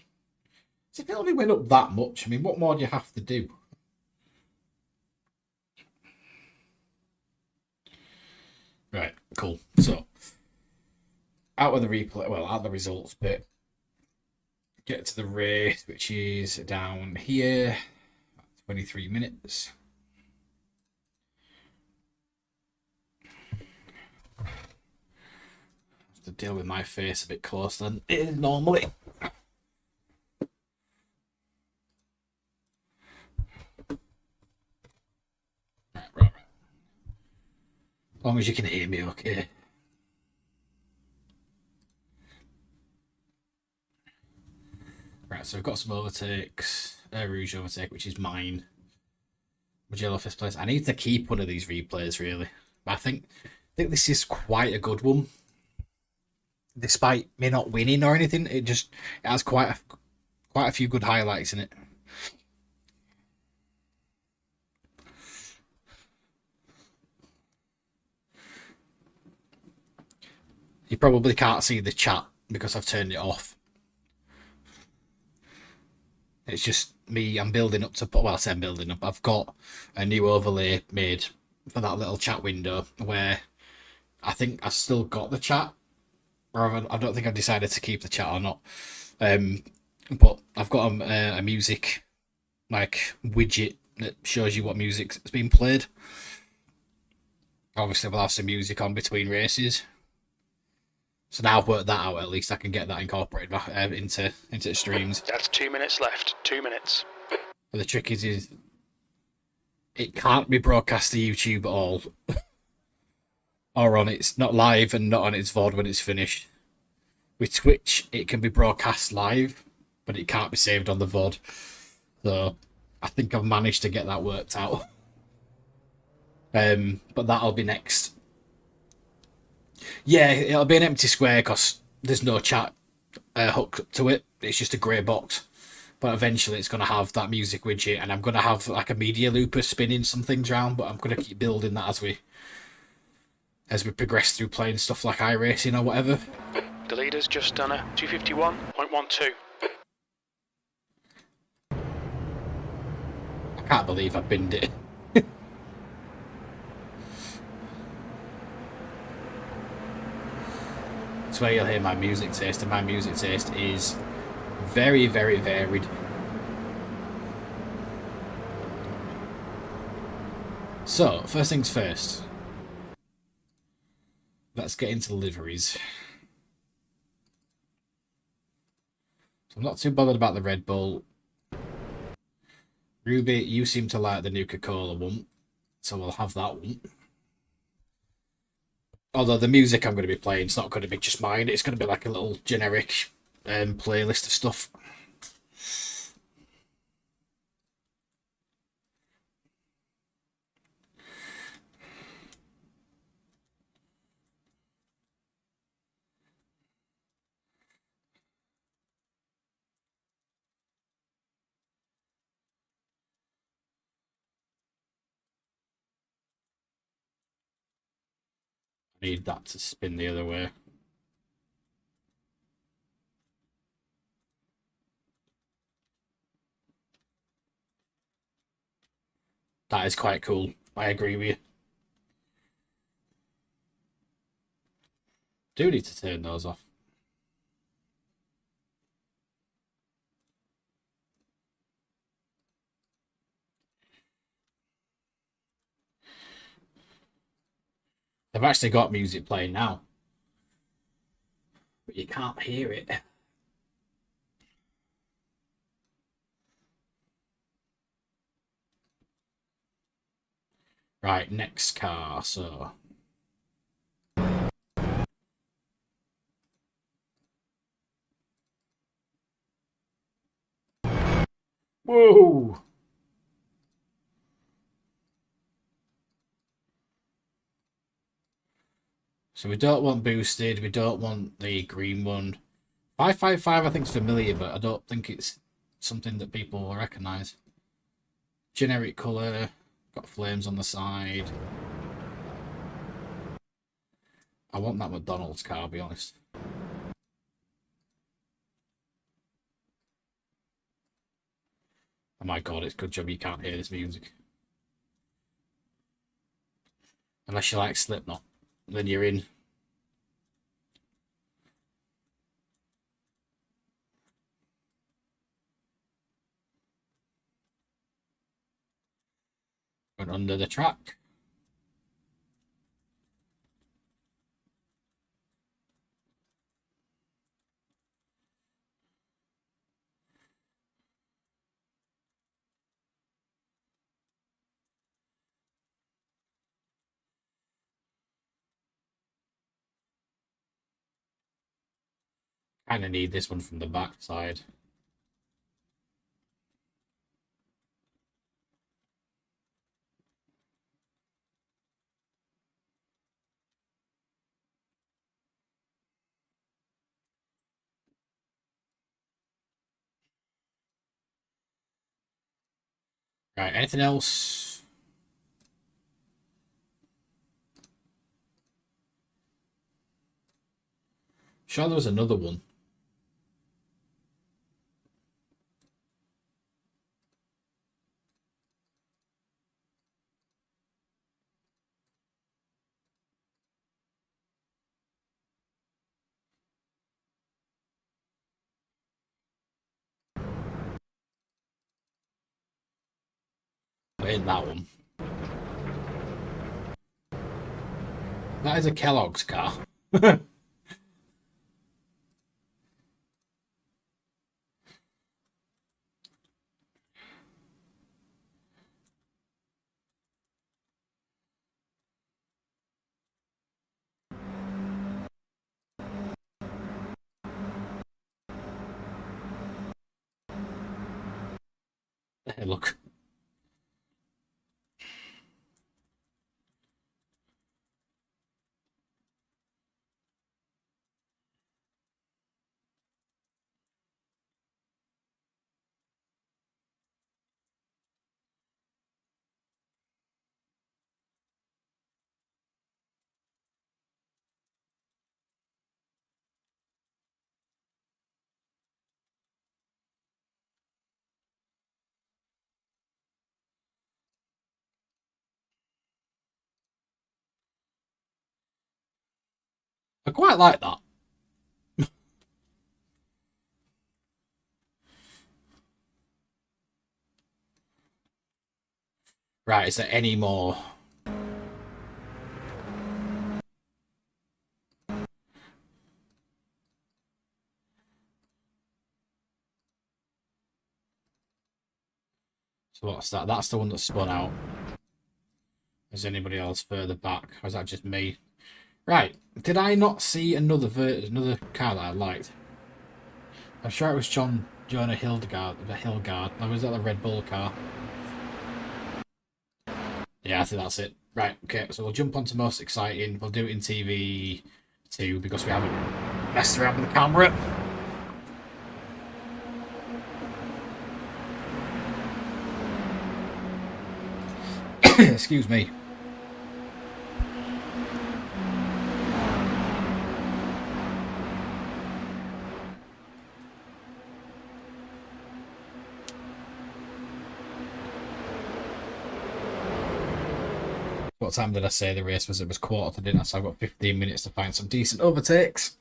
So if it only went up that much, I mean, what more do you have to do? Right, cool. So, out of the replay, well, out of the results bit, get to the race, which is down here, 23 minutes. Have to deal with my face a bit closer than it is normally. Right. As long as you can hear me, okay. Right, so I've got some overtakes. Rouge overtake, which is mine. Mugello fifth place. I need to keep one of these replays really. But I think this is quite a good one. Despite me not winning or anything, it has quite a few good highlights in it. You probably can't see the chat because I've turned it off. It's just me. I'm building up to. Well, I say I'm building up. I've got a new overlay made for that little chat window where I think I've still got the chat, or I don't think I've decided to keep the chat or not. But I've got a music like widget that shows you what music's been played. Obviously, we'll have some music on between races. So now I've worked that out. At least I can get that incorporated back, into the streams. That's 2 minutes left. 2 minutes. But the trick is it can't be broadcast to YouTube at all, or on it's not live and not on its VOD when it's finished. With Twitch, it can be broadcast live, but it can't be saved on the VOD. So I think I've managed to get that worked out. But that'll be next. Yeah, it'll be an empty square because there's no chat hooked up to it. It's just a grey box. But eventually it's going to have that music widget, and I'm going to have like a media looper spinning some things around, but I'm going to keep building that as we progress through playing stuff like iRacing or whatever. The leader's just done a 251.12. I can't believe I binned it. That's where you'll hear my music taste, and my music taste is very, very varied. So, first things first. Let's get into liveries. So I'm not too bothered about the Red Bull. Ruby, you seem to like the Nuka-Cola one, so we'll have that one. Although the music I'm going to be playing is not going to be just mine, it's going to be like a little generic playlist of stuff. I need that to spin the other way. That is quite cool. I agree with you. Do need to turn those off. They've actually got music playing now, but you can't hear it. Right, next car, so... Whoa! So we don't want boosted, we don't want the green one. 555 I think is familiar, but I don't think it's something that people will recognise. Generic colour, got flames on the side. I want that McDonald's car, I'll be honest. Oh my god, it's a good job you can't hear this music. Unless you like Slipknot, then you're in. Going under the track. Kind of need this one from the back side. Right, anything else? Sure, there was another one. But in that one. That is a Kellogg's car. Hey, look. I quite like that. Right, is there any more? So what's that? That's the one that spun out. Is anybody else further back? Or is that just me? Right. Did I not see another car that I liked? I'm sure it was Jonah Hildegard, the Hildegard. Or was that the Red Bull car? Yeah, I think that's it. Right, okay, so we'll jump on to most exciting. We'll do it in TV2 because we haven't messed around with the camera. Excuse me. What time did I say the race was? It was quarter to dinner, so I've got 15 minutes to find some decent overtakes.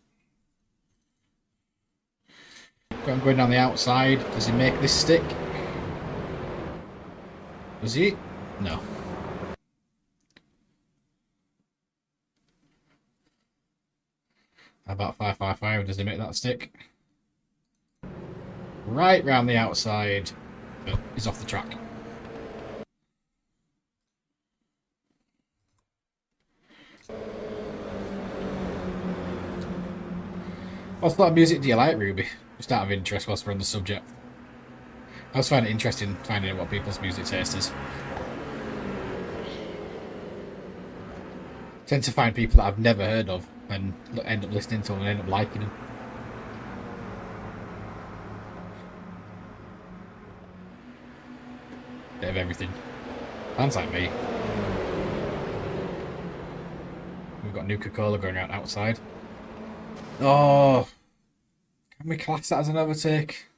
I'm going down the outside. Does he make this stick? Does he? No. How about 555? Does he make that stick? Right round the outside. But he's off the track. What sort of music do you like, Ruby? Just out of interest whilst we're on the subject. I always find it interesting finding out what people's music taste is. Tend to find people that I've never heard of and end up listening to them and end up liking them. Bit of everything. Sounds like me. We've got Nuka-Cola going around outside. Oh, can we class that as an overtake?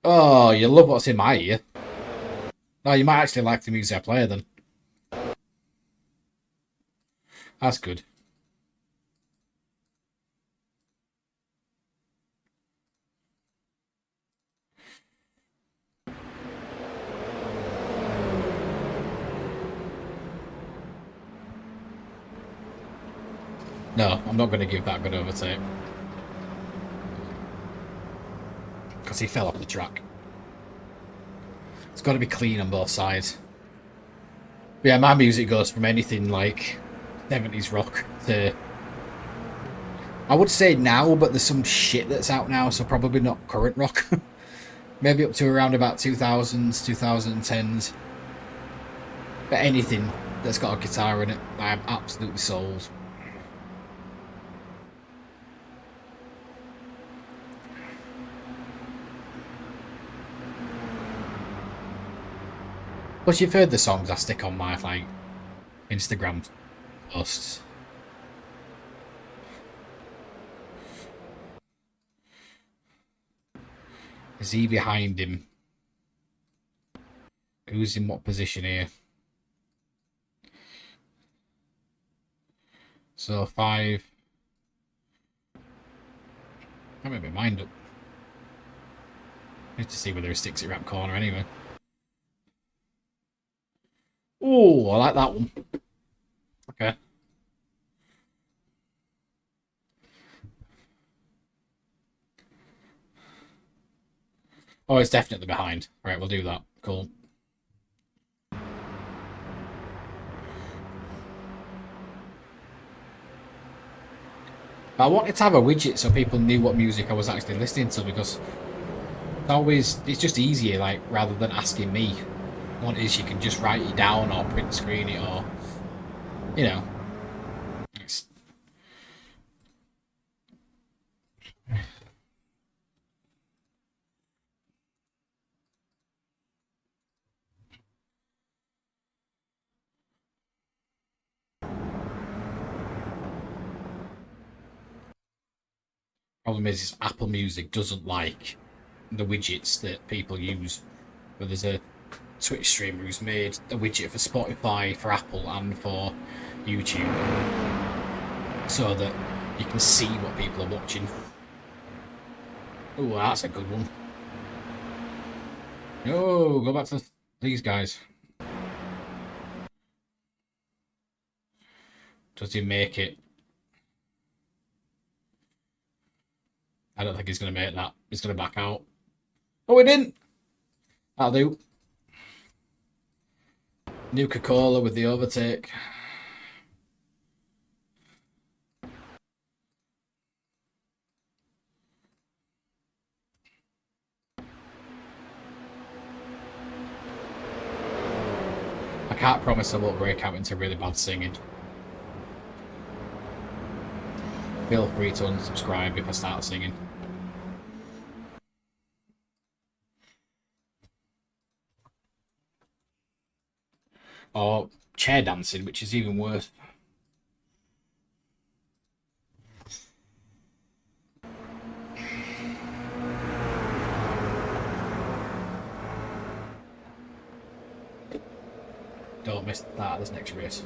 Oh, you love what's in my ear. Oh, you might actually like the music I play then. That's good. No, I'm not going to give that good overtake. Because he fell off the track. It's got to be clean on both sides. But yeah, my music goes from anything like 70s rock to... I would say now, but there's some shit that's out now, so probably not current rock. Maybe up to around about 2000s, 2010s. But anything that's got a guitar in it, I am absolutely sold. But you've heard the songs I stick on my like Instagram posts. Is he behind him? Who's in what position here? So 5. I can't make my mind up. Need to see whether he sticks it around corner anyway. Oh, I like that one. Okay. Oh, it's definitely behind. Right, we'll do that. Cool. I wanted to have a widget so people knew what music I was actually listening to, because it's just easier, like, rather than asking me what it is. You can just write it down or print screen it, or, you know. It's... Problem is Apple Music doesn't like the widgets that people use. But there's a Twitch streamer who's made a widget for Spotify, for Apple, and for YouTube, so that you can see what people are watching. Oh, that's a good one. No, go back to these guys. Does he make it? I don't think he's going to make that. He's going to back out. Oh, he didn't! That'll do. Nuka-Cola with the overtake. I can't promise I won't break out into really bad singing. Feel free to unsubscribe if I start singing. Or chair dancing, which is even worse. Don't miss that this next race.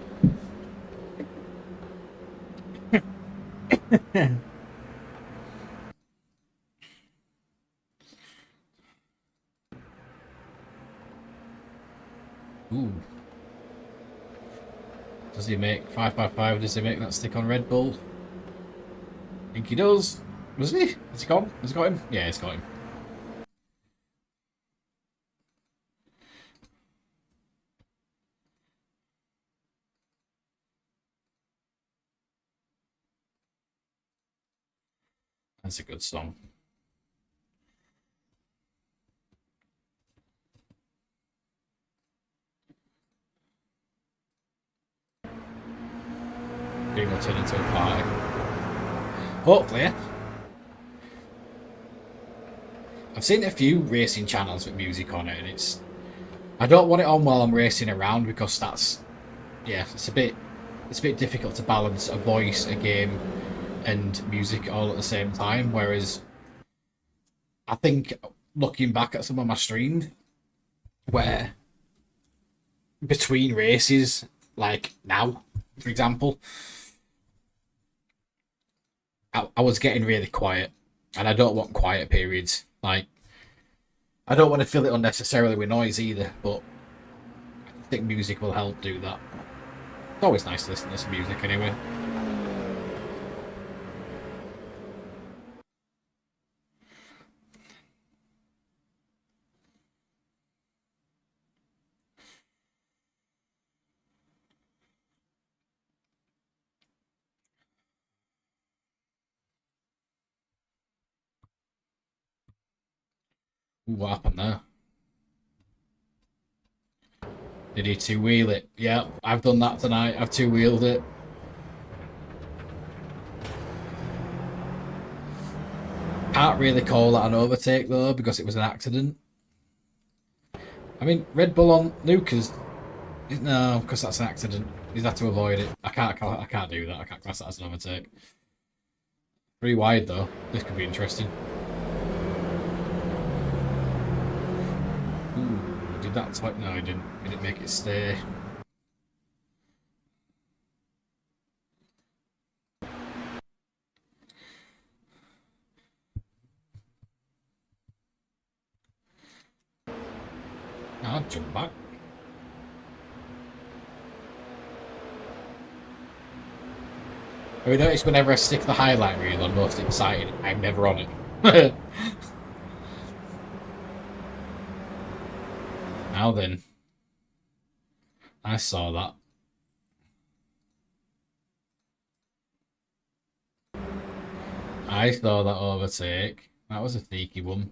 Ooh. Does he make 555? Does he make that stick on Red Bull? I think he does. Was he? Has he gone? Has he got him? Yeah, he's got him. That's a good song. Green will turn into a party. Hopefully. I've seen a few racing channels with music on it, and it's... I don't want it on while I'm racing around, because that's... Yeah, it's a bit difficult to balance a voice, a game, and music all at the same time, whereas I think looking back at some of my streams where between races, like now, for example, I was getting really quiet, and I don't want quiet periods. Like, I don't want to fill it unnecessarily with noise either, but I think music will help do that. It's always nice to listen to some music anyway. Ooh, what happened there? Did he two-wheel it? Yeah, I've done that tonight. I've two-wheeled it. Can't really call that an overtake though, because it was an accident. I mean, Red Bull on Nuka's. No, because that's an accident. He's had to avoid it. I can't do that. I can't class that as an overtake. 3 wide though. This could be interesting. Ooh, did that type? No, he didn't. He didn't make it stay. I'll jump back. Have you noticed whenever I stick the highlight reel on most exciting, I'm never on it. Now then. I saw that. I saw that overtake. That was a sneaky one.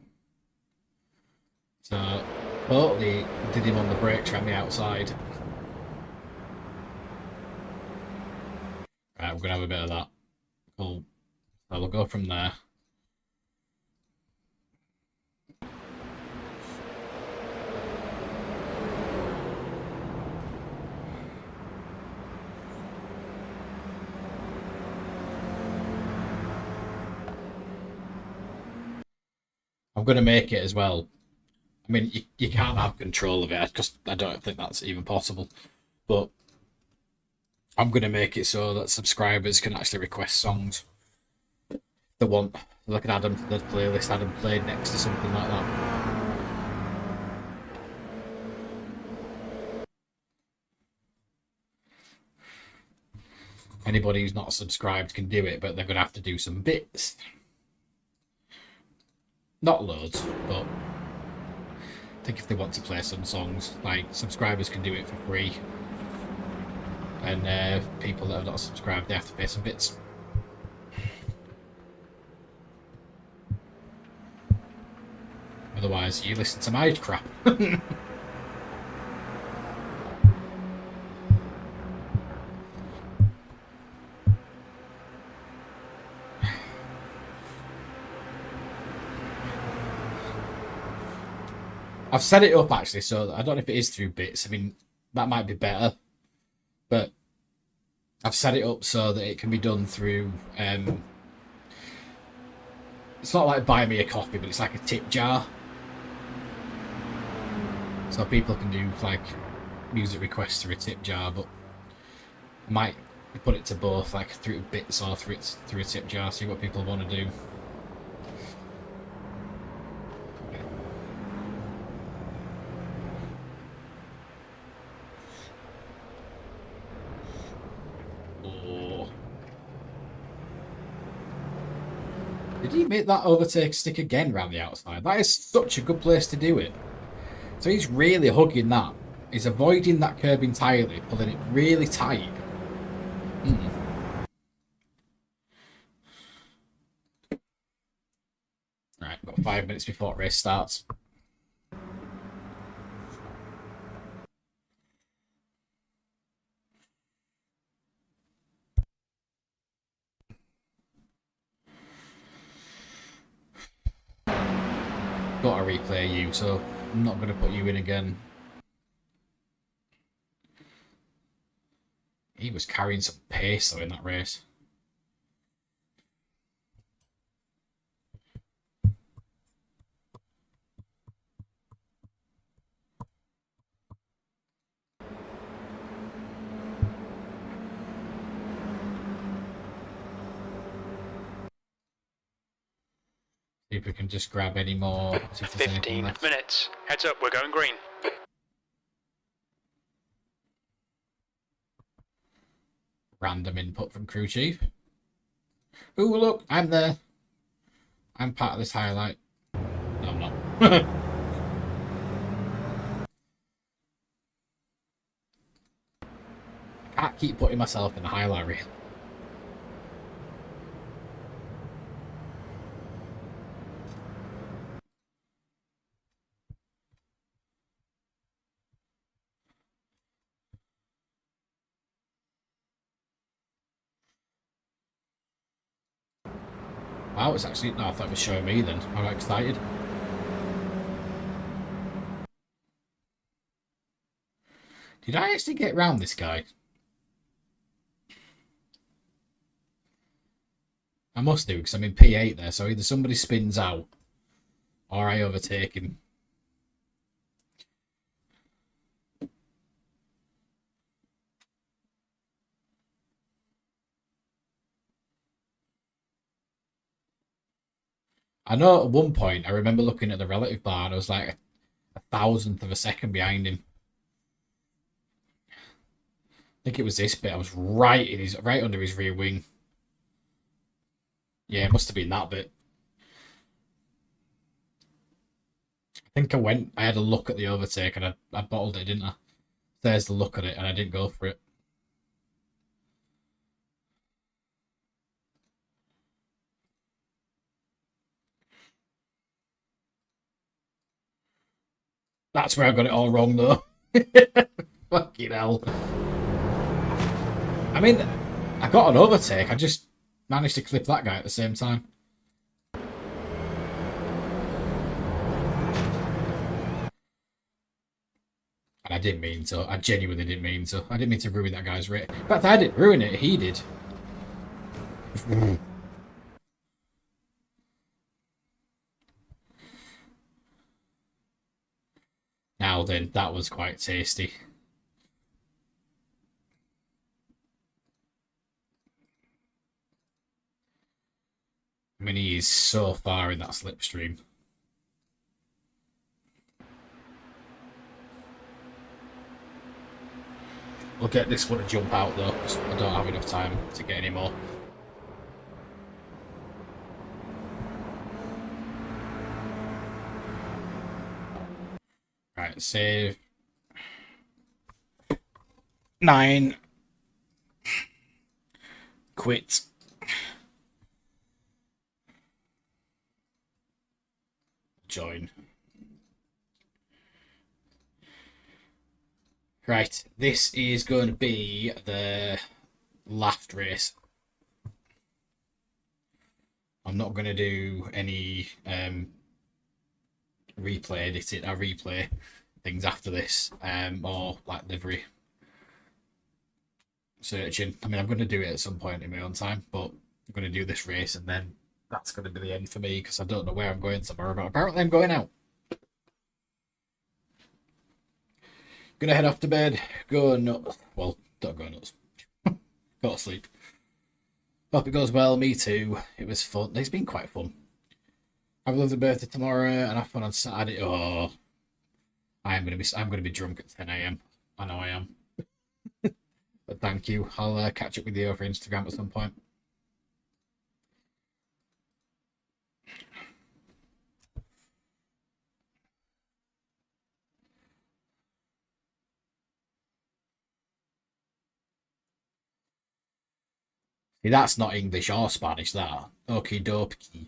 So, totally did him on the brakes around the outside. Right, we're going to have a bit of that. Cool. So we'll go from there. I'm going to make it as well. I mean, you can't have control of it because I don't think that's even possible. But I'm going to make it so that subscribers can actually request songs they want. So they can add them to the playlist, add them played next to something like that. Anybody who's not subscribed can do it, but they're going to have to do some bits. Not loads, but I think if they want to play some songs, like, subscribers can do it for free. And people that have not subscribed, they have to pay some bits. Otherwise, you listen to my crap. I've set it up actually, so I don't know if it is through bits. I mean, that might be better, but I've set it up so that it can be done through. It's not like buy me a coffee, but it's like a tip jar, so people can do like music requests through a tip jar. But I might put it to both, like through bits or through a tip jar. See what people want to do. Did he make that overtake stick again round the outside? That is such a good place to do it. So he's really hugging that. He's avoiding that curb entirely, pulling it really tight. Right, got 5 minutes before race starts. Got to replay you, so I'm not going to put you in again. He was carrying some pace though in that race. See if we can just grab any more. 15 minutes. Heads up, we're going green. Random input from crew chief. Ooh, look, I'm there. I'm part of this highlight. No, I'm not. I can't keep putting myself in the highlight reel. Wow, it's actually... No, I thought it was showing me then. I got excited. Did I actually get round this guy? I must do, because I'm in P8 there, so either somebody spins out or I overtake him. I know at one point, I remember looking at the relative bar and I was like a thousandth of a second behind him. I think it was this bit. I was right under his rear wing. Yeah, it must have been that bit. I think I had a look at the overtake and I bottled it, didn't I? There's the look at it and I didn't go for it. That's where I got it all wrong, though. Fucking hell. I mean, I got an overtake. I just managed to clip that guy at the same time. And I didn't mean to. I genuinely didn't mean to. I didn't mean to ruin that guy's race. In fact, I didn't ruin it. He did. Now then, that was quite tasty. I mean, he is so far in that slipstream. We'll get this one to jump out though, because I don't have enough time to get any more. Right, save. 9. Quit. Join. Right, this is going to be the last race. I'm not going to do any replay editing. I replay things after this, or like livery searching. I mean, I'm going to do it at some point in my own time, but I'm going to do this race and then that's going to be the end for me because I don't know where I'm going tomorrow, but apparently I'm going out. Gonna head off to bed, go nuts. Well, don't go nuts. Go to sleep. Hope it goes well, me too. It was fun. It's been quite fun. Have a lovely birthday tomorrow and have fun on Saturday. Oh, I'm gonna be drunk at 10 AM. I know I am. But thank you. I'll catch up with you over Instagram at some point. See, that's not English or Spanish, that. Okie dokie.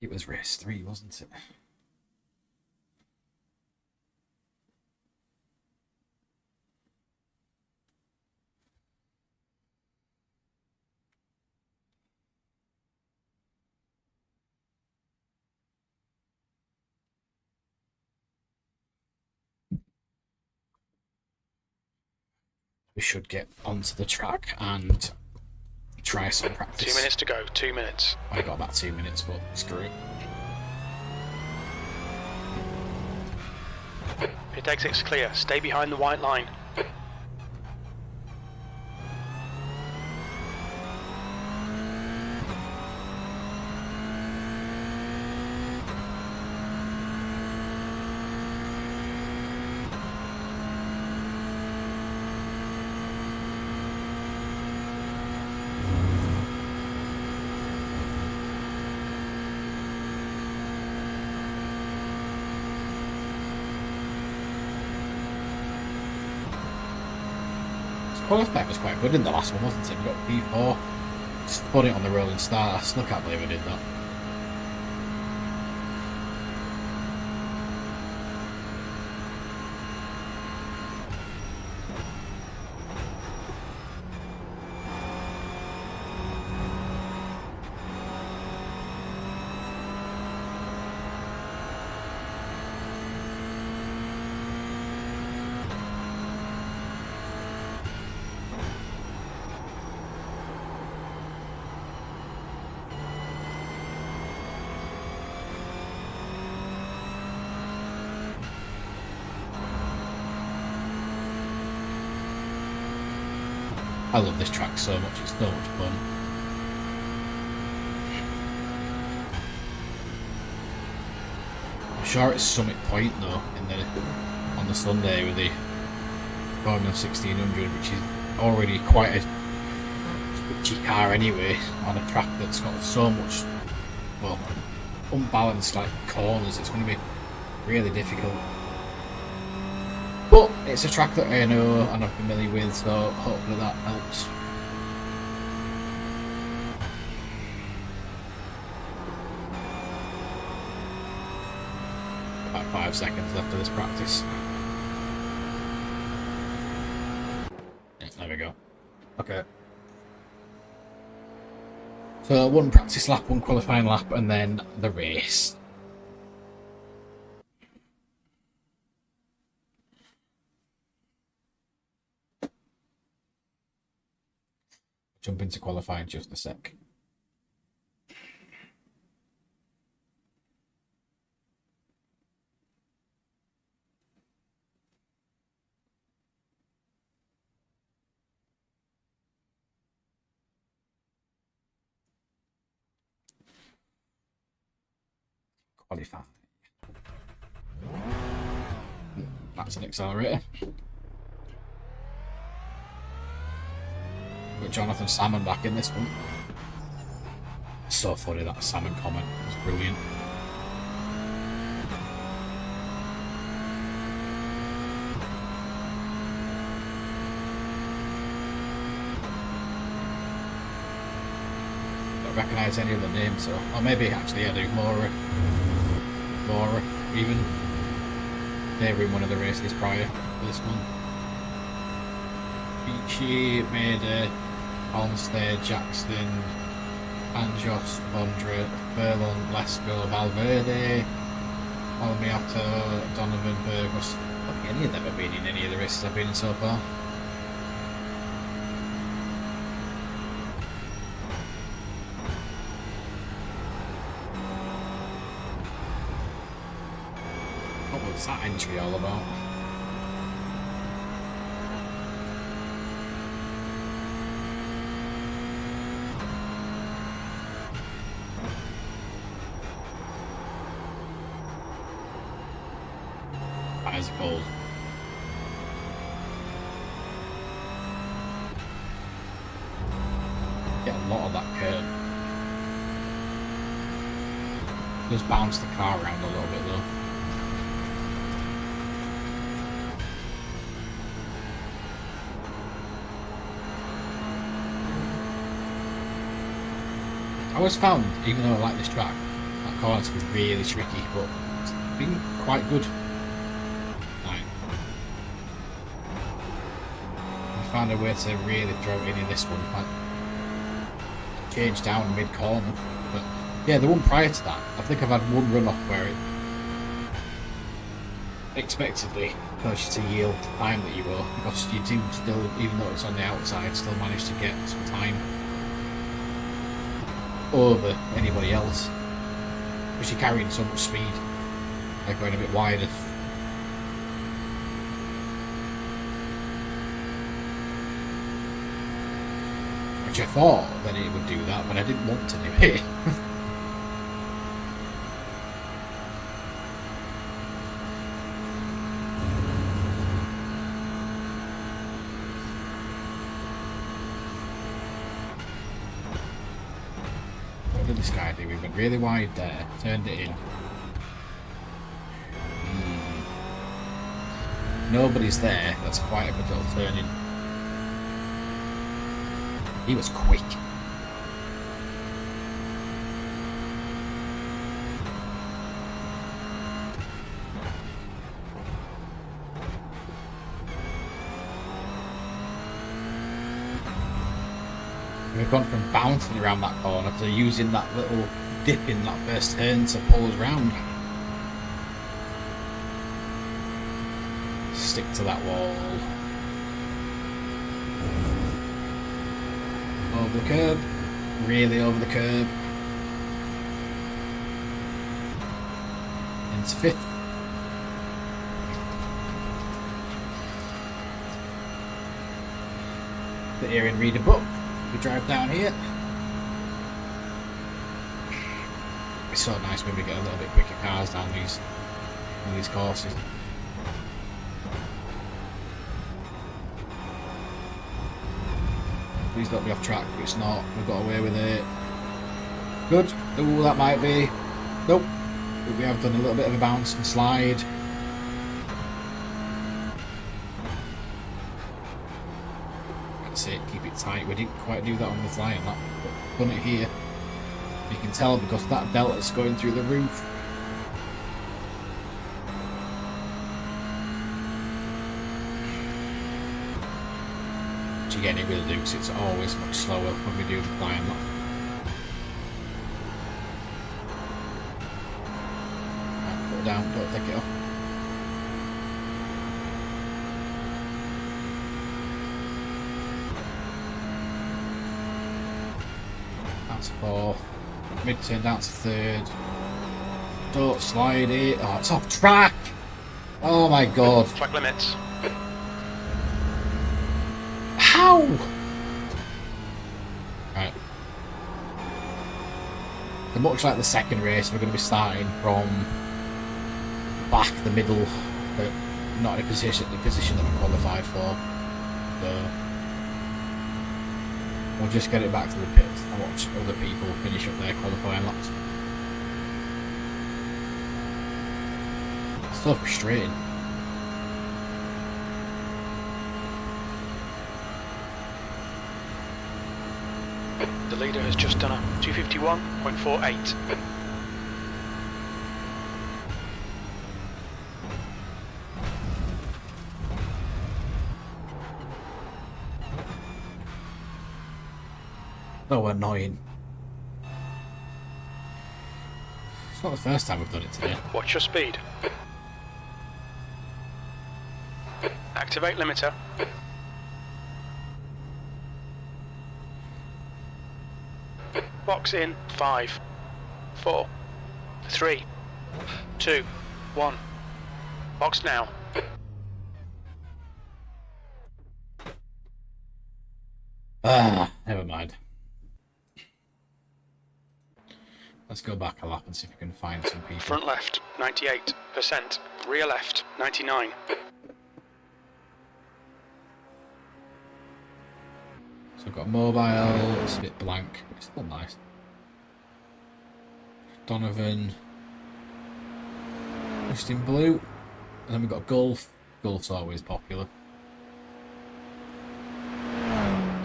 It was race 3, wasn't it? We should get onto the track and try some practice. 2 minutes to go, 2 minutes. I got about 2 minutes, but screw it. Pit exit's clear. Stay behind the white line. Qualifying was quite good in the last one, wasn't it? We got P4. Just put it on the rolling start. I still can't believe I did that. I love this track so much, it's so much fun. I'm sure it's Summit Point though, on the Sunday with the Formula 1600, which is already quite a twitchy car anyway, on a track that's got so much, well, unbalanced like corners. It's going to be really difficult. But it's a track that I know and I'm familiar with, so hopefully that helps. About 5 seconds left of this practice. Yeah, there we go. Okay. So one practice lap, one qualifying lap, and then the race. Jump into qualifying just a sec. Qualify. That's an accelerator. Got Jonathan Salmon back in this one. So funny, that Salmon comment. It was brilliant. Don't recognise any of the names, so. Or maybe actually I do. Mora, even. They were in one of the races prior to this one. Beachy, Maida, Olmsted, Jackson, Anjos, Vondra, Furlong, Lesko, Valverde, Almiato, Donovan, Burgos. I don't think any of them have been in any of the races I've been in so far. What was that entry all about? As cold. Get a lot of that curve. Just bounce the car around a little bit though. I always found, even though I like this track, that corner to be really tricky, but it's been quite good. I found a way to really throw it in this one. Like, change down mid corner, but yeah, the one prior to that, I think I've had one run off where it expectedly caused you to yield the time that you were, because you do still, even though it's on the outside, still manage to get some time over anybody else, because you're carrying so much speed, like going a bit wider. Which I thought that it would do that, but I didn't want to do it. What did this guy do? We went really wide there, turned it in. Nobody's there. That's quite a good little turn in. He was quick. We've gone from bouncing around that corner to using that little dip in that first turn to pull us round. Stick to that wall. Over the curb. Really over the curb. Into fifth. sit here and read a book. We drive down here. It's so nice when we get a little bit quicker cars down these courses. Please don't be off track. It's not. We've got away with it. Good. Oh, that might be. Nope. But we have done a little bit of a bounce and slide. That's it. Keep it tight. We didn't quite do that on the flying lap, but done it here. You can tell because that delta's going through the roof. Which again it will do because it's always much slower when we do the flying lap. Right, foot down, don't take it off. Down to 4. Mid-turn down to 3rd. Don't slide it. Oh, it's off track! Oh my god. Track limits. How? Right. So much like the second race, we're going to be starting from back, the middle, but not in a position that we qualified for. So we'll just get it back to the pits and watch other people finish up their qualifying laps. It's so frustrating. The leader has just done a 251.48. Oh, annoying. It's not the first time we've done it today. Watch your speed. Activate limiter. Box in 5, 4, 3, 2, 1. Box now. Ah, never mind. Let's go back a lap and see if we can find some people. Front left 98%. Rear left 99. So we've got mobile, it's a bit blank, but it's still nice. Donovan, just in blue. And then we've got Golf. Golf's always popular.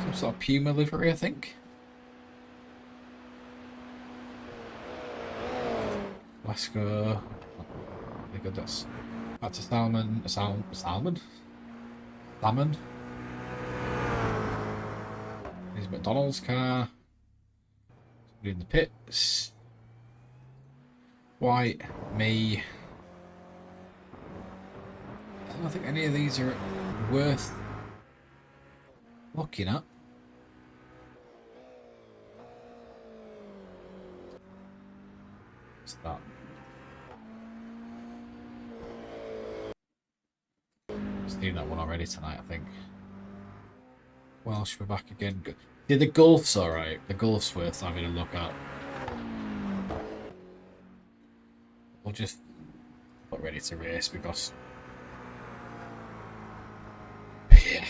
Some sort of Puma livery, I think. Let's go. Very good, that's a Salmon. Salmon? Here's McDonald's car. Somebody in the pits. White, me. I don't think any of these are worth looking at. What's that? Seen that one already tonight, I think. Welsh, we're back again. Yeah, the Gulf's alright. The Gulf's worth having a look at. We'll just get ready to race because... yeah.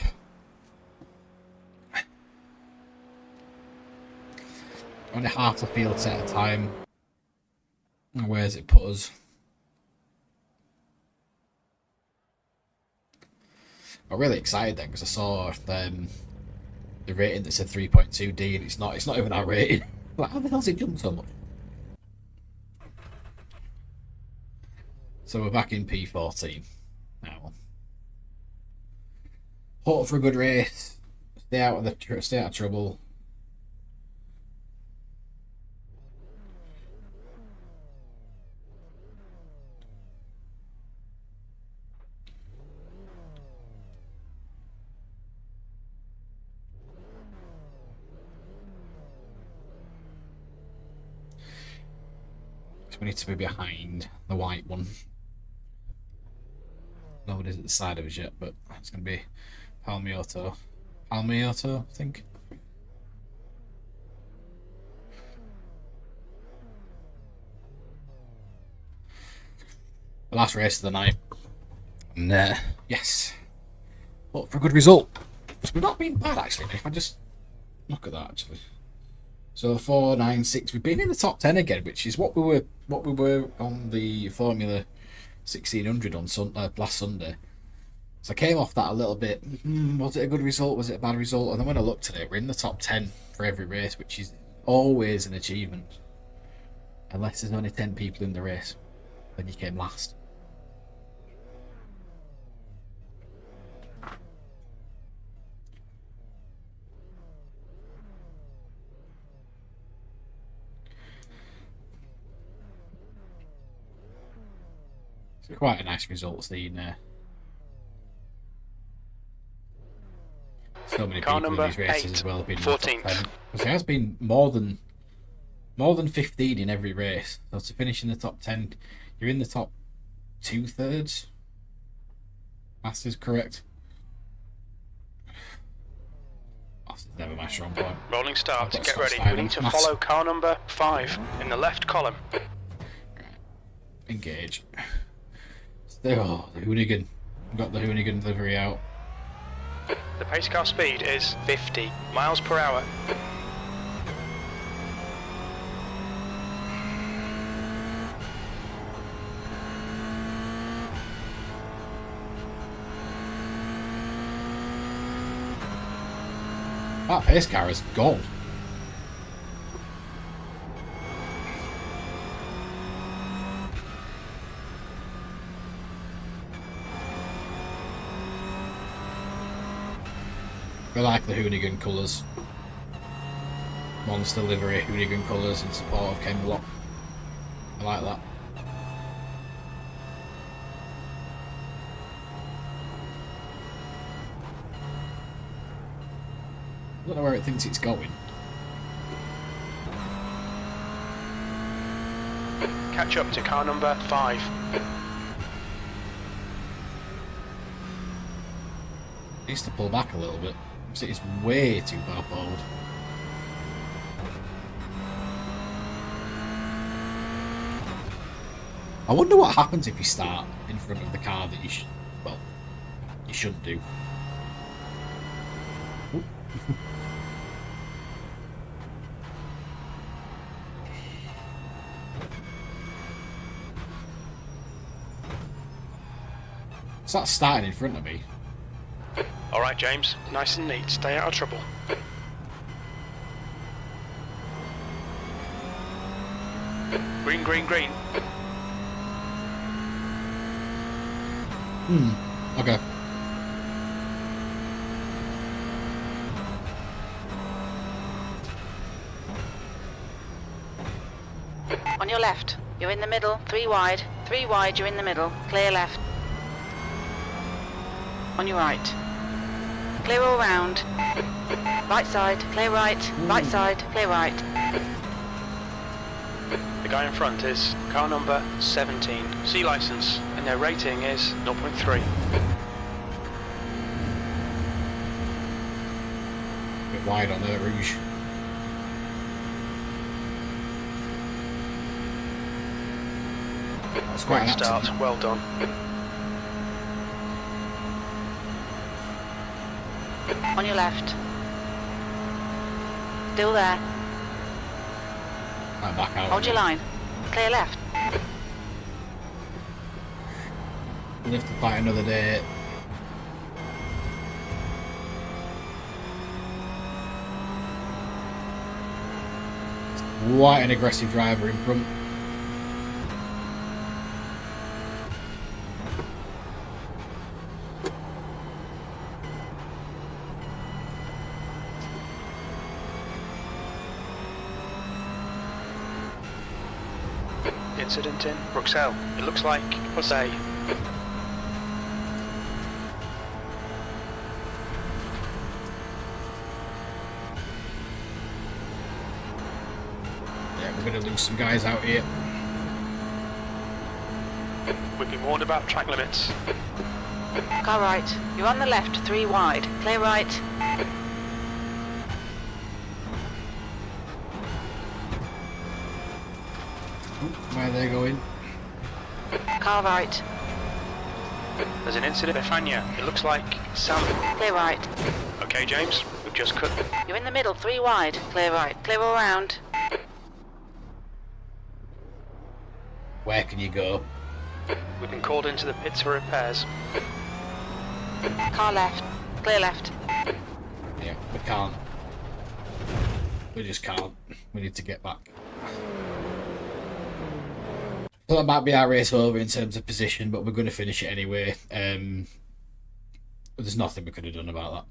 Only half the field set at a time. And where's it put us? I'm really excited then because I saw the rating that said 3.2D and it's not even our rating. Like, how the hell's it jumped so much? So we're back in P14 now. Hope for a good race. Stay out of trouble. We need to be behind the white one. Nobody's at the side of us yet, but it's going to be Palmiotto, Almeoto, I think. The last race of the night. And yes, but for a good result. We've not been bad actually. If I just look at that actually. So 496. We've been in the top 10 again, which is what we were on the Formula 1600 on last Sunday. So I came off that a little bit. Was it a good result? Was it a bad result? And then when I looked at it, we're in the top 10 for every race, which is always an achievement. Unless there's only 10 people in the race, then you came last. It's quite a nice result seeing so many Car people in number these races 8, as well have been 14th. There has been more than 15 in every race. So to finish in the top 10, you're in the top 2/3. Maths is correct. Maths is never my strong point. Rolling start. I've got Get to ready. stop We need to styling. follow car number 5 in the left column. Engage. Oh, the Hoonigan. Got the Hoonigan livery out. The pace car speed is 50 miles per hour. That pace car is gold. I like the Hoonigan colours. Monster livery, Hoonigan colours in support of Ken Block. I like that. I don't know where it thinks it's going. Catch up to car number 5. It needs to pull back a little bit. It's way too far forward. I wonder what happens if you start in front of the car that you shouldn't do. Ooh. So that's starting in front of me. Alright, James. Nice and neat. Stay out of trouble. Green, green, green. Okay. On your left. You're in the middle. 3 wide. 3 wide, you're in the middle. Clear left. On your right. Clear all round. Right side, clear right. Right side, clear right. The guy in front is car number 17. C license, and their rating is 0.3. Bit wide on the Rouge. That's quite Great an start. accident. Well done. On your left. Still there. Right, back out. Hold your line. Clear left. Live to fight another day. Quite an aggressive driver in front. Incident in Bruxelles. It looks like Jose. Yeah, we're going to lose some guys out here. We've been warned about track limits. Car right. You're on the left, 3 wide. Clear right. Where are they going? Car right. There's an incident at Fania. It looks like Sam. Clear right. Okay, James, we've just cut. You're in the middle, 3 wide. Clear right. Clear all round. Where can you go? We've been called into the pits for repairs. Car left. Clear left. Yeah, we can't. We just can't. We need to get back. So that might be our race over in terms of position, but we're going to finish it anyway. There's nothing we could have done about that.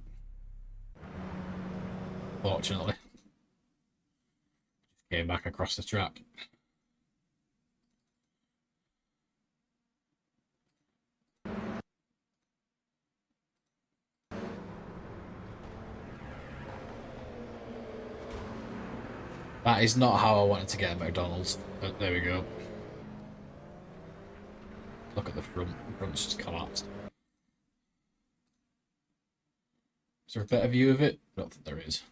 Fortunately. Just came back across the track. That is not how I wanted to get at McDonald's, but there we go. Look at the front. The front's just collapsed. Is there a better view of it? I don't think there is.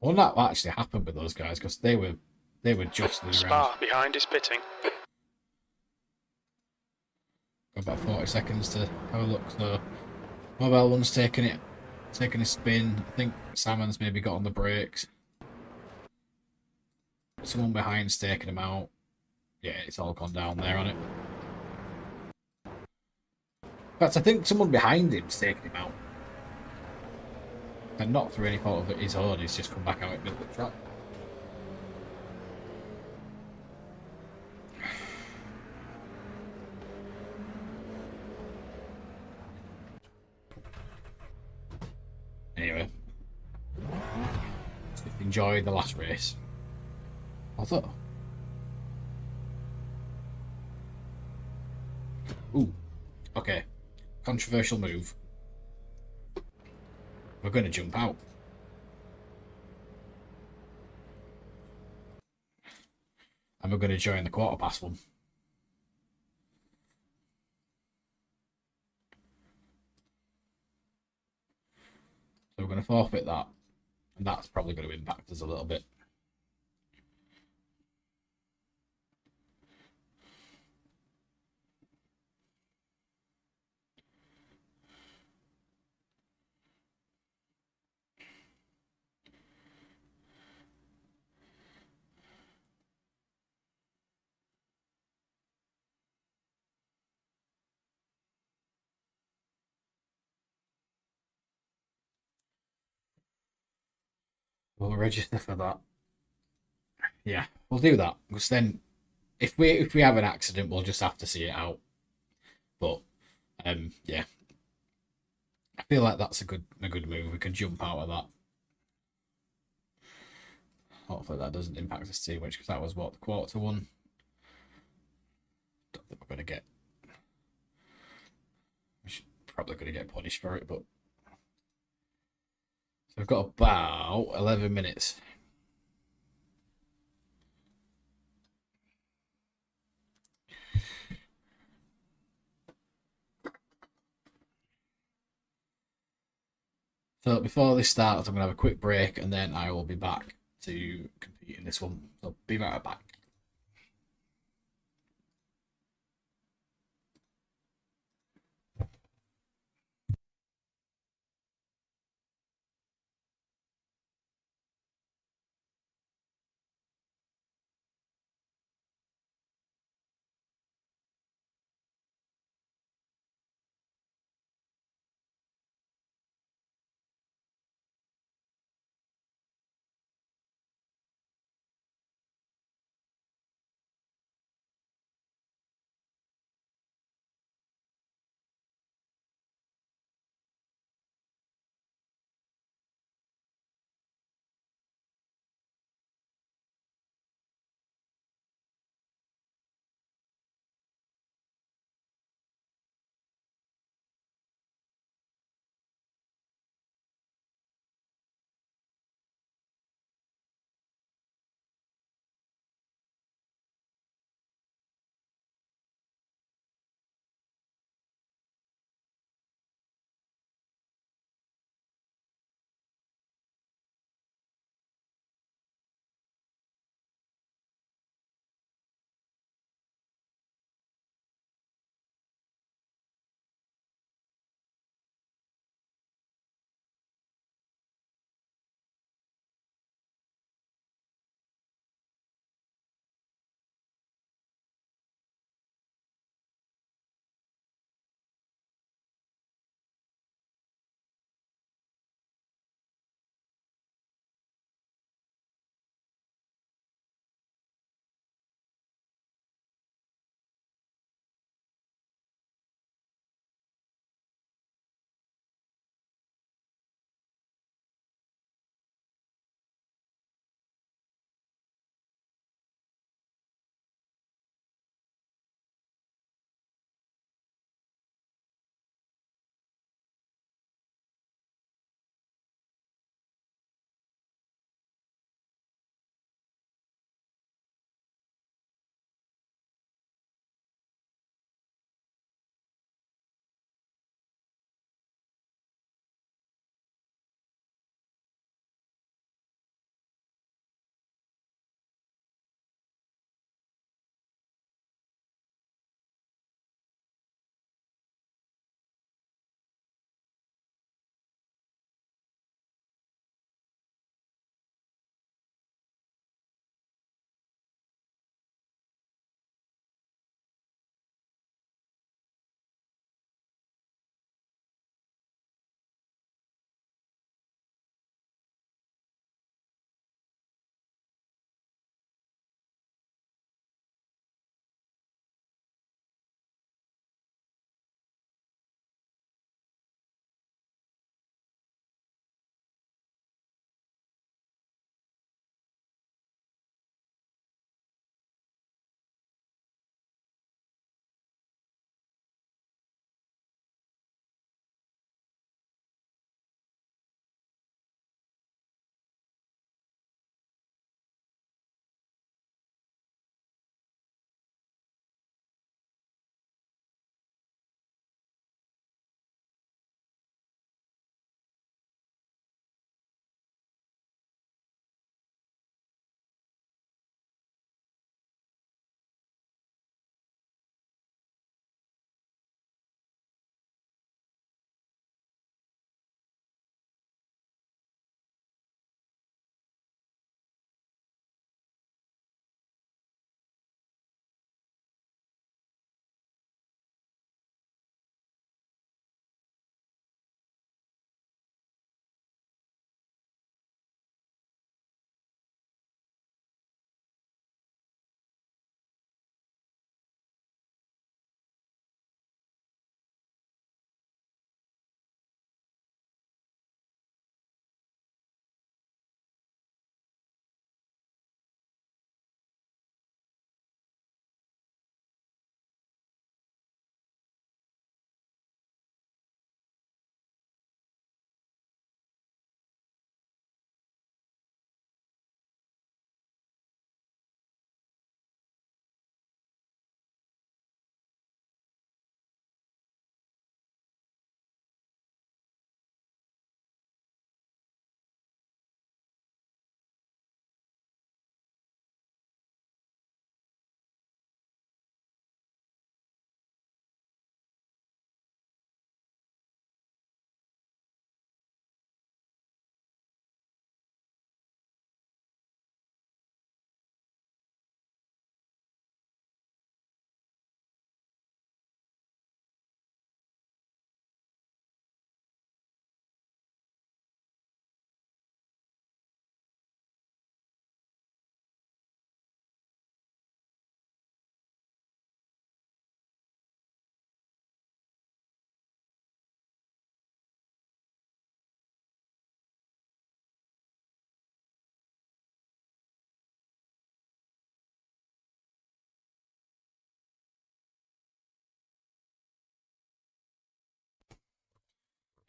Well, that actually happened with those guys because they were jostling around. Spa behind is pitting. Got about 40 seconds to have a look. So, Mobile One's taking a spin. I think Salmon's maybe got on the brakes. Someone behind's taking him out. Yeah, it's all gone down there on it. In fact, I think someone behind him's taking him out. And not through any fault of his own, he's just come back out in the middle of the track. Anyway, let's enjoy the last race. Although, ooh, okay, controversial move. We're going to jump out. And we're going to join the quarter past one. So we're going to forfeit that. And that's probably going to impact us a little bit. We'll register for that. Yeah, we'll do that. Because then, if we have an accident, we'll just have to see it out. But, yeah, I feel like that's a good move. We can jump out of that. Hopefully that doesn't impact us too much because that was what, the quarter one. Don't think we're going to get. Probably going to get punished for it, but. So we've got about 11 minutes. So before this starts, I'm going to have a quick break and then I will be back to compete in this one. So be right back.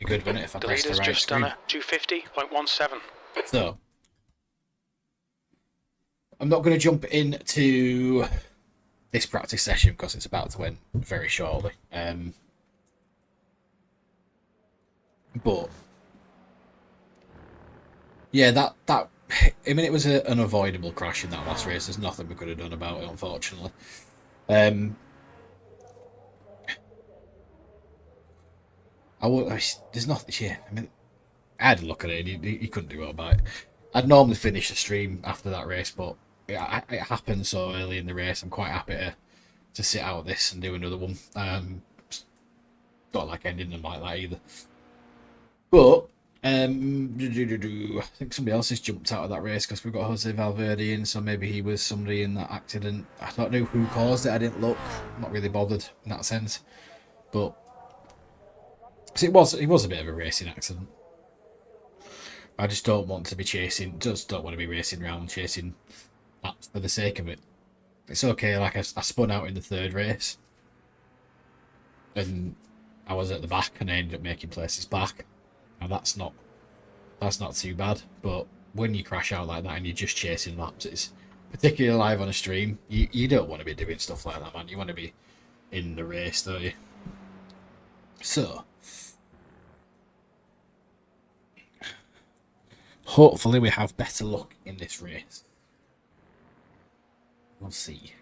Be good, wouldn't it, if I The pressed the leader's right just done screen? a 250.17. So, I'm not going to jump into this practice session because it's about to end very shortly. But yeah, that I mean, it was an avoidable crash in that last race. There's nothing we could have done about it, unfortunately. There's nothing. Yeah, I mean, I had a look at it. And he couldn't do it about it. I'd normally finish the stream after that race, but it happened so early in the race. I'm quite happy to sit out this and do another one. Not like ending them like that either. But I think somebody else has jumped out of that race because we've got Jose Valverde in, so maybe he was somebody in that accident. I don't know who caused it. I didn't look. I'm not really bothered in that sense. But it was a bit of a racing accident. I just don't want to be chasing. Just don't want to be racing around chasing laps for the sake of it. It's okay. Like I spun out in the third race, and I was at the back, and I ended up making places back. Now that's not too bad. But when you crash out like that and you're just chasing laps, it's particularly live on a stream. You don't want to be doing stuff like that, man. You want to be in the race, don't you? So hopefully we have better luck in this race. We'll see.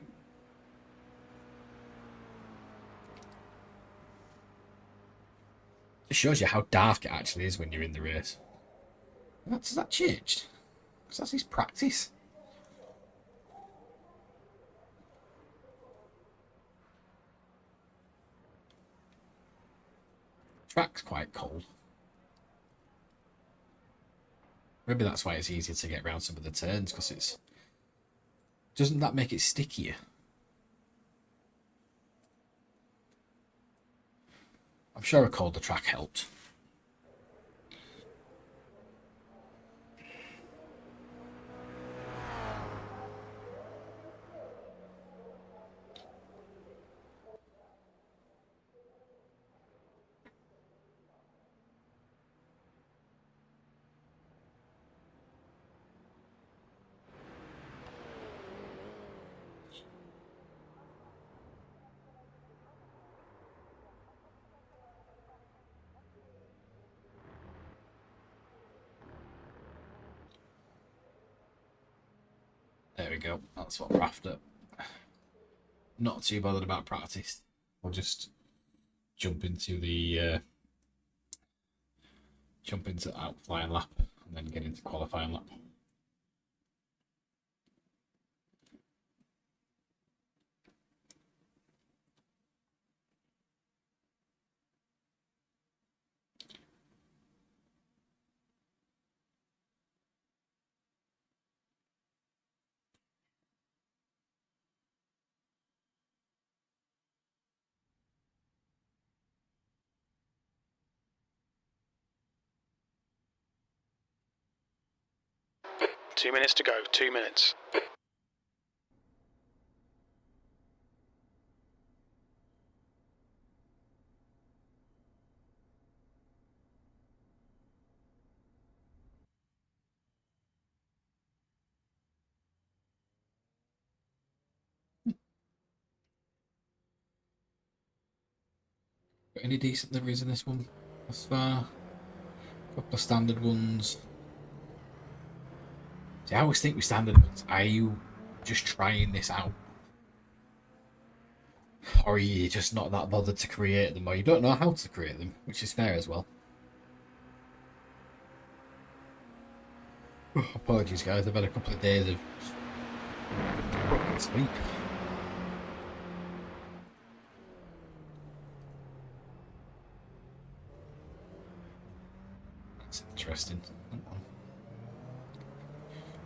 It shows you how dark it actually is when you're in the race. Has that changed? Because that's his practice. Track's quite cold. Maybe that's why it's easier to get around some of the turns, because it's... Doesn't that make it stickier? I'm sure a colder track helped. There we go. That's what we're after. Not too bothered about practice. We'll just jump into the outflying lap and then get into qualifying lap. Two minutes to go, 2 minutes. Got any decent liveries in this one thus far? Couple of standard ones. See, I always think with standard ones, are you just trying this out? Or are you just not that bothered to create them, or you don't know how to create them, which is fair as well. Apologies guys, I've had a couple of days of broken sleep. That's interesting.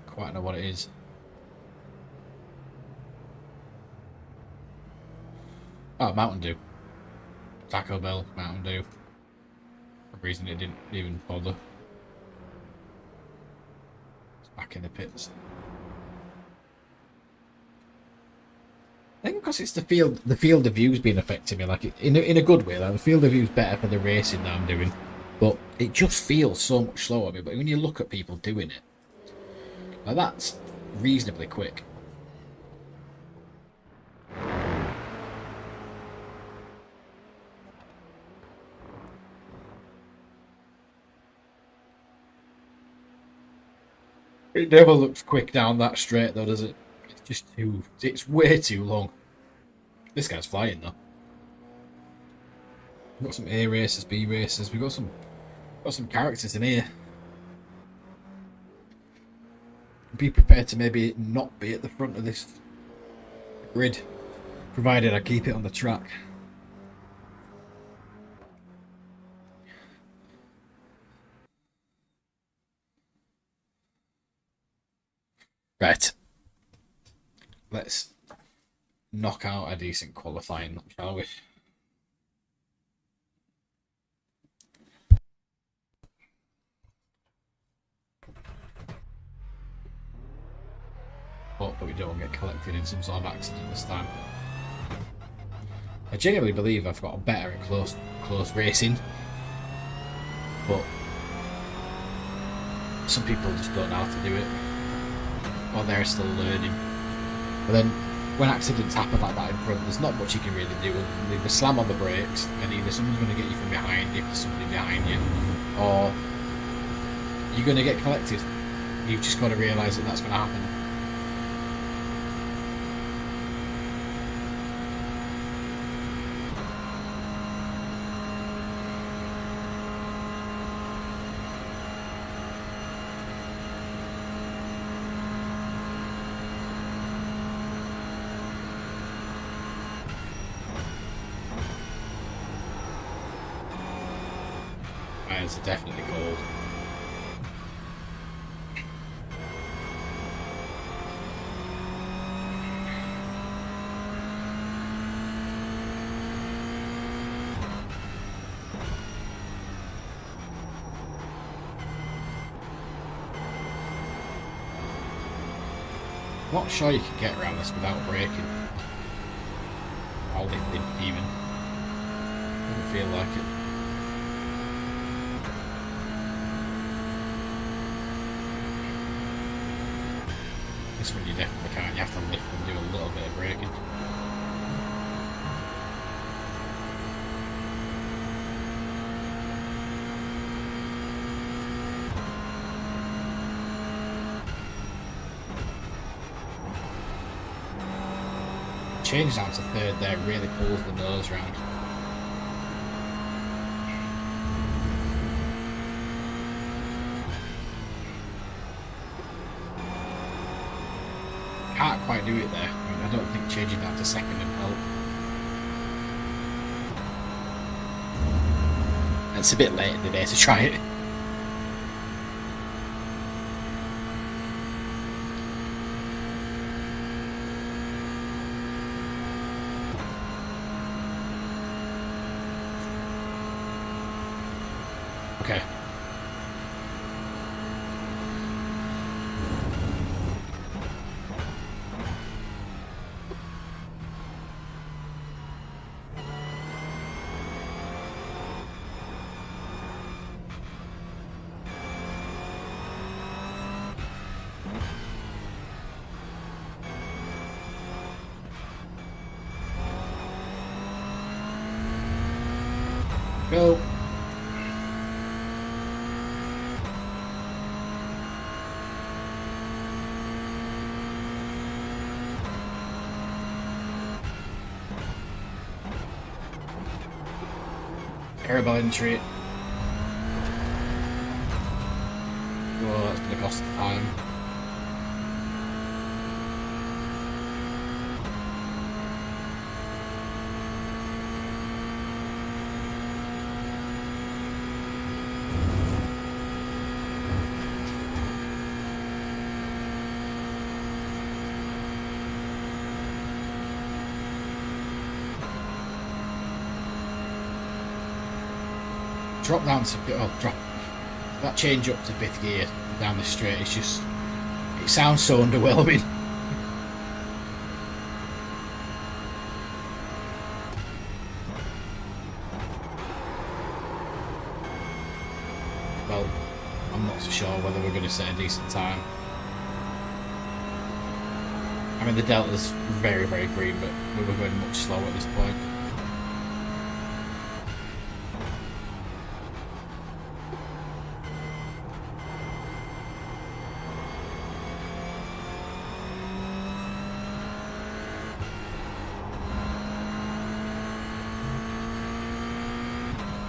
Quite know what it is. Oh, Mountain Dew. Taco Bell, Mountain Dew. For some reason it didn't even bother. It's back in the pits. I think because it's the field of view's been affecting me, like in a good way. Like the field of view's better for the racing that I'm doing, but it just feels so much slower. But when you look at people doing it, like, that's reasonably quick. It never looks quick down that straight though, does it? It's just too... It's way too long. This guy's flying though. We've got some A races, B races. We've got some characters in here. Be prepared to maybe not be at the front of this grid, provided I keep it on the track. Right. Let's knock out a decent qualifying, shall we? Hope that we don't get collected in some sort of accident this time. I genuinely believe I've got a better at close racing, but some people just don't know how to do it, or they're still learning. But then when accidents happen like that in front, there's not much you can really do. Either slam on the brakes, and either someone's going to get you from behind if there's somebody behind you, or you're going to get collected. You've just got to realise that that's going to happen. Irons are definitely cold. I'm not sure you can get around this without braking. Or lifting, even. Doesn't feel like it. This one you definitely can't. You have to lift and do a little bit of braking. Change down to third there really pulls the nose round. Can't quite do it there. I don't think changing down to second would help. It's a bit late in the day to try it. Okay. Go. Terrible entry. Oh, that's going to cost time. Drop down to drop that change up to fifth gear down the straight. It's just, it sounds so underwhelming. I'm not so sure whether we're going to set a decent time. I mean, the Delta's very, very green, but we were going much slower at this point.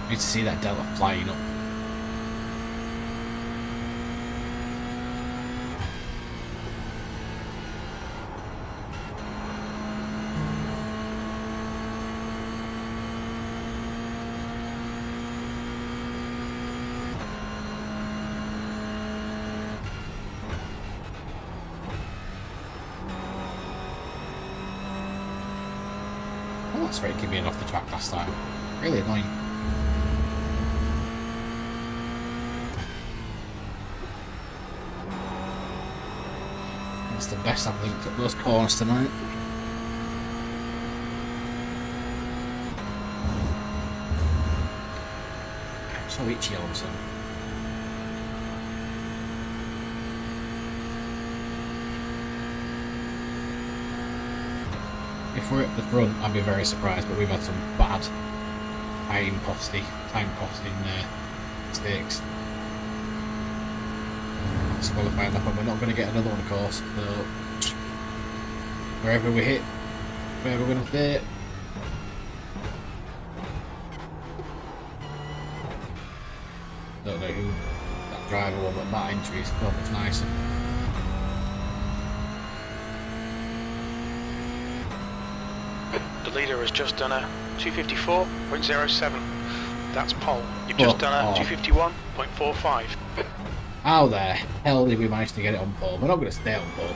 I need to see that Delta flying up. Oh, that's right, keep being off the track last time. Really annoying. That's the best I've linked up those corners tonight. I'm so itchy all of a sudden. If we're at the front, I'd be very surprised, but we've had some bad time costing mistakes. That's qualifying lap, and we're not going to get another one, of course. So wherever we hit, wherever we're going to stay. Don't know who that driver was, but that entry is so much nicer. The leader has just done a 254.07. That's pole. You've just done a 251.45. How the hell did we manage to get it on pole? We're not going to stay on pole.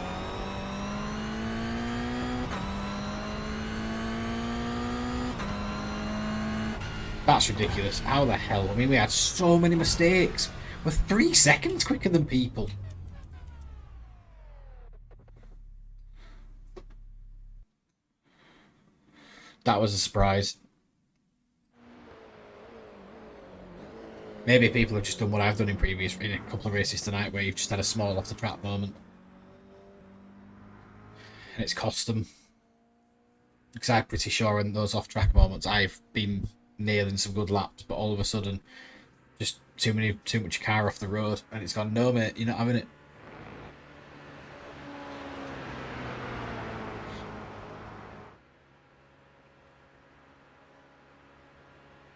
That's ridiculous. How the hell? I mean, we had so many mistakes. We're 3 seconds quicker than people. That was a surprise. Maybe people have just done what I've done in a couple of races tonight, where you've just had a small off the track moment, and it's cost them. Because I'm pretty sure in those off track moments, I've been nailing some good laps, but all of a sudden, just too much car off the road, and it's gone. No, mate, you're not having it.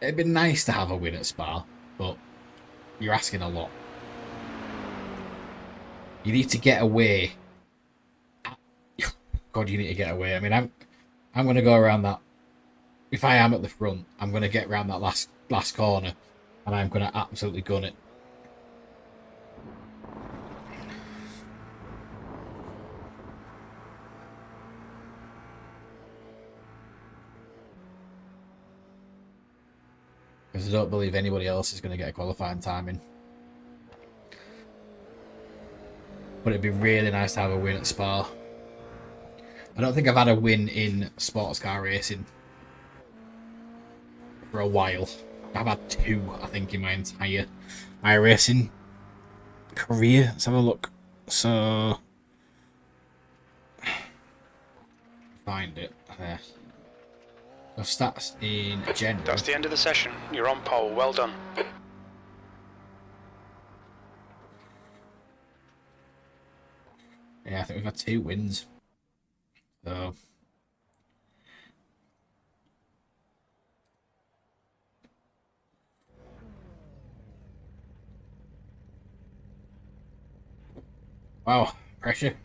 It'd be nice to have a win at Spa, but you're asking a lot. You need to get away. God, you need to get away. I mean, I'm going to go around that. If I am at the front, I'm going to get around that last corner, and I'm going to absolutely gun it. Because I don't believe anybody else is going to get a qualifying timing. But it'd be really nice to have a win at Spa. I don't think I've had a win in sports car racing for a while. I've had 2, I think, in my entire iRacing career. Let's have a look. So, find it there. So stats in general. That's the end of the session. You're on pole. Well done. Yeah, I think we've had 2 wins. So. Wow, pressure.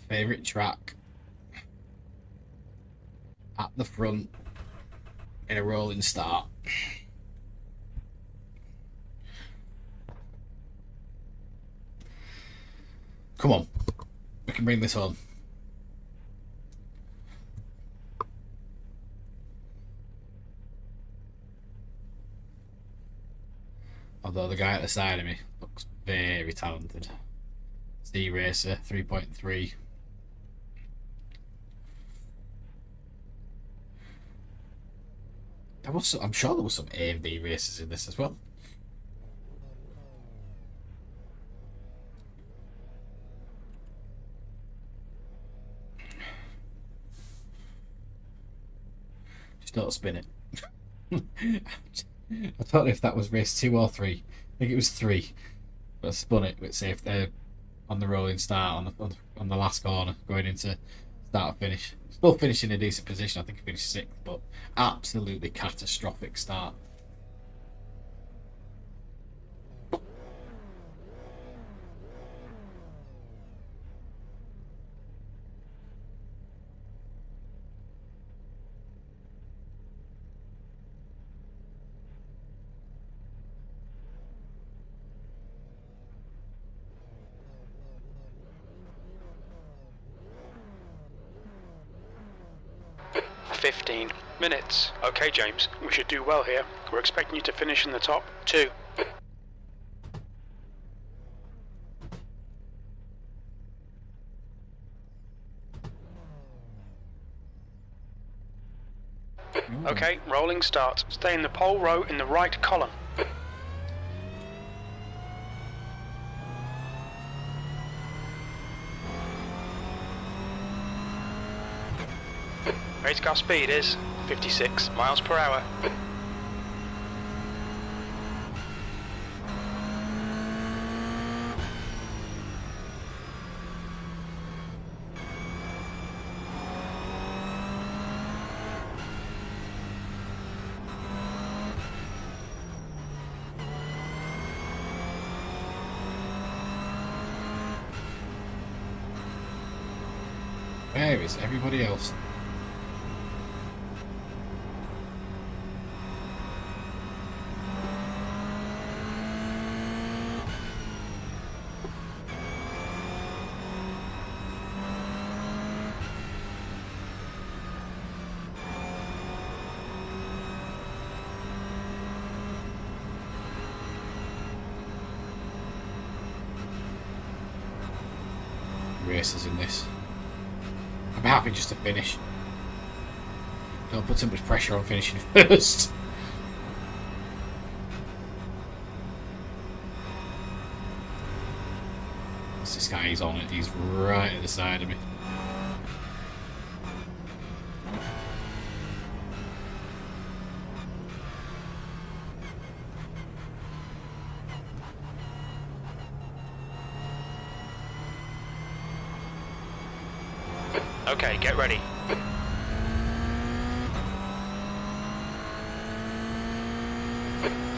Favourite track at the front in a rolling start. Come on, we can bring this on. Although the guy at the side of me looks very talented. C Racer 3.3. I'm sure there was some A and B races in this as well. Just don't spin it. I don't know if that was race 2 or 3. I think it was 3. But I spun it with say if they're on the rolling start on the last corner going into start or finish. Still finishing in a decent position. I think I finished 6th, but absolutely catastrophic start. Minutes. Okay, James, we should do well here. We're expecting you to finish in the top 2. Okay, rolling start. Stay in the pole row in the right column. Race car speed is 56 miles per hour. Where is everybody else? Races in this. I'm happy just to finish. Don't put too much pressure on finishing first. This guy, he's on it. He's right at the side of me. Okay, get ready.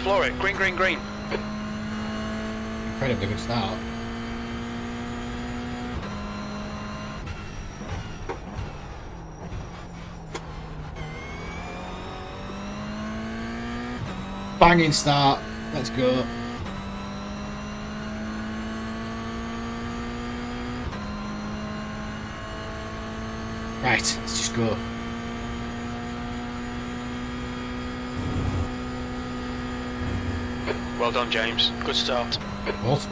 Floor it, green, green, green. Incredibly good start. Banging start. Let's go. Right, let's just go. Well done, James. Good start. What?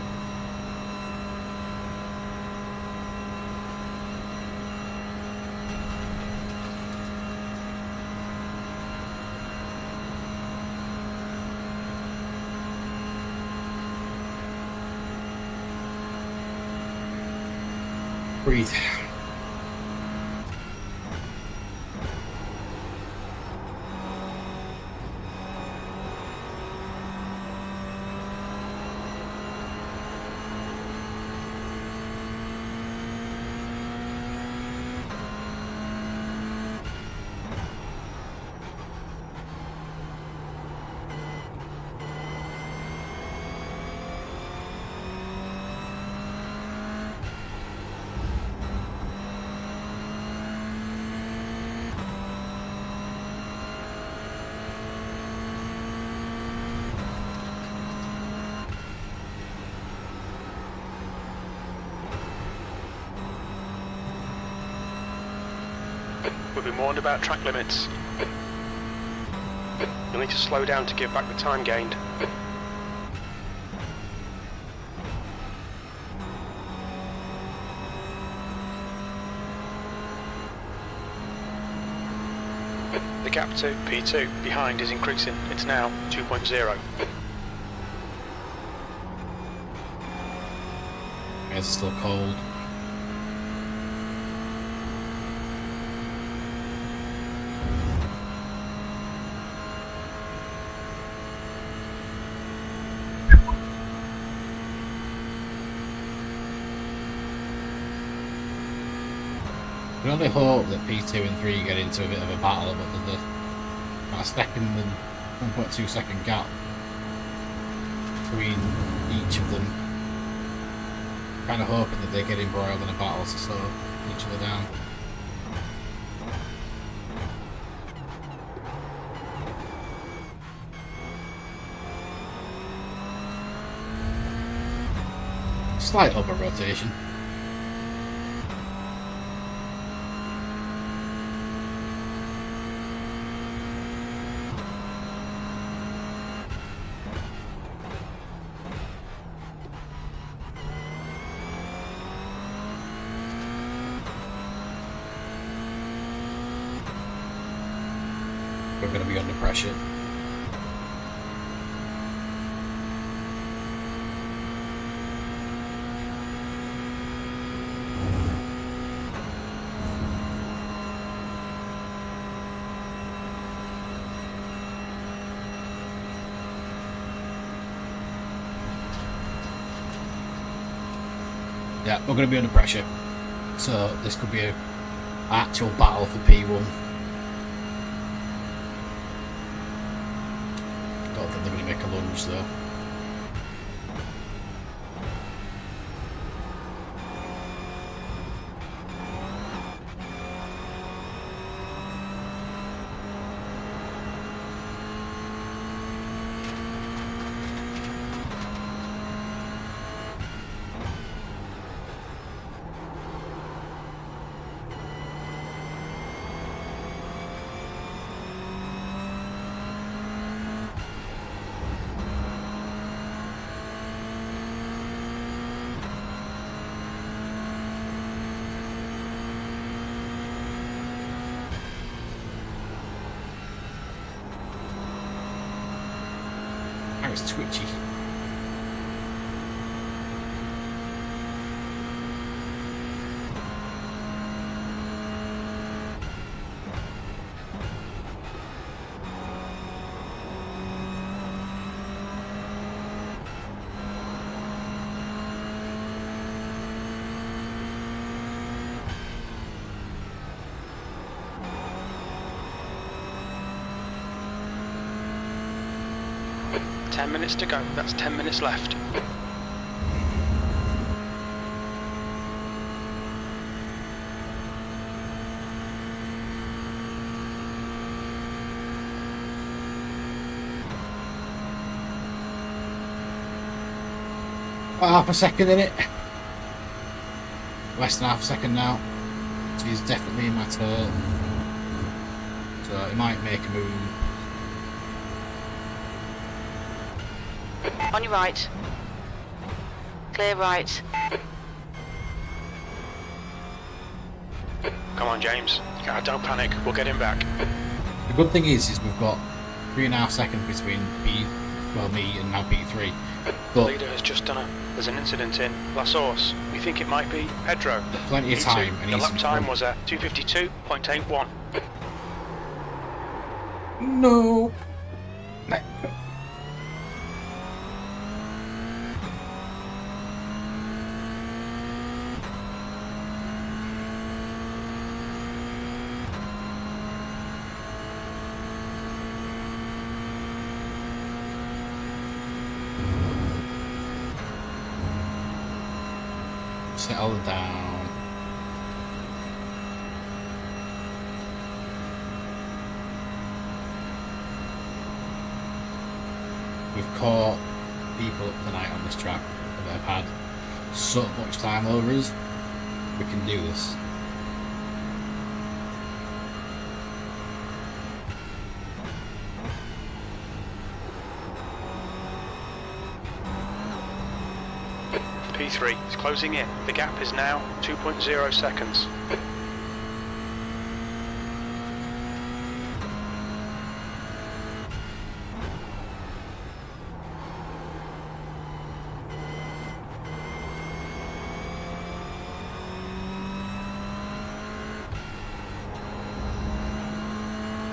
Breathe. We've been warned about track limits. You'll need to slow down to give back the time gained. The gap to P2 behind is increasing. It's now 2.0. It's still cold. We only hope that P2 and 3 get into a bit of a battle, but there's a second and 1.2 second gap between each of them. Kind of hoping that they get embroiled in a battle to slow each other down. Slight over rotation. We're going to be under pressure. Yeah, we're going to be under pressure. So this could be an actual battle for P1. Don't think they're going to make a lunge though. It's twitchy. Minutes to go. That's 10 minutes left. About half a second in it. Less than half a second now. So he's definitely in my turn. So he might make a move. On your right. Clear right. Come on, James. Don't panic. We'll get him back. The good thing is we've got 3.5 seconds between me and now P3. The But leader has just done there's an incident in La Source. We think it might be Pedro. plenty of time. And The he's lap in time front. was at 2:52.81. No. Settle down. We've caught people up tonight on this track that have had so much time over us. We can do this. P3 is closing in. The gap is now 2.0 seconds.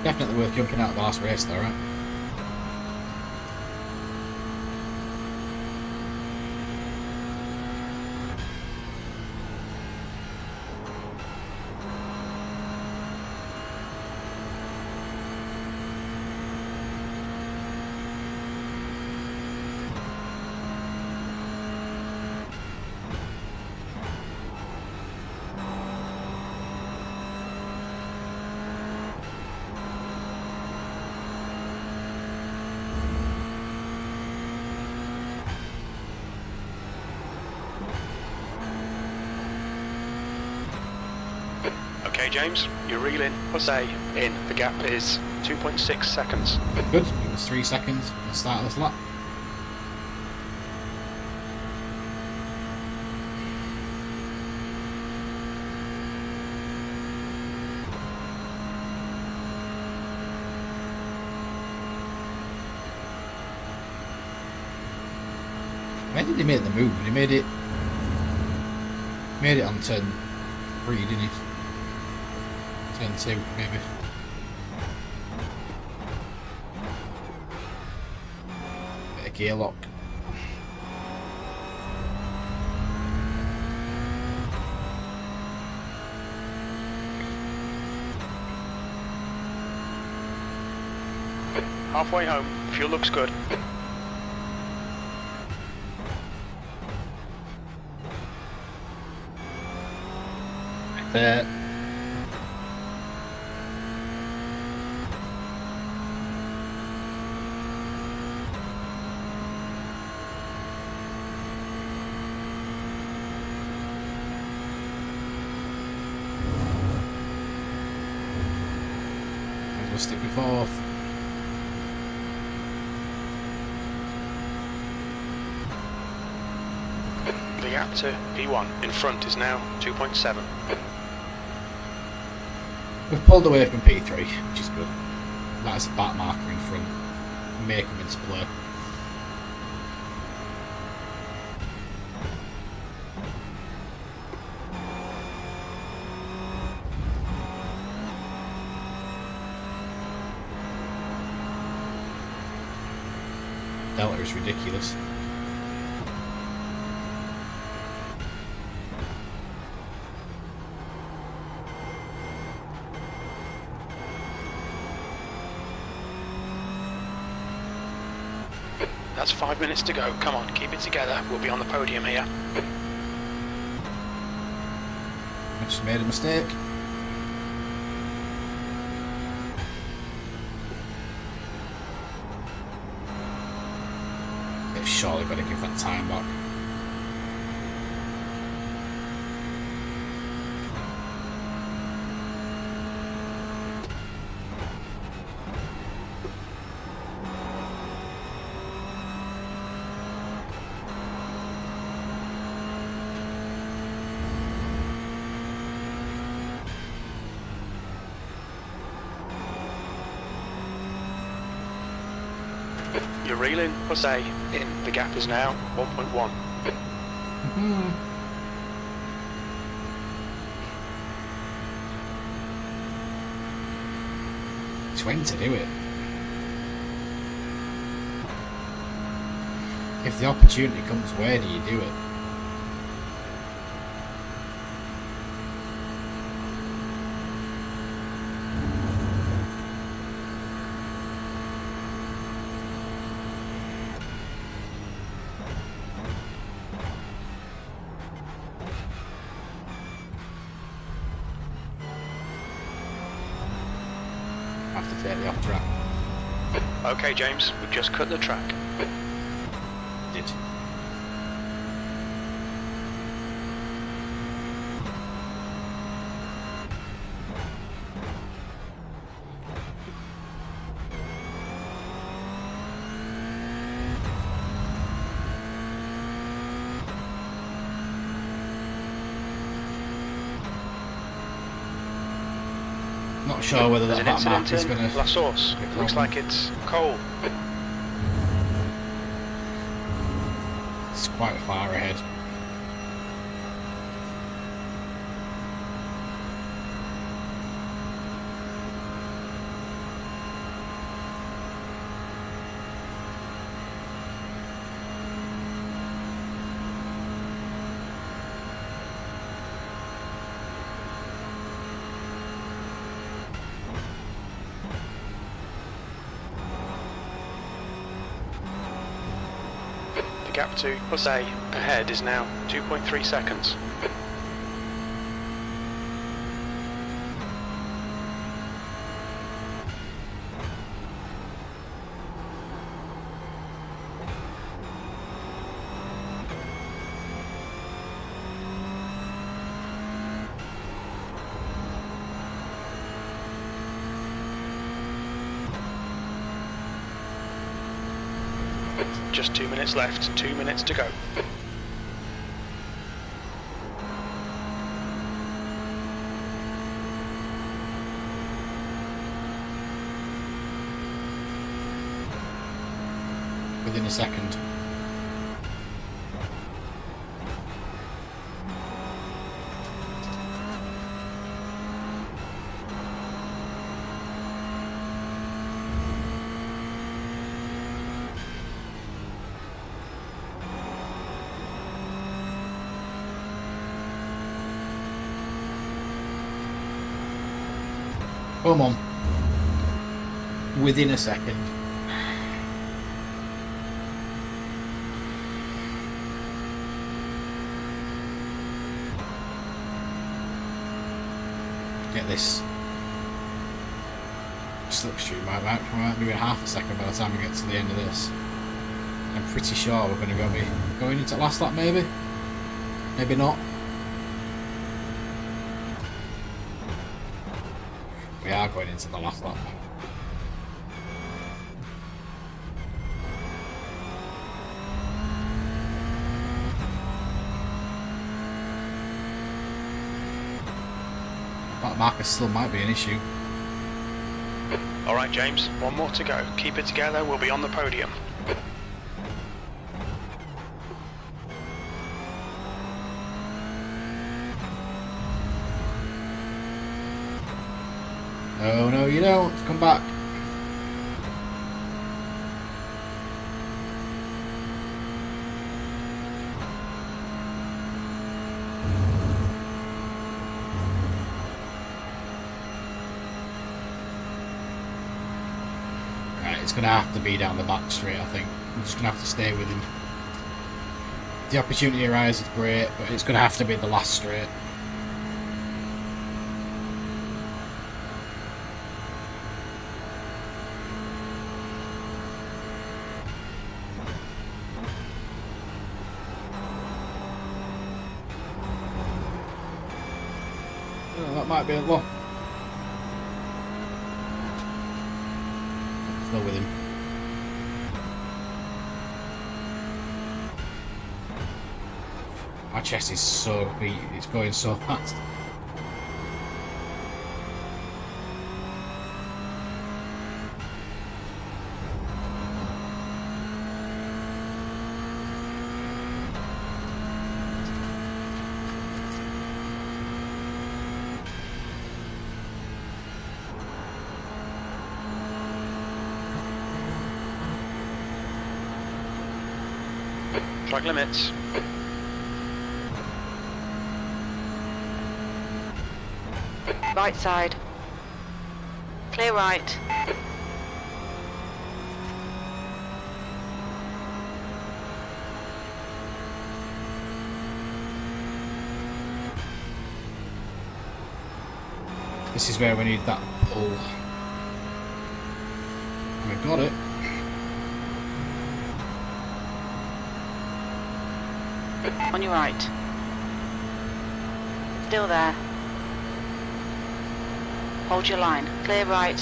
Definitely worth jumping out of the last race though, right? Okay, James, you're reeling. Jose, in. The gap is 2.6 seconds. Good. It was 3 seconds at the start of this lap. When did he make the move? He made it on turn 3, didn't he? Turn 2, maybe. Bit of gear lock. Halfway home. Fuel looks good. There. We'll stick with 4th. The gap to P1 in front is now 2.7. We've pulled away from P3, which is good. That is a back marker in front. Make them into play. Delta is ridiculous. That's 5 minutes to go. Come on, keep it together. We'll be on the podium here. I just made a mistake. They've surely got to give that time back. You're reeling, Jose, in. The gap is now 1.1. It's when to do it. If the opportunity comes, where do you do it? Have to take the off track. Okay, James, we've just cut the track. Did. Not sure whether There's that an back mark is incident going in La Source. It looks like it's coal. It's quite far ahead. gap to plus A ahead is now 2.3 seconds. Just 2 minutes left, 2 minutes to go. Within a second. Come on. Within a second. Get this slipstream right back. We might be half a second by the time we get to the end of this. I'm pretty sure we're going to be going into last lap, maybe. Maybe not. We are going into the last lap. That marker still might be an issue. Alright James, one more to go. Keep it together, we'll be on the podium. Oh no, you don't. Come back. Right, it's going to have to be down the back straight, I think. I'm just going to have to stay with him. The opportunity arises, great, but it's going to have to be the last straight. Oh, that might be a low. Still with him. My chest is so beat, it's going so fast. Track limits. Right side. Clear right. This is where we need that pull. We got it. On your right. Still there. Hold your line. Clear right.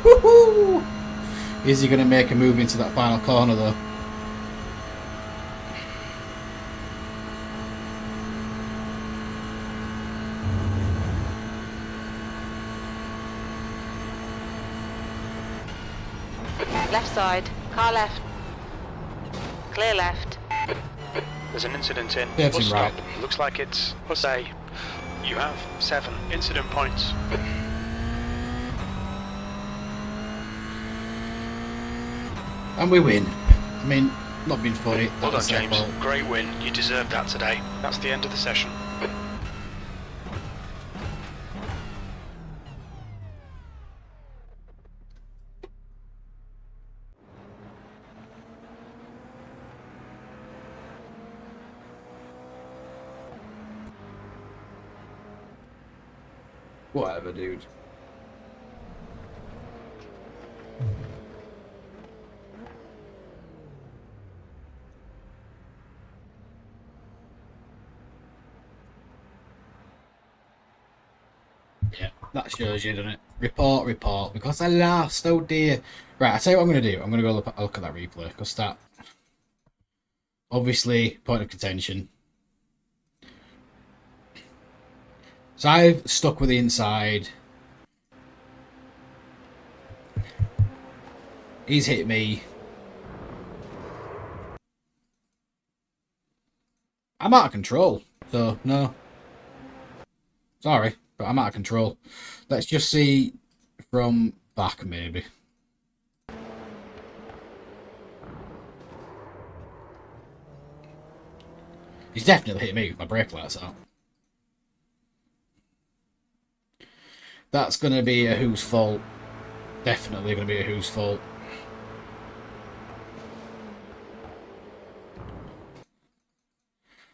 Woohoo! Is he going to make a move into that final corner though? Left side. Car left. Clear left. There's an incident in. That's Bus him stop. right. Looks like it's plus A. You have 7 incident points. And we win. I mean, not being funny. Well done, that's their James. fault. Great win. You deserved that today. That's the end of the session. Whatever, dude. Yeah, that shows you, doesn't it? Report, because I lost, oh dear. Right, I'll tell you what I'm going to do. I'm going to go look at that replay, because that, obviously, point of contention. So I've stuck with the inside. He's hit me. I'm out of control, so no. Sorry, but I'm out of control. Let's just see from back, maybe. He's definitely hit me with my brake lights out. That's going to be a whose fault. Definitely going to be a whose fault.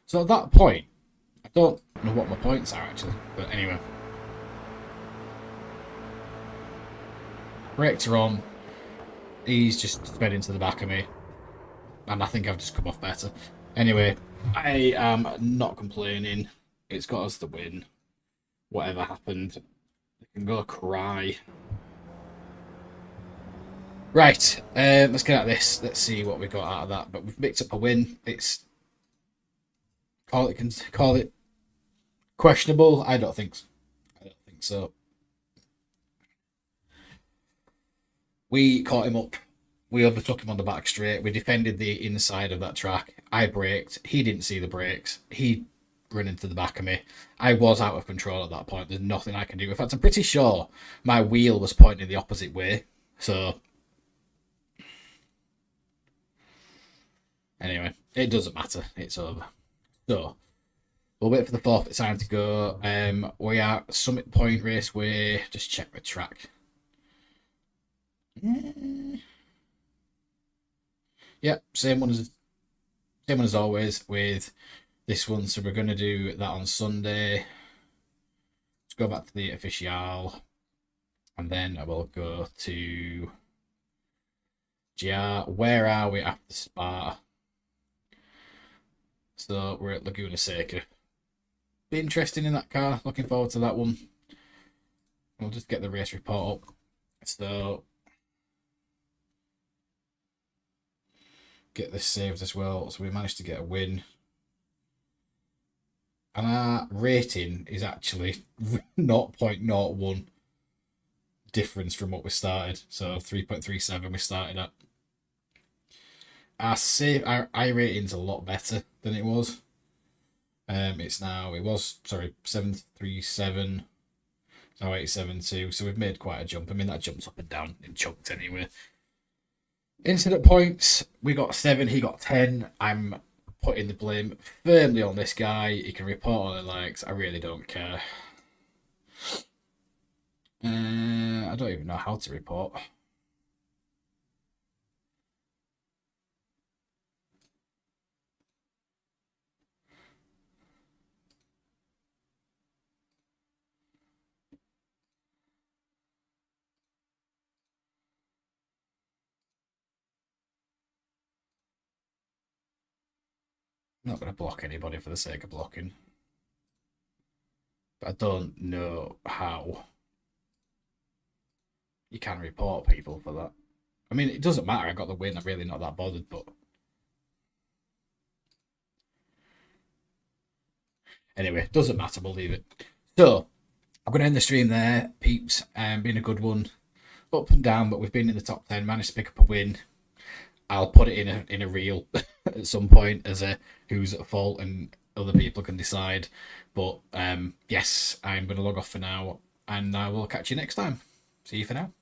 So at that point, I don't know what my points are actually, but anyway. Brakes are on. He's just sped into the back of me. And I think I've just come off better. Anyway, I am not complaining. It's got us the win. Whatever happened, I can go cry. Right, let's get at this. Let's see what we got out of that. But we've picked up a win. It's call it questionable. I don't think so. We caught him up. We overtook him on the back straight. We defended the inside of that track. I braked. He didn't see the brakes. He ran into the back of me. I was out of control at that point. There's nothing I can do. In fact, I'm pretty sure my wheel was pointing the opposite way. So, anyway, it doesn't matter. It's over. So, we'll wait for the forfeit sign to go. We are at Summit Point Raceway. Just check the track. Yep, same one as always with this one. So we're going to do that on Sunday. Let's go back to the official, and then I will go to GR. Where are we after Spa? So we're at Laguna Seca. Be interesting in that car. Looking forward to that one. We'll just get the race report up. So get this saved as well. So we managed to get a win. And our rating is actually 0.01 difference from what we started. So 3.37 we started at. Our rating's a lot better than it was. It was 737, now 872. So we've made quite a jump. I mean, that jumps up and down in chunks anyway. Incident points, we got 7, he got 10. I'm putting the blame firmly on this guy. He can report all he likes. I really don't care. I don't even know how to report. I'm not going to block anybody for the sake of blocking. But I don't know how you can report people for that. I mean, it doesn't matter. I got the win. I'm really not that bothered, but anyway, doesn't matter. We'll leave it. So I'm going to end the stream there, peeps. Been a good one, up and down, but we've been in the top 10. Managed to pick up a win. I'll put it in a reel at some point as a who's at fault, and other people can decide. But yes, I'm going to log off for now, and I will catch you next time. See you for now.